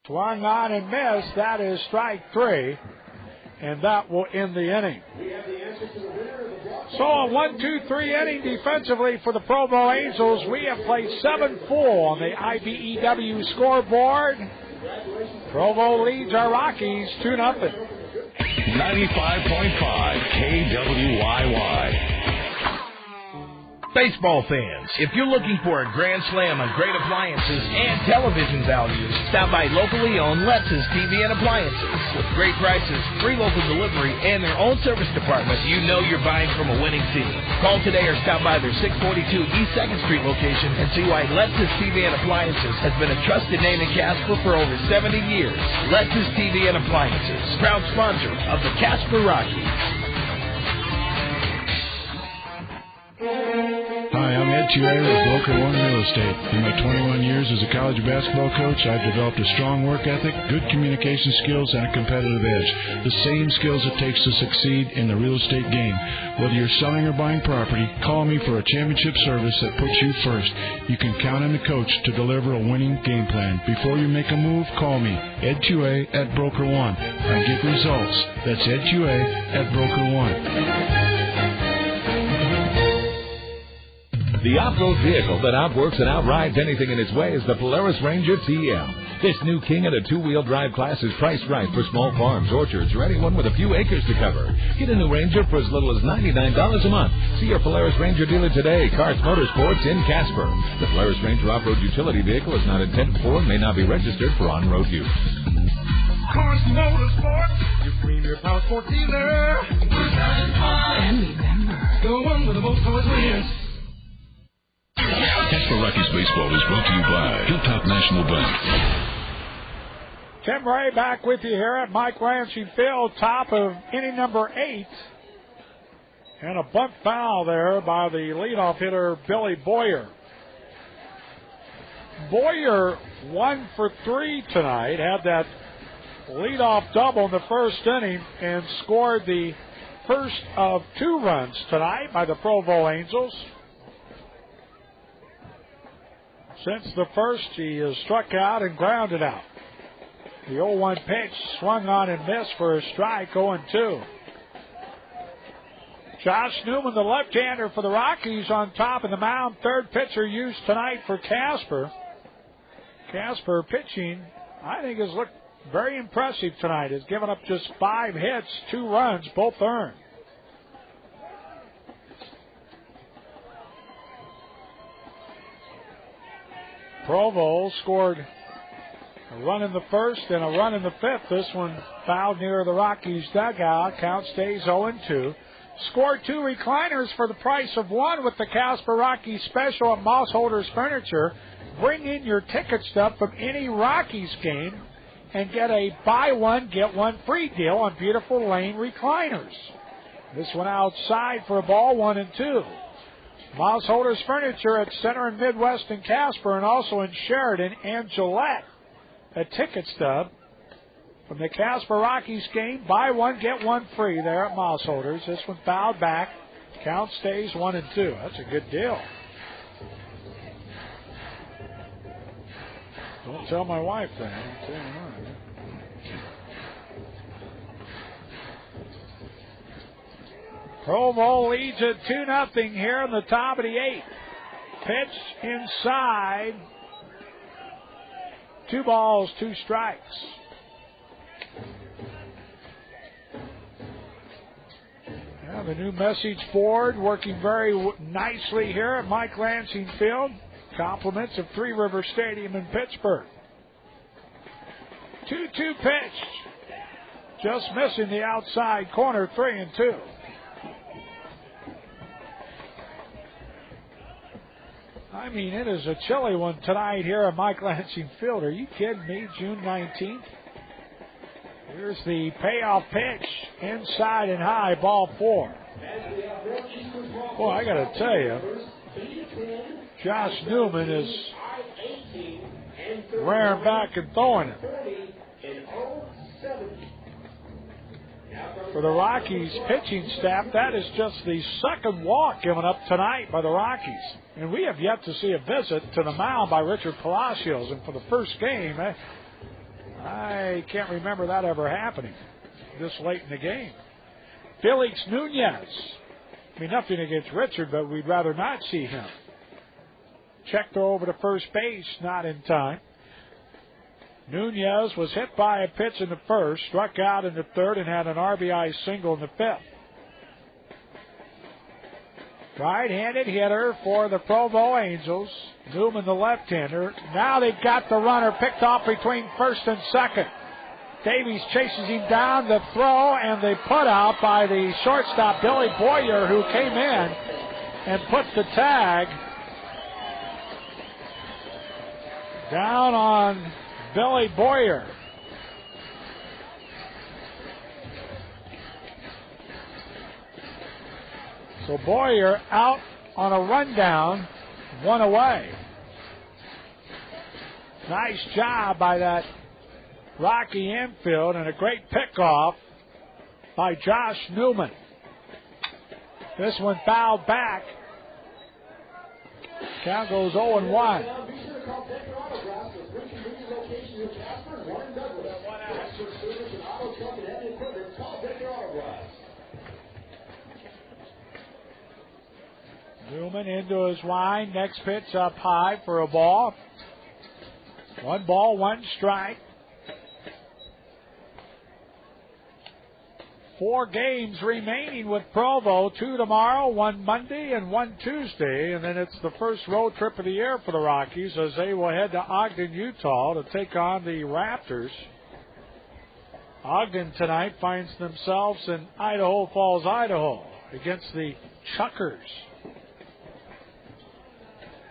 Swung on and missed. That is strike 3. And that will end the inning. So a 1-2-3 inning defensively for the Provo Angels. We have played 7-4 on the IBEW scoreboard. Provo leads our Rockies 2-0. 95.5 KWYY. Baseball fans, if you're looking for a grand slam on great appliances and television values, stop by locally owned Letz's TV and Appliances. With great prices, free local delivery, and their own service department, you know you're buying from a winning team. Call today or stop by their 642 East 2nd Street location and see why Letz's TV and Appliances has been a trusted name in Casper for over 70 years. Letz's TV and Appliances, proud sponsor of the Casper Rockies. Hi, I'm Ed Tuer with Broker One Real Estate. In my 21 years as a college basketball coach, I've developed a strong work ethic, good communication skills, and a competitive edge. The same skills it takes to succeed in the real estate game. Whether you're selling or buying property, call me for a championship service that puts you first. You can count on the coach to deliver a winning game plan. Before you make a move, call me, Ed Tuer at Broker One. I get results. That's Ed Tuer at Broker One. The off-road vehicle that outworks and outrides anything in its way is the Polaris Ranger TM. This new king of the two-wheel drive class is priced right for small farms, orchards, or anyone with a few acres to cover. Get a new Ranger for as little as $99 a month. See your Polaris Ranger dealer today, Carts Motorsports in Casper. The Polaris Ranger off-road utility vehicle is not intended for and may not be registered for on-road use. Carts Motorsports, your premier power sport dealer. And remember, the one with the most toys wins. Casper Rockies baseball is brought to you by Hilltop National Bank. Tim Ray back with you here at Mike Lansing Field, top of inning number 8. And a bunt foul there by the leadoff hitter, Billy Boyer. Boyer 1 for 3 tonight, had that leadoff double in the first inning and scored the first of 2 runs tonight by the Provo Angels. Since the first, he has struck out and grounded out. The 0-1 pitch swung on and missed for a strike, 0-2. Josh Newman, the left-hander for the Rockies, on top of the mound. Third pitcher used tonight for Casper. Casper pitching, I think, has looked very impressive tonight. Has given up just 5 hits, 2 runs, both earned. Provo scored a run in the first and a run in the 5th. This one fouled near the Rockies dugout. Count stays 0-2. Scored 2 recliners for the price of 1 with the Casper Rockies special at Moss Holders Furniture. Bring in your ticket stub from any Rockies game and get a buy one, get one free deal on beautiful Lane recliners. This one outside for a ball, 1-2. Moss Holders Furniture at Center and Midwest in Casper, and also in Sheridan and Gillette. A ticket stub from the Casper Rockies game. Buy one, get one free there at Moss Holders. This one fouled back. Count stays 1-2. That's a good deal. Don't tell my wife that. I'll tell you what. Provo leads at 2-0 here in the top of the 8th. Pitch inside. 2 balls, 2 strikes. Now the new message board working very nicely here at Mike Lansing Field. Compliments of Three River Stadium in Pittsburgh. 2-2 pitch. Just missing the outside corner, 3-2. I mean, it is a chilly one tonight here at Mike Lansing Field. Are you kidding me? June 19th. Here's the payoff pitch. Inside and high, ball 4. Boy, I got to tell you, Josh Newman is rearing back and throwing it. For the Rockies pitching staff, that is just the second walk given up tonight by the Rockies. And we have yet to see a visit to the mound by Richard Palacios. And for the first game, I can't remember that ever happening this late in the game. Felix Nunez. I mean, nothing against Richard, but we'd rather not see him. Checked over to first base, not in time. Nunez was hit by a pitch in the first, struck out in the third, and had an RBI single in the fifth. Right-handed hitter for the Provo Angels. Newman, the left-hander. Now they've got the runner picked off between first and second. Davies chases him down, the throw, and the put out by the shortstop, Billy Boyer, who came in and put the tag down on Billy Boyer. So Boyer out on a rundown, one away. Nice job by that Rocky infield and a great pickoff by Josh Newman. This one fouled back. Count goes 0-1. Newman into his line. Next pitch up high for a ball. 1 ball, 1 strike. 4 games remaining with Provo. 2 tomorrow, 1 Monday, and 1 Tuesday. And then it's the first road trip of the year for the Rockies as they will head to Ogden, Utah to take on the Raptors. Ogden tonight finds themselves in Idaho Falls, Idaho against the Chuckers.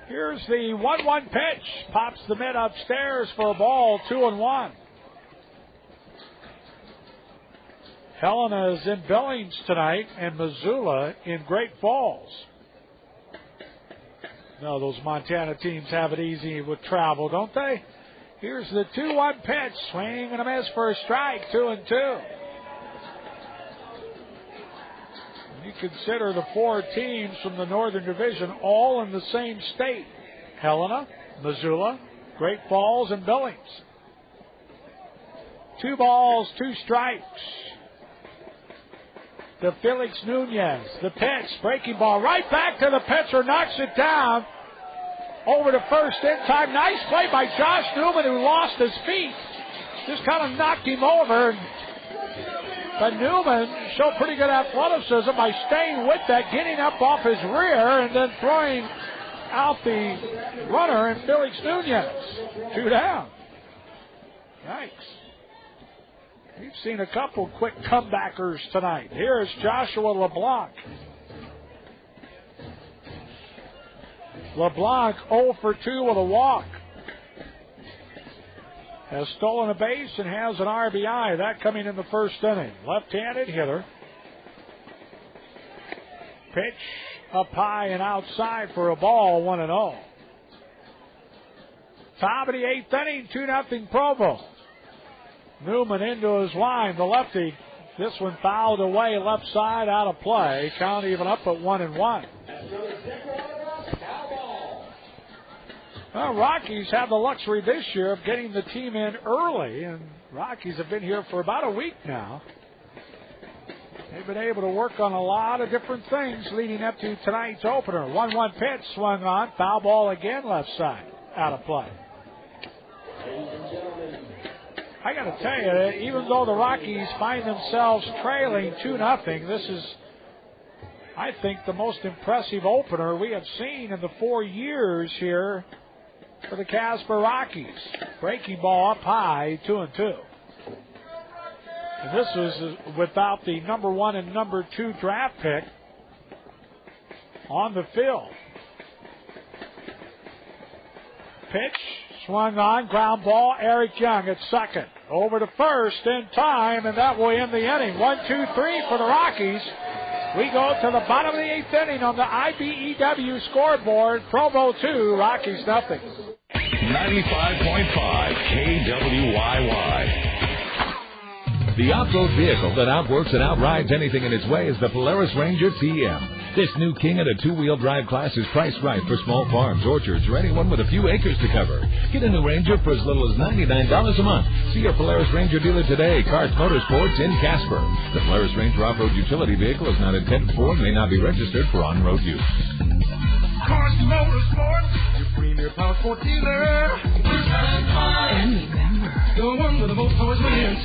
Here's the 1-1 pitch. Pops the mid upstairs for a ball, 2-1. Helena is in Billings tonight and Missoula in Great Falls. No, those Montana teams have it easy with travel, don't they? Here's the 2-1 pitch. Swing and a miss for a strike, 2-2. You consider the 4 teams from the Northern Division all in the same state. Helena, Missoula, Great Falls, and Billings. 2 balls, 2 strikes. To Felix Nunez. The pitch, breaking ball right back to the pitcher, knocks it down. Over to first in time. Nice play by Josh Newman, who lost his feet. Just kind of knocked him over. But Newman showed pretty good athleticism by staying with that, getting up off his rear, and then throwing out the runner and Felix Nunez. 2 down. Yikes. We've seen a couple quick comebackers tonight. Here's Joshua LeBlanc. LeBlanc 0 for 2 with a walk. Has stolen a base and has an RBI. That coming in the first inning. Left-handed hitter. Pitch up high and outside for a ball, 1-0. Top of the 8th inning, 2-0 Provo. Newman into his line, the lefty. This one fouled away, left side, out of play. Count even up at 1-1. Well, Rockies have the luxury this year of getting the team in early, and Rockies have been here for about a week now. They've been able to work on a lot of different things leading up to tonight's opener. 1-1 pitch swung on, foul ball again, left side, out of play. I got to tell you, even though the Rockies find themselves trailing 2-0, this is, I think, the most impressive opener we have seen in the 4 years here for the Casper Rockies. Breaking ball up high, 2-2. And this was without the number 1 and number 2 draft pick on the field. Pitch swung on, ground ball. Eric Young at second. Over to first in time, and that will end the inning. 1-2-3 for the Rockies. We go to the bottom of the 8th inning on the IBEW scoreboard. Provo 2, Rockies nothing. 95.5 KWYY. The off-road vehicle that outworks and outrides anything in its way is the Polaris Ranger TM. This new King and a two-wheel drive class is priced right for small farms, orchards, or anyone with a few acres to cover. Get a new Ranger for as little as $99 a month. See your Polaris Ranger dealer today, Cars Motorsports in Casper. The Polaris Ranger off-road utility vehicle is not intended for and may not be registered for on-road use. Cars Motorsports, your premier power sport dealer. And remember, the one with the most always wins.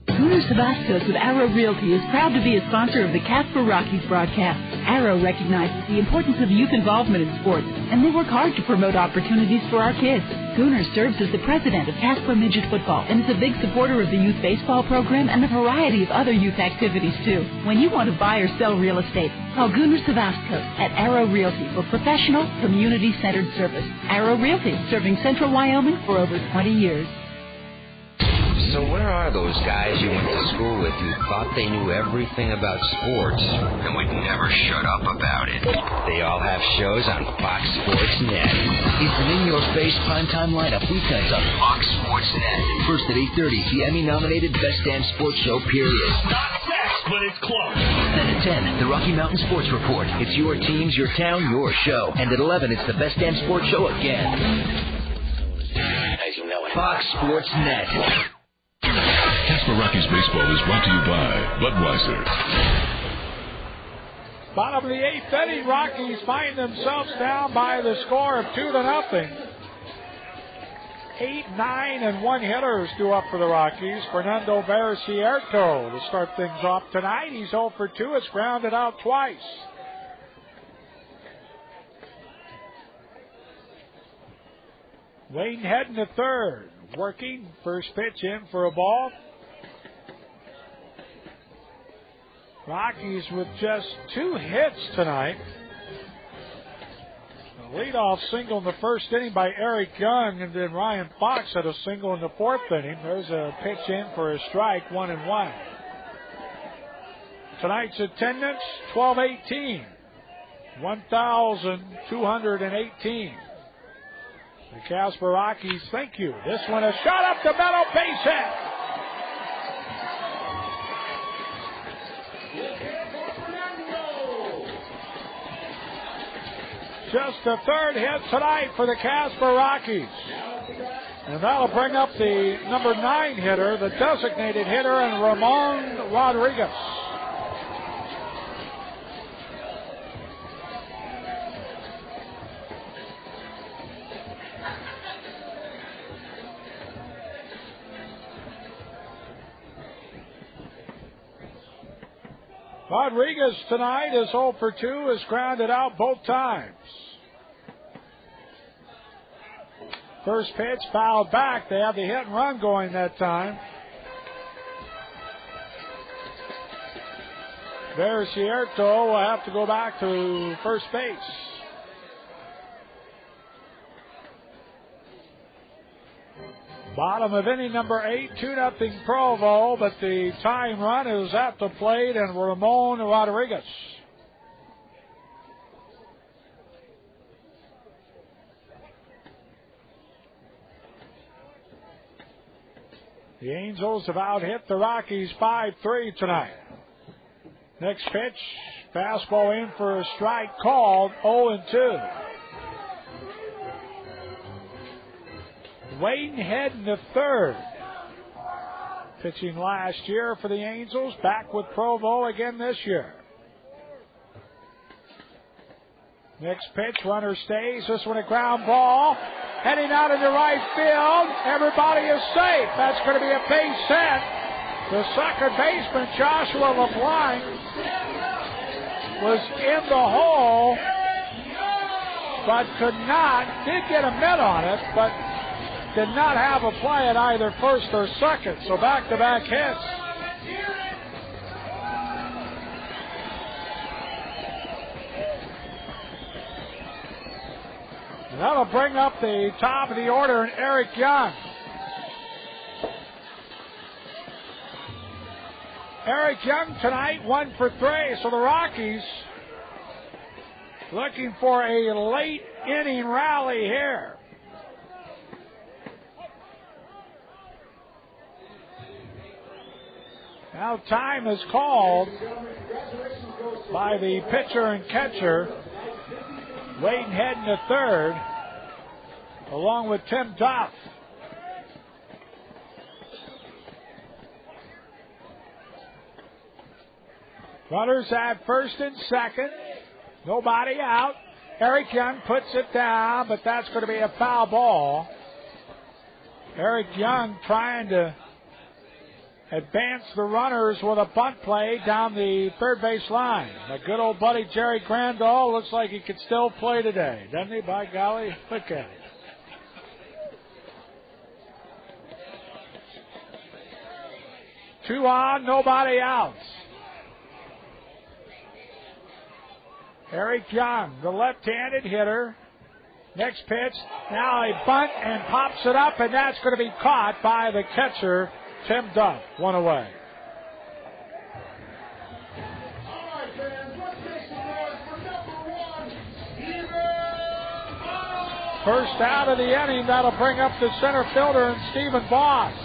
Gunnar Savastos with Arrow Realty is proud to be a sponsor of the Casper Rockies broadcast. Arrow recognizes the importance of youth involvement in sports, and they work hard to promote opportunities for our kids. Gunnar serves as the president of Casper Midget Football and is a big supporter of the youth baseball program and a variety of other youth activities, too. When you want to buy or sell real estate, call Gunnar Savastos at Arrow Realty for professional, community-centered service. Arrow Realty, serving Central Wyoming for over 20 years. So where are those guys you went to school with who thought they knew everything about sports and would never shut up about it? They all have shows on Fox Sports Net. It's an in-your-face primetime lineup weeknights on Fox Sports Net. First at 8:30, the Emmy-nominated Best Damn Sports Show, period. Not sex, but it's close. Then at 10, the Rocky Mountain Sports Report. It's your teams, your town, your show. And at 11, it's the Best Damn Sports Show again. As you know it. Fox Sports Net. Casper Rockies baseball is brought to you by Budweiser. Bottom of the eighth inning, Rockies find themselves down by the score of 2-0. 8, 9, and 1 hitters due up for the Rockies. Fernando Barricierto to start things off tonight. He's 0 for 2. It's grounded out twice. Wayne heading to third. Working. First pitch in for a ball. Rockies with just 2 hits tonight. A leadoff single in the first inning by Eric Young, and then Ryan Fox had a single in the fourth inning. There's a pitch in for a strike, 1-1. Tonight's attendance, 1218. 1,218. The Casper Rockies, thank you. This one, a shot up the middle, base hit. Just the third hit tonight for the Casper Rockies. And that'll bring up the number 9 hitter, the designated hitter, and Ramon Rodriguez. Rodriguez tonight is 0 for 2, is grounded out both times. First pitch fouled back. They have the hit and run going that time. Barricierto will have to go back to first base. Bottom of inning number 8, 2-0 Provo, but the tying run is at the plate, and Ramon Rodriguez. The Angels have out-hit the Rockies 5-3 tonight. Next pitch, fastball in for a strike called, 0-2. Wayne heading to third. Pitching last year for the Angels, back with Provo again this year. Next pitch, runner stays. This one a ground ball. Heading out into right field. Everybody is safe. That's going to be a base hit. The second baseman, Joshua LeBlanc, was in the hole, but did get a mitt on it, but did not have a play at either first or second. So back-to-back hits. And that'll bring up the top of the order and Eric Young. Eric Young tonight, 1 for 3. So the Rockies looking for a late inning rally here. Now time is called by the pitcher and catcher. Wade heading to third, along with Tim Duff. Runners at first and second. Nobody out. Eric Young puts it down, but that's going to be a foul ball. Eric Young trying to advance the runners with a bunt play down the third base line. My good old buddy Jerry Grandal looks like he could still play today, doesn't he? By golly, look at it. Two on, nobody out. Eric Young, the left-handed hitter. Next pitch, now a bunt and pops it up, and that's going to be caught by the catcher, Tim Duff. One away. First out of the inning, that'll bring up the center fielder and Stephen Boggs.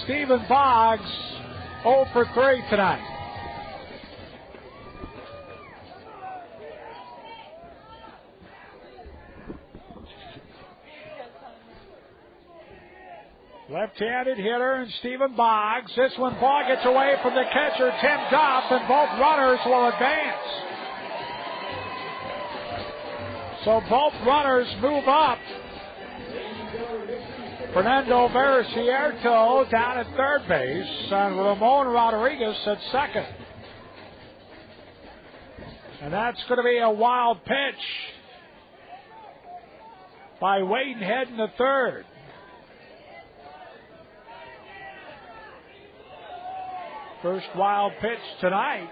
Stephen Boggs 0 for 3 tonight. Left-handed hitter and Stephen Boggs. This one, ball gets away from the catcher, Tim Duff, and both runners will advance. So both runners move up. Fernando Veracierto down at third base, and Ramon Rodriguez at second. And that's going to be a wild pitch by Wade heading to third. First wild pitch tonight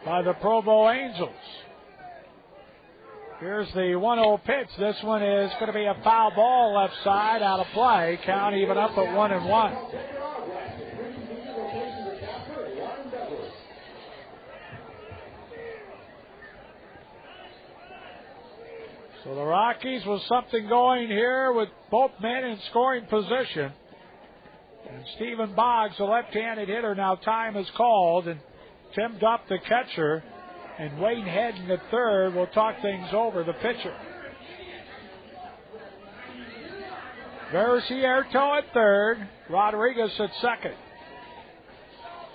by the Provo Angels. Here's the 1-0 pitch. This one is going to be a foul ball left side, out of play. Count even up at 1-1. So the Rockies with something going here with both men in scoring position. And Stephen Boggs, the left-handed hitter, now time is called. And Tim Duff, the catcher, and Wayne heading to third will talk things over, the pitcher. Veracierto at third, Rodriguez at second.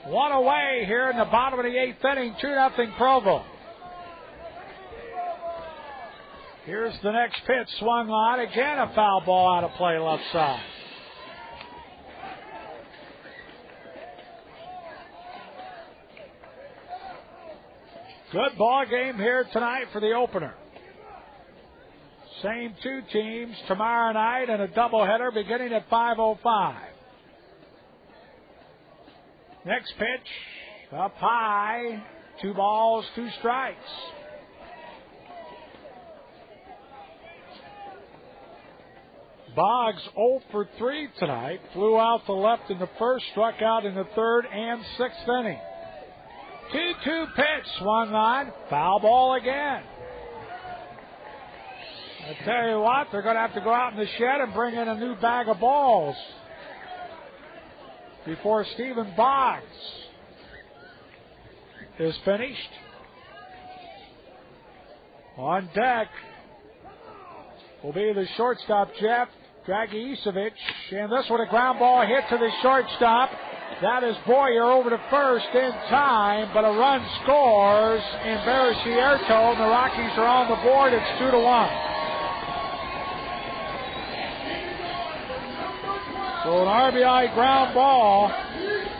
One away here in the bottom of the eighth inning, 2-0 Provo. Here's the next pitch, swung on, again a foul ball out of play left side. Good ball game here tonight for the opener. Same two teams tomorrow night and a doubleheader beginning at 5:05. Next pitch, up high, 2 balls, 2 strikes. Boggs 0 for 3 tonight. Flew out the left in the first, struck out in the third and sixth inning. 2-2 pitch, swung on, foul ball again. I tell you what, they're going to have to go out in the shed and bring in a new bag of balls before Stephen Boggs is finished. On deck will be the shortstop, Jeff Dragicevic, and this one a ground ball hit to the shortstop. That is Boyer over to first in time, but a run scores in Veracierto, and the Rockies are on the board. It's 2-1. So an RBI ground ball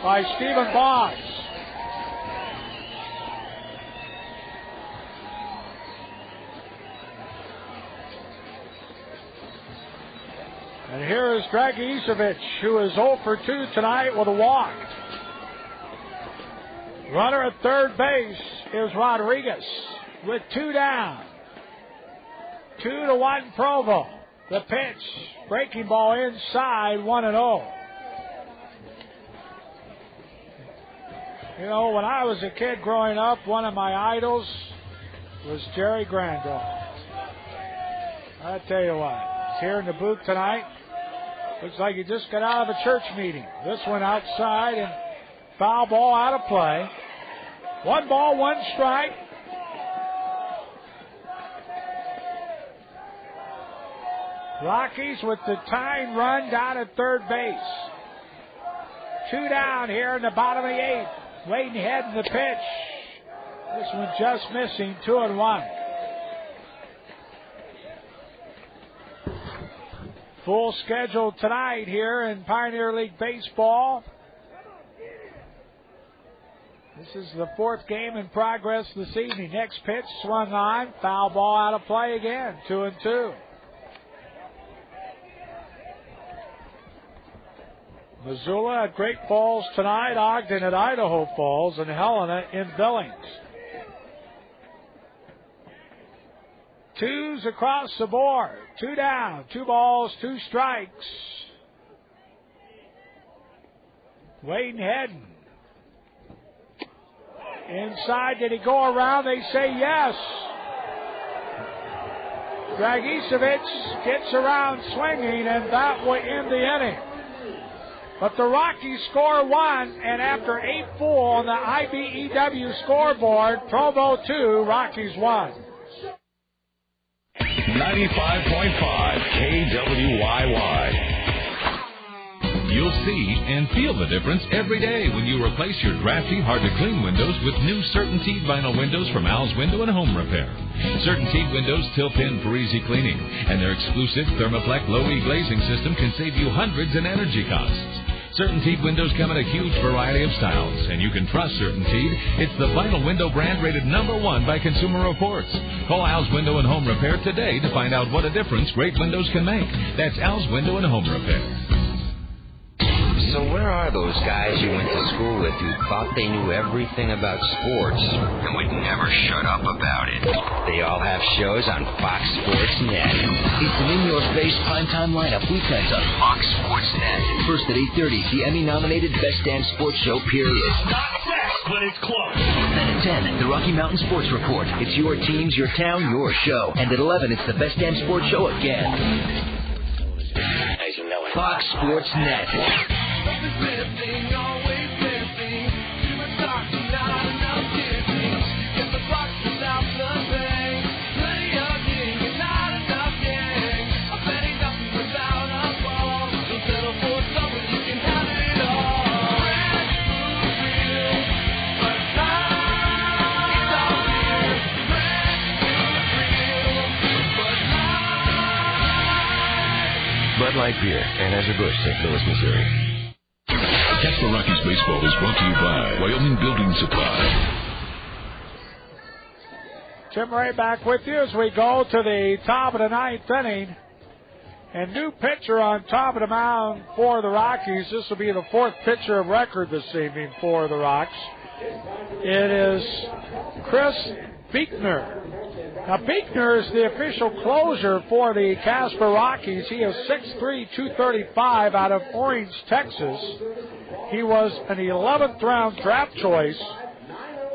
by Stephen Boggs. And here is Dragicevic, who is 0 for 2 tonight with a walk. Runner at third base is Rodriguez with 2 down. 2-1 Provo. The pitch, breaking ball inside, 1-0. You know, when I was a kid growing up, one of my idols was Jerry Grandal. I tell you what. here in the booth tonight. Looks like he just got out of a church meeting. This one outside and foul ball out of play. 1 ball, 1 strike. Rockies with the tying run down at third base. 2 down here in the bottom of the 8th. Waiting ahead in the pitch. This one just missing, 2-1. Full schedule tonight here in Pioneer League Baseball. This is the 4th game in progress this evening. Next pitch swung on. Foul ball out of play again, 2-2. Missoula at Great Falls tonight, Ogden at Idaho Falls, and Helena in Billings. 2s across the board. 2 down, 2 balls, 2 strikes. Wade Hedden. Inside, did he go around? They say yes. Dragicevic gets around swinging, and that will end the inning. But the Rockies score 1, and after 8 full on the IBEW scoreboard, Provo 2, Rockies 1. 95.5 KWYY. You'll see and feel the difference every day when you replace your drafty, hard-to-clean windows with new CertainTeed vinyl windows from Al's Window and Home Repair. CertainTeed windows tilt in for easy cleaning, and their exclusive Thermoflex low-E glazing system can save you hundreds in energy costs. CertainTeed windows come in a huge variety of styles, and you can trust CertainTeed. It's the vinyl window brand rated #1 by Consumer Reports. Call Al's Window and Home Repair today to find out what a difference great windows can make. That's Al's Window and Home Repair. So where are those guys you went to school with who thought they knew everything about sports and would never shut up about it? They all have shows on Fox Sports Net. It's an in-your-face primetime lineup weekends on Fox Sports Net. First at 8:30, the Emmy-nominated Best Damn Sports Show, period. Not fast, but it's close. Then at 10, the Rocky Mountain Sports Report. It's your teams, your town, your show. And at 11, it's the Best Damn Sports Show again. As you know, Fox Sports Net. Bud Light Beer, Anheuser-Busch, St. Louis, Missouri. Casper Rockies Baseball is brought to you by Wyoming Building Supply. Tim Ray back with you as we go to the top of the 9th inning. And new pitcher on top of the mound for the Rockies. This will be the 4th pitcher of record this evening for the Rocks. It is Chris Beekner. Now, Beekner is the official closer for the Casper Rockies. He is 6'3", 235 out of Orange, Texas. He was an 11th round draft choice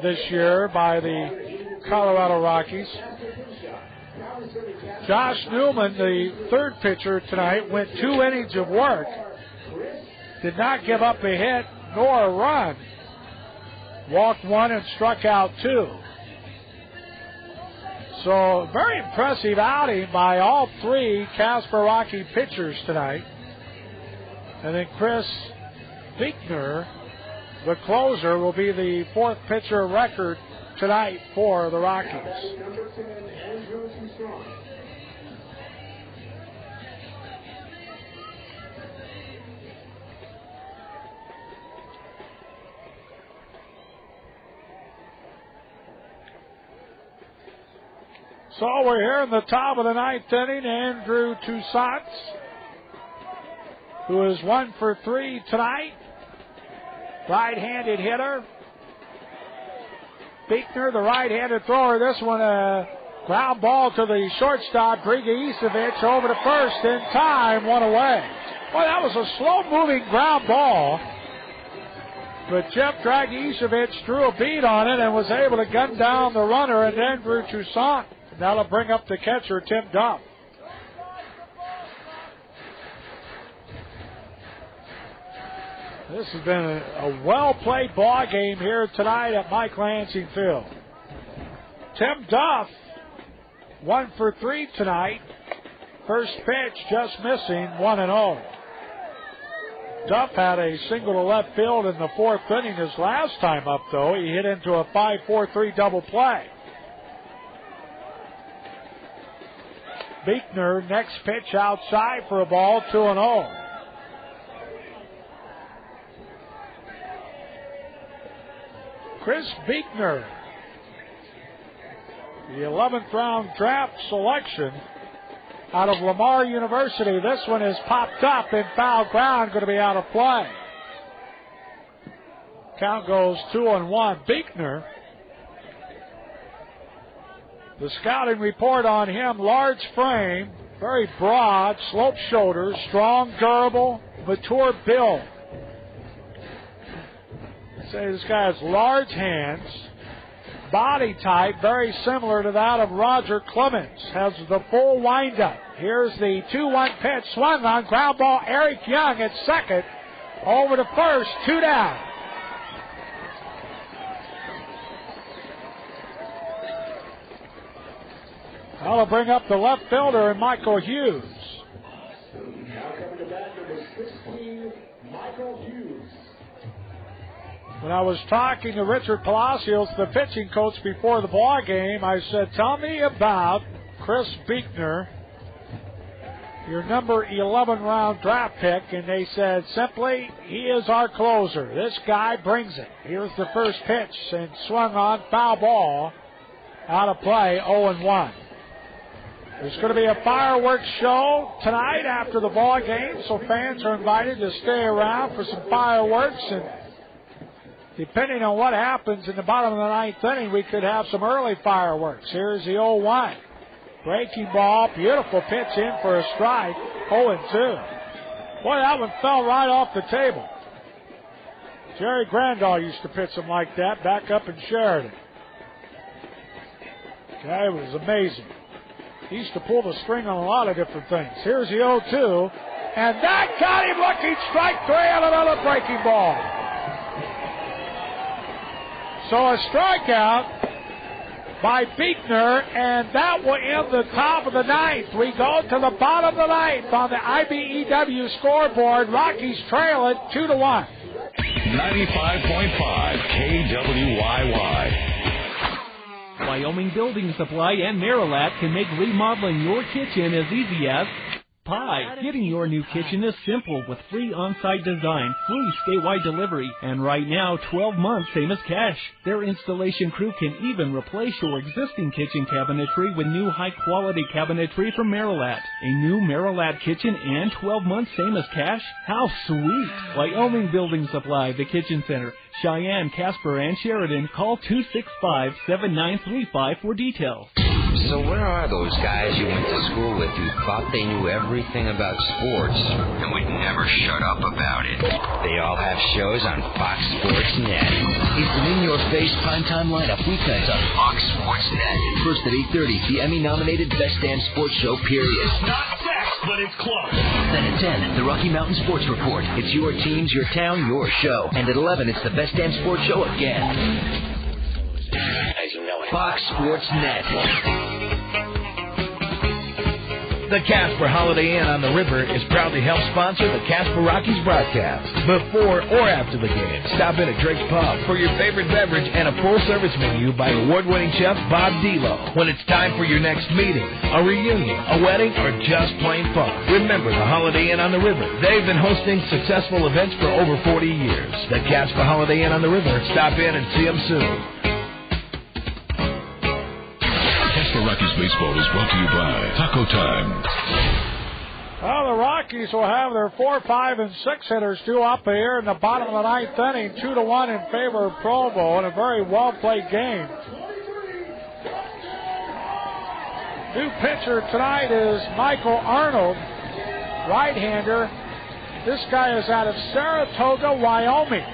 this year by the Colorado Rockies. Josh Newman, the 3rd pitcher tonight, went 2 innings of work. Did not give up a hit nor a run. Walked 1 and struck out 2. So, very impressive outing by all 3 Casper Rocky pitchers tonight. And then Chris Beekner, the closer, will be the 4th pitcher of record tonight for the Rockies. So we're here in the top of the 9th inning. Andrew Toussaint, who is 1 for 3 tonight. Right-handed hitter. Beekner, the right-handed thrower. This one, a ground ball to the shortstop. Dragicevic over to first in time. 1 away. Boy, that was a slow-moving ground ball. But Jeff Dragicevic drew a bead on it and was able to gun down the runner, and Andrew Toussaint. That'll bring up the catcher, Tim Duff. This has been a well-played ball game here tonight at Mike Lansing Field. Tim Duff, 1 for 3 tonight. First pitch just missing, 1-0. Duff had a single to left field in the 4th inning his last time up, though. He hit into a 5-4-3 double play. Beekner, next pitch outside for a ball, 2-0. Chris Beekner, the 11th round draft selection out of Lamar University. This one is popped up in foul ground, going to be out of play. Count goes 2-1. Beekner, the scouting report on him, large frame, very broad, sloped shoulders, strong, durable, mature build. Say this guy has large hands, body type very similar to that of Roger Clemens, has the full windup. Here's the 2-1 pitch, swung on, ground ball, Eric Young at second, over to first, 2 down. That'll bring up the left fielder and Michael Hughes. Now coming to bat, number 16, Michael Hughes. When I was talking to Richard Palacios, the pitching coach, before the ball game, I said, tell me about Chris Beekner, your number 11 round draft pick, and they said simply, he is our closer. This guy brings it. Here's the first pitch, and swung on, foul ball, out of play, 0-1. There's going to be a fireworks show tonight after the ball game, so fans are invited to stay around for some fireworks, and depending on what happens in the bottom of the 9th inning, we could have some early fireworks. Here's the 0-1. Breaking ball, beautiful pitch in for a strike, 0-2. Boy, that one fell right off the table. Jerry Grandal used to pitch them like that back up in Sheridan. That was amazing. He used to pull the string on a lot of different things. Here's the 0-2, and that got him looking, strike 3 on another breaking ball. So a strikeout by Beekner, and that will end the top of the 9th. We go to the bottom of the 9th on the IBEW scoreboard. Rockies trail it 2-1. 95.5 KWYY. Wyoming Building Supply and Marilat can make remodeling your kitchen as easy as pie. Getting your new kitchen is simple with free on-site design, free statewide delivery, and right now 12 months same as cash. Their installation crew can even replace your existing kitchen cabinetry with new high-quality cabinetry from Marilat. A new Marilat kitchen and 12 months same as cash? How sweet! Wyoming Building Supply, the Kitchen Center. Cheyenne, Casper, and Sheridan. Call 265-7935 for details. So where are those guys you went to school with who thought they knew everything about sports and would never shut up about it? They all have shows on Fox Sports Net. It's an in-your-face primetime lineup weeknights on Fox Sports Net. First at 8:30, the Emmy-nominated Best Damn Sports Show, period. It's not sex, but it's close. Then at 10, the Rocky Mountain Sports Report. It's your teams, your town, your show. And at 11, it's the Best Damn Sports Show again. As you know it. Fox Sports Net. The Casper Holiday Inn on the River is proud to help sponsor the Casper Rockies broadcast. Before or after the game, stop in at Drake's Pub for your favorite beverage and a full-service menu by award-winning chef Bob Delo. When it's time for your next meeting, a reunion, a wedding, or just plain fun, remember the Holiday Inn on the River. They've been hosting successful events for over 40 years. The Casper Holiday Inn on the River. Stop in and see them soon. Rockies baseball is brought to you by Taco Time. Well, the Rockies will have their 4, 5, and 6 hitters due up here in the bottom of the 9th inning, 2-1 in favor of Provo in a very well-played game. New pitcher tonight is Michael Arnold, right-hander. This guy is out of Saratoga, Wyoming.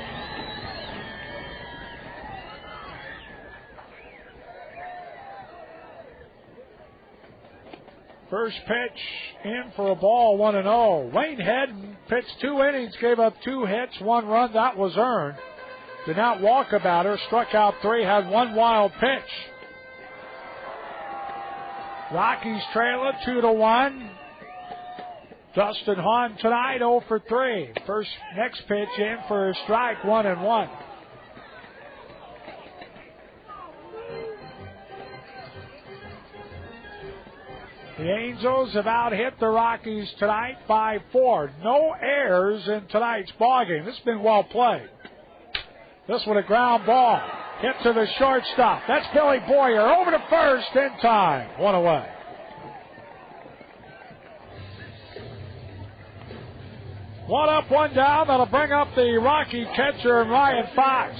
First pitch in for a ball, 1-0. Wayne Hedden pitched 2 innings, gave up 2 hits, 1 run. That was earned. Did not walk a batter, struck out 3, had 1 wild pitch. Rockies trail it 2-1. Dustin Hahn tonight 0 for 3. Next pitch in for a strike, 1-1. The Angels have out-hit the Rockies tonight 5-4. No errors in tonight's ballgame. This has been well played. This one a ground ball. Hit to the shortstop. That's Billy Boyer over to first in time. 1 away. One up, 1 down. That'll bring up the Rocky catcher, Ryan Fox.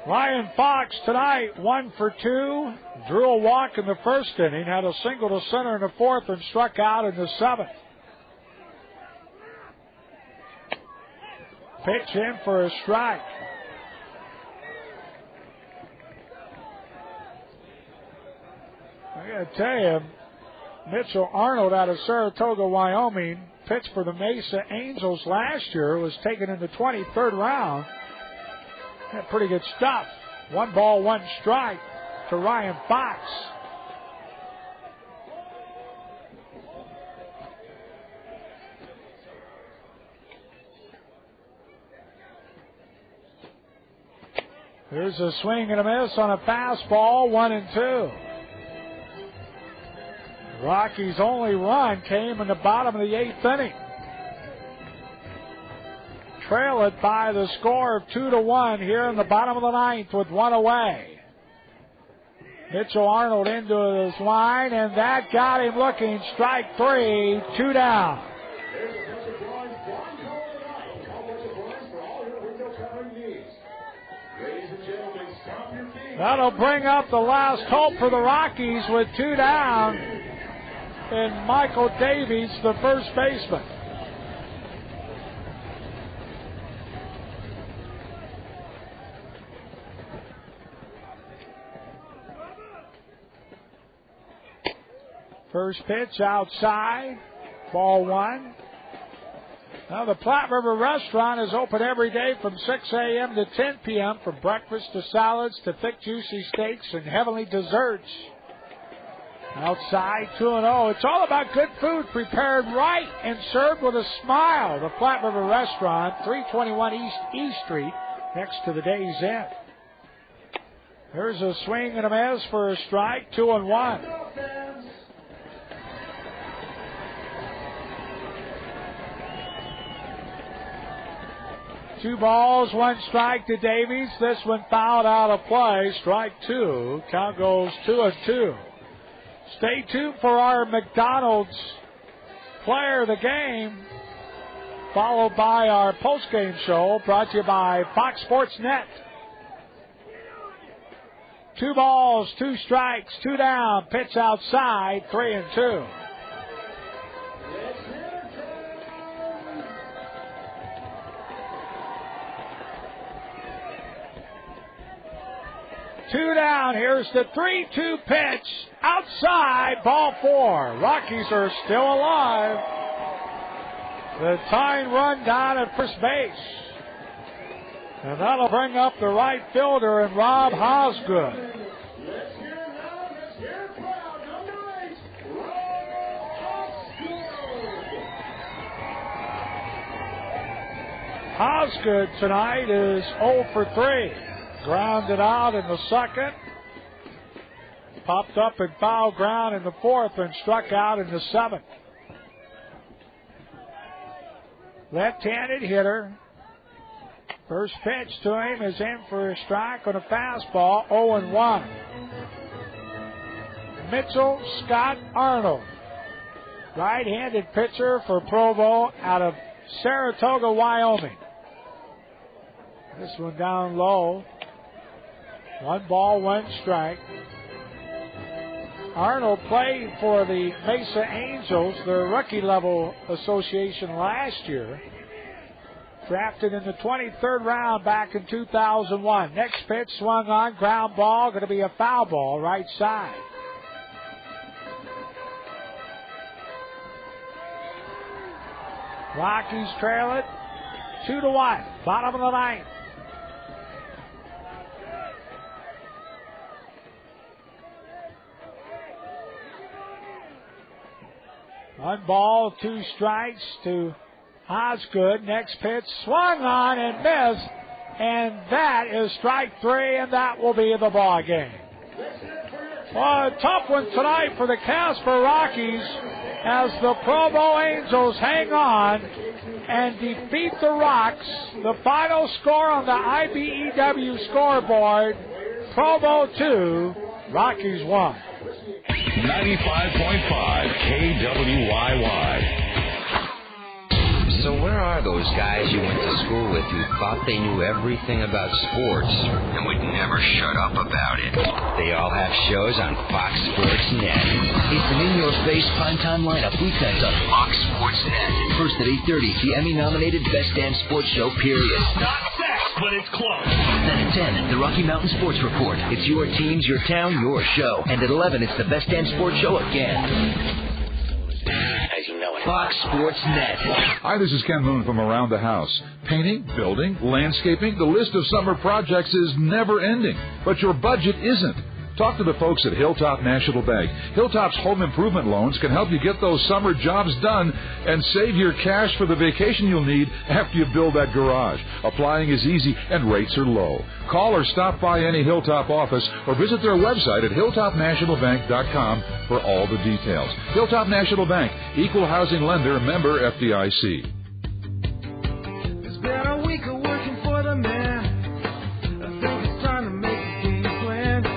Ryan Fox tonight 1 for 2. Drew a walk in the first inning, had a single to center in the 4th, and struck out in the 7th. Pitch in for a strike. I got to tell you, Mitchell Arnold out of Saratoga, Wyoming, pitched for the Mesa Angels last year, was taken in the 23rd round. Had pretty good stuff. 1 ball, 1 strike to Ryan Fox. Here's a swing and a miss on a fastball, 1-2. Rockies' only run came in the bottom of the 8th inning. Trail it by the score of 2-1 here in the bottom of the 9th with 1 away. Mitchell Arnold into his line, and that got him looking. Strike 3, 2 down. That'll bring up the last hope for the Rockies with 2 down. And Michael Davies, the first baseman. First pitch outside, ball 1. Now the Platte River Restaurant is open every day from 6 a.m. to 10 p.m. from breakfast to salads to thick juicy steaks and heavenly desserts. Outside 2-0. It's all about good food prepared right and served with a smile. The Platte River Restaurant, 321 East Street, next to the Days Inn. There's a swing and a miss for a strike, 2-1. 2 balls, 1 strike to Davies. This one fouled out of play. Strike 2. Count goes 2-2. Stay tuned for our McDonald's Player of the Game, followed by our postgame show brought to you by Fox Sports Net. 2 balls, 2 strikes, 2 down. Pitch outside, 3-2. Two down. Here's the 3-2 pitch. Outside, ball 4. Rockies are still alive. The tying run down at first base. And that'll bring up the right fielder and Rob Osgood. Osgood tonight is 0 for 3. Grounded out in the 2nd. Popped up in foul ground in the 4th and struck out in the 7th. Left-handed hitter. First pitch to him is in for a strike on a fastball, 0-1. Mitchell Scott Arnold, right-handed pitcher for Provo out of Saratoga, Wyoming. This one down low. 1 ball, 1 strike. Arnold played for the Mesa Angels, their rookie-level association last year. Drafted in the 23rd round back in 2001. Next pitch swung on, ground ball, going to be a foul ball, right side. Rockies trail it 2-1, bottom of the ninth. One ball, 2 strikes to Osgood. Next pitch swung on and missed, and that is strike 3, and that will be the ball game. Well, a tough one tonight for the Casper Rockies as the Provo Angels hang on and defeat the Rocks. The final score on the IBEW scoreboard, Provo 2, Rockies 1. 95.5 KWYY. So where are those guys you went to school with who thought they knew everything about sports and would never shut up about it? They all have shows on Fox Sports Net. It's an in-your-face primetime lineup weeknights on Fox Sports Net. First at 8:30, the Emmy-nominated Best Damn Sports Show, period. Not sex, but it's close. Then at 10, the Rocky Mountain Sports Report. It's your teams, your town, your show. And at 11, it's the Best Damn Sports Show again. As you know it. Fox Sports Net. Hi, this is Ken Moon from Around the House. Painting, building, landscaping, the list of summer projects is never ending, but your budget isn't. Talk to the folks at Hilltop National Bank. Hilltop's home improvement loans can help you get those summer jobs done and save your cash for the vacation you'll need after you build that garage. Applying is easy and rates are low. Call or stop by any Hilltop office or visit their website at hilltopnationalbank.com for all the details. Hilltop National Bank, equal housing lender, member FDIC. It's been a week of working for the man. I think it's time to make a game plan.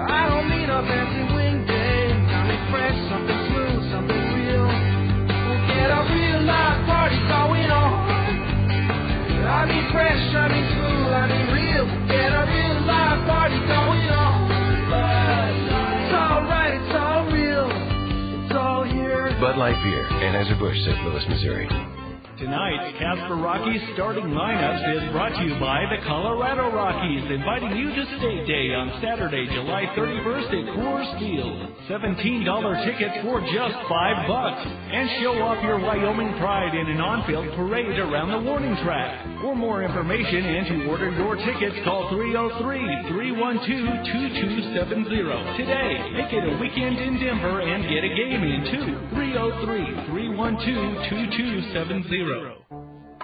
I don't mean a fancy wing day. I mean fresh, something smooth, something real. We'll get a real live party going on. I mean fresh, I mean smooth, I mean real. We'll get a real live party going on. It's alright, it's all real. It's all here. Bud Light Beer, Anheuser-Busch, St. Louis, Missouri. Tonight's Casper Rockies starting lineups is brought to you by the Colorado Rockies, inviting you to State Day on Saturday, July 31st at Coors Field. $17 tickets for just $5. And show off your Wyoming pride in an on-field parade around the warning track. For more information and to order your tickets, call 303-312-2270. Today, make it a weekend in Denver and get a game in, too. 303-312-2270.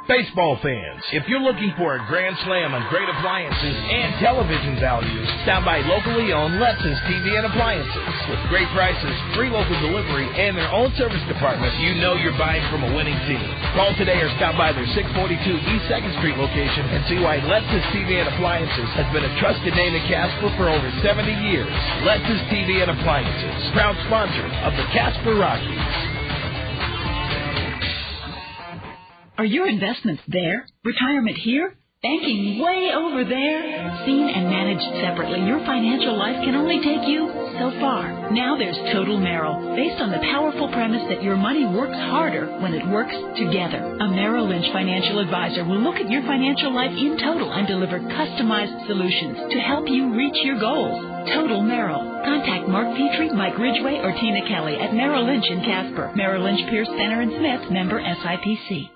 Baseball fans, if you're looking for a grand slam on great appliances and television values, stop by locally owned Letson's TV and Appliances. With great prices, free local delivery, and their own service department, you know you're buying from a winning team. Call today or stop by their 642 East 2nd Street location and see why Letson's TV and Appliances has been a trusted name in Casper for over 70 years. Letson's TV and Appliances, proud sponsor of the Casper Rockies. Are your investments there? Retirement here? Banking way over there? Seen and managed separately, your financial life can only take you so far. Now there's Total Merrill, based on the powerful premise that your money works harder when it works together. A Merrill Lynch financial advisor will look at your financial life in total and deliver customized solutions to help you reach your goals. Total Merrill. Contact Mark Petrie, Mike Ridgway, or Tina Kelly at Merrill Lynch in Casper. Merrill Lynch, Pierce, Fenner & Smith, member SIPC.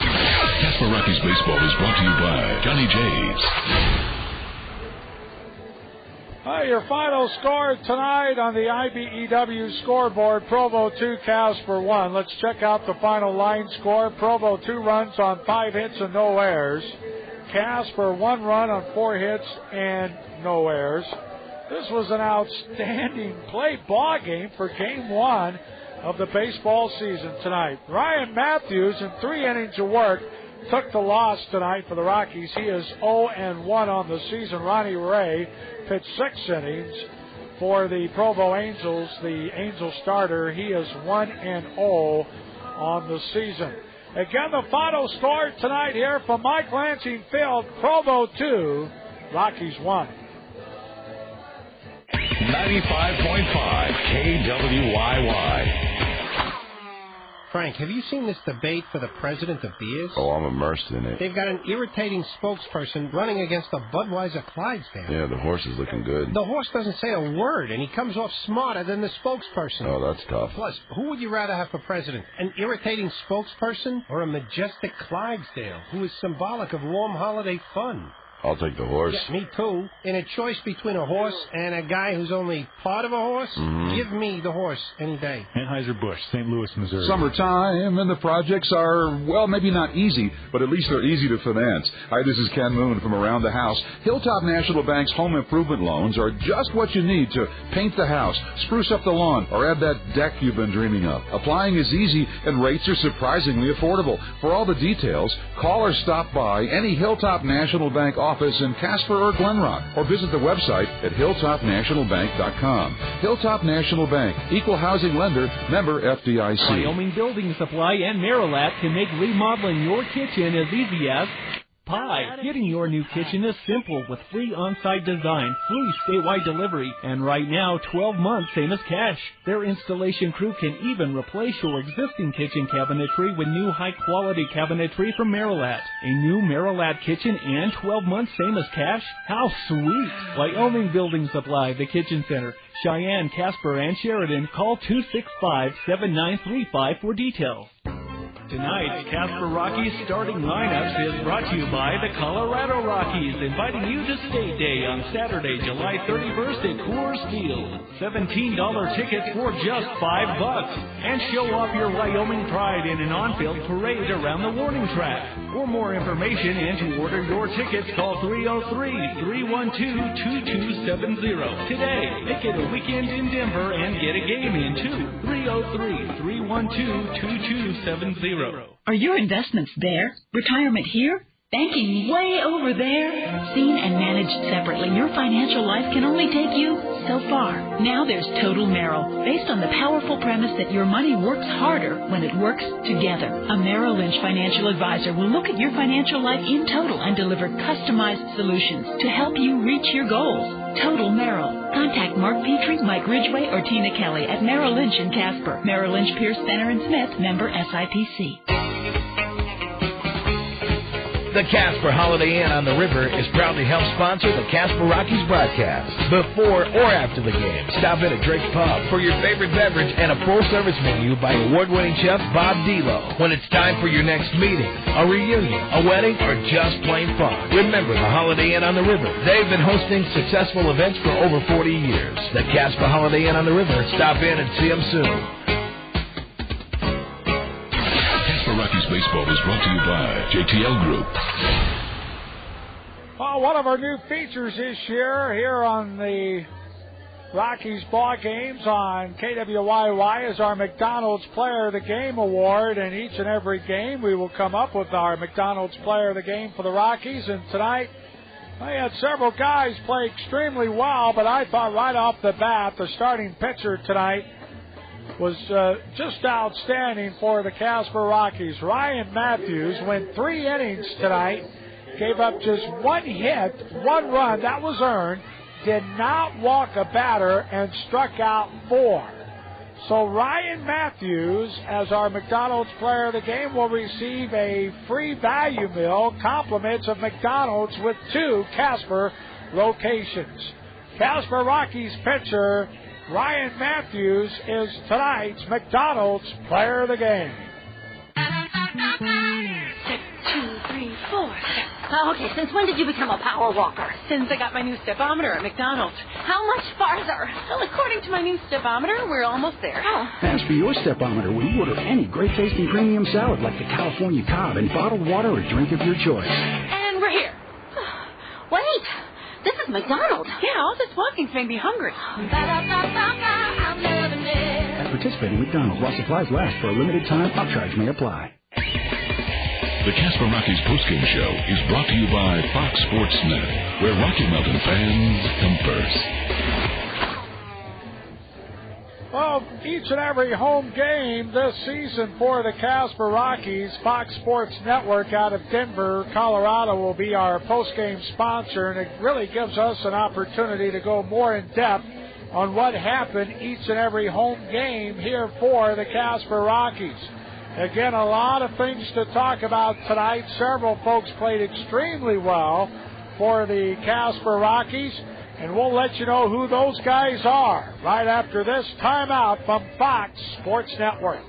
Casper Rockies baseball is brought to you by Johnny J's. Your final score tonight on the IBEW scoreboard, Provo 2, Casper 1. Let's check out the final line score. Provo 2 runs on 5 hits and no errors. Casper 1 run on 4 hits and no errors. This was an outstanding play ball game for Game 1 of the baseball season tonight. Ryan Mattheus, in 3 innings of work, took the loss tonight for the Rockies. He is 0-1 on the season. Ronnie Ray pitched 6 innings for the Provo Angels, the Angel starter. He is 1-0 on the season. Again, the final score tonight here from Mike Lansing Field, Provo 2, Rockies 1. 95.5 KWYY. Frank, have you seen this debate for the president of beers? Oh, I'm immersed in it. They've got an irritating spokesperson running against a Budweiser Clydesdale. Yeah, the horse is looking good. The horse doesn't say a word, and he comes off smarter than the spokesperson. Oh, that's tough. Plus, who would you rather have for president? An irritating spokesperson or a majestic Clydesdale who is symbolic of warm holiday fun? I'll take the horse. Yeah, me too. In a choice between a horse and a guy who's only part of a horse, give me the horse any day. Anheuser-Busch, St. Louis, Missouri. Summertime, and the projects are, well, maybe not easy, but at least they're easy to finance. Hi, this is Ken Moon from Around the House. Hilltop National Bank's home improvement loans are just what you need to paint the house, spruce up the lawn, or add that deck you've been dreaming of. Applying is easy, and rates are surprisingly affordable. For all the details, call or stop by any Hilltop National Bank office in Casper or Glen Rock, or visit the website at hilltopnationalbank.com. Hilltop National Bank, equal housing lender, member FDIC. Wyoming Building Supply and Marilat can make remodeling your kitchen as easy as pie. Getting your new kitchen is simple with free on-site design, free statewide delivery, and right now 12 months same as cash. Their installation crew can even replace your existing kitchen cabinetry with new high-quality cabinetry from Marilat. A new Marilat kitchen and 12 months same as cash? How sweet! Wyoming Building Supply, the Kitchen Center, Cheyenne, Casper, and Sheridan. Call 265-7935 for details. Tonight's Casper Rockies starting lineups is brought to you by the Colorado Rockies, inviting you to State Day on Saturday, July 31st at Coors Field. $17 tickets for just $5. And show off your Wyoming pride in an on-field parade around the warning track. For more information and to order your tickets, call 303-312-2270. Today, make it a weekend in Denver and get a game in too. 303-312-2270. Are your investments there? Retirement here? Banking way over there? Seen and managed separately, your financial life can only take you so far. Now there's Total Merrill, based on the powerful premise that your money works harder when it works together. A Merrill Lynch financial advisor will look at your financial life in total and deliver customized solutions to help you reach your goals. Total Merrill. Contact Mark Petrie, Mike Ridgway, or Tina Kelly at Merrill Lynch in Casper. Merrill Lynch, Pierce, Benner & Smith, member SIPC. The Casper Holiday Inn on the River is proud to help sponsor the Casper Rockies broadcast. Before or after the game, stop in at Drake's Pub for your favorite beverage and a full-service menu by award-winning chef Bob Delo. When it's time for your next meeting, a reunion, a wedding, or just plain fun, remember the Holiday Inn on the River. They've been hosting successful events for over 40 years. The Casper Holiday Inn on the River. Stop in and see them soon. Rockies Baseball is brought to you by JTL Group. Well, one of our new features this year here on the Rockies ball games on KWYY is our McDonald's Player of the Game Award. And each and every game we will come up with our McDonald's Player of the Game for the Rockies. And tonight I had several guys play extremely well, but I thought right off the bat the starting pitcher tonight was just outstanding for the Casper Rockies. Ryan Mattheus went 3 innings tonight, gave up just 1 hit, 1 run, that was earned, did not walk a batter, and struck out 4. So Ryan Mattheus, as our McDonald's Player of the Game, will receive a free value meal, compliments of McDonald's with 2 Casper locations. Casper Rockies pitcher Ryan Mattheus is tonight's McDonald's Player of the Game. 6, 2, 3, 4. Okay, since when did you become a power walker? Since I got my new stepometer at McDonald's. How much farther? Well, according to my new stepometer, we're almost there. Oh. As for your stepometer, when you order any great-tasting premium salad like the California Cobb in bottled water or drink of your choice. And we're here. Wait. This is McDonald's. Yeah, all this walking's made me hungry. At participating McDonald's, while supplies last for a limited time, upcharge may apply. The Casper Rockies postgame show is brought to you by Fox Sports Net, where Rocky Mountain fans come first. Well, each and every home game this season for the Casper Rockies, Fox Sports Network out of Denver, Colorado will be our postgame sponsor, and it really gives us an opportunity to go more in depth on what happened each and every home game here for the Casper Rockies. Again, a lot of things to talk about tonight. Several folks played extremely well for the Casper Rockies, and we'll let you know who those guys are right after this timeout from Fox Sports Network.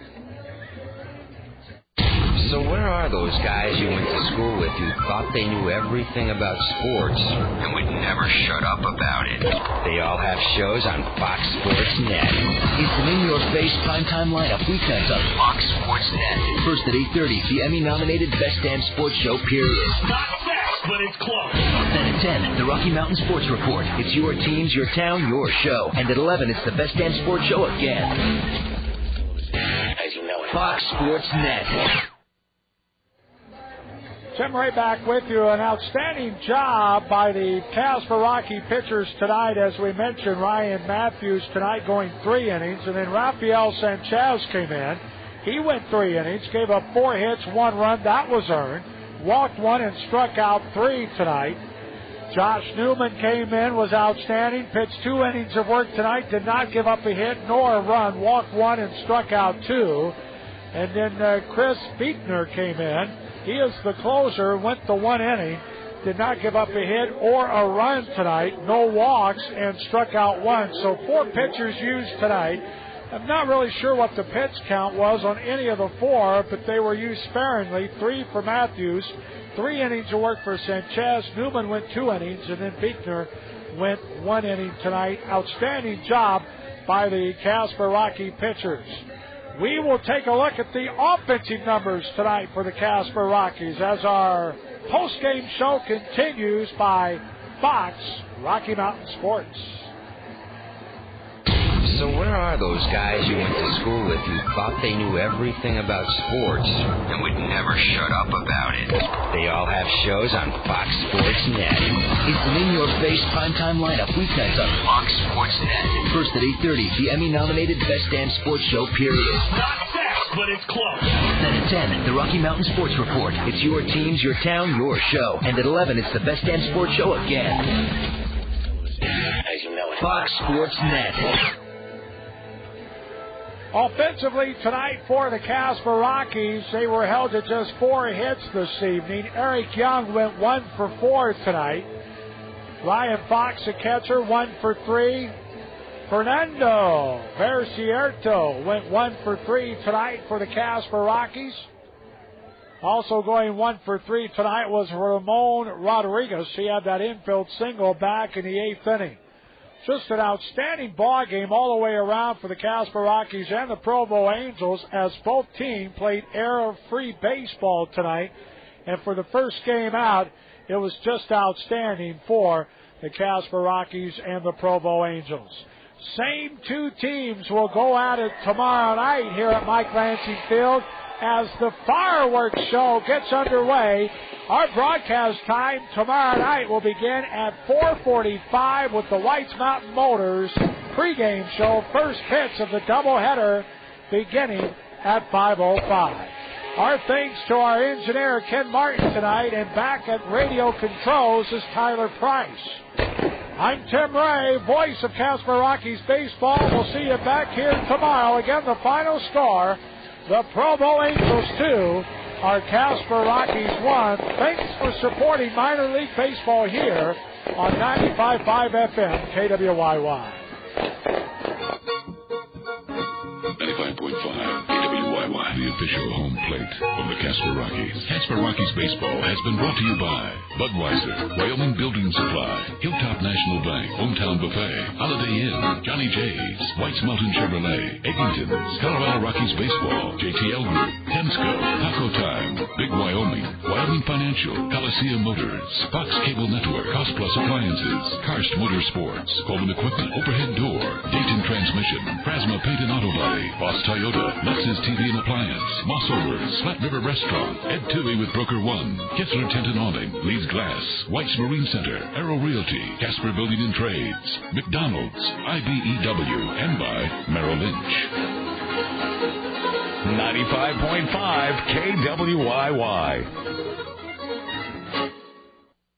So where are those guys you went to school with who thought they knew everything about sports and would never shut up about it? They all have shows on Fox Sports Net. It's an in-your-face primetime lineup weeknights on Fox Sports Net. First at 8:30, the Emmy-nominated Best Damn Sports Show, period. Not fast, but it's close. Then at 10, the Rocky Mountain Sports Report. It's your teams, your town, your show. And at 11, it's the Best Damn Sports Show again. As you know it. Fox Sports Net. Tim Ray back with you. An outstanding job by the Casper Rocky pitchers tonight. As we mentioned, Ryan Mattheus tonight going 3 innings, and then Rafael Sanchez came in. He went 3 innings, gave up 4 hits, 1 run. That was earned. Walked 1 and struck out 3 tonight. Josh Newman came in, was outstanding, pitched 2 innings of work tonight, did not give up a hit nor a run, walked 1 and struck out 2. And then Chris Beekner came in. He is the closer, went the 1 inning, did not give up a hit or a run tonight, no walks, and struck out 1. So 4 pitchers used tonight. I'm not really sure what the pitch count was on any of the 4, but they were used sparingly. 3 for Matthews, 3 innings of work for Sanchez. Newman went 2 innings, and then Beekner went 1 inning tonight. Outstanding job by the Casper Rocky pitchers. We will take a look at the offensive numbers tonight for the Casper Rockies as our post-game show continues by Fox Rocky Mountain Sports. So where are those guys you went to school with who thought they knew everything about sports and would never shut up about it? They all have shows on Fox Sports Net. It's an in-your-face primetime lineup weeknights on Fox Sports Net. First at 8:30, the Emmy-nominated Best Damn Sports Show, period. Not fast, but it's close. Then at 10, the Rocky Mountain Sports Report. It's your teams, your town, your show. And at 11, it's the Best Damn Sports Show again. As you know it. Fox Sports Net. Offensively tonight for the Casper Rockies, they were held to just 4 hits this evening. Eric Young went 1 for 4 tonight. Ryan Fox, a catcher, 1 for 3. Fernando Vercierto went 1 for 3 tonight for the Casper Rockies. Also going 1 for 3 tonight was Ramon Rodriguez. He had that infield single back in the 8th inning. Just an outstanding ball game all the way around for the Casper Rockies and the Provo Angels as both teams played error-free baseball tonight. And for the first game out, it was just outstanding for the Casper Rockies and the Provo Angels. Same 2 teams will go at it tomorrow night here at Mike Lansing Field as the fireworks show gets underway. Our broadcast time tomorrow night will begin at 4:45 with the Whites Mountain Motors pregame show. First pitch of the doubleheader beginning at 5:05. Our thanks to our engineer, Ken Martin, tonight, and back at radio controls is Tyler Price. I'm Tim Ray, voice of Casper Rockies baseball. We'll see you back here tomorrow. Again, the final score, the Provo Angels 2, our Casper Rockies 1. Thanks for supporting minor league baseball here on 95.5 FM KWYY. 95.5 KWYY, the official home plate of the Casper Rockies. Casper Rockies baseball has been brought to you by Budweiser, Wyoming Building Supply, Hilltop National Bank, Hometown Buffet, Holiday Inn, Johnny J's, Whites Mountain Chevrolet, Egington's, Colorado Rockies Baseball, JTL Group, Temsco, Taco Time, Big Wyoming, Wyoming Financial, Coliseum Motors, Fox Cable Network, Cost Plus Appliances, Karst Motorsports, Coleman Equipment, Overhead Door, Dayton Transmission, Prasma Paint and Auto Body, Boss Toyota, Lexus TV and Appliance, Moss Overs, Flat River Restaurant, Ed Toohey with Broker One, Kitzler Tent and Awning, Lee's Glass, White's Marine Center, Arrow Realty, Casper Building and Trades, McDonald's, IBEW, and by Merrill Lynch. 95.5 KWYY.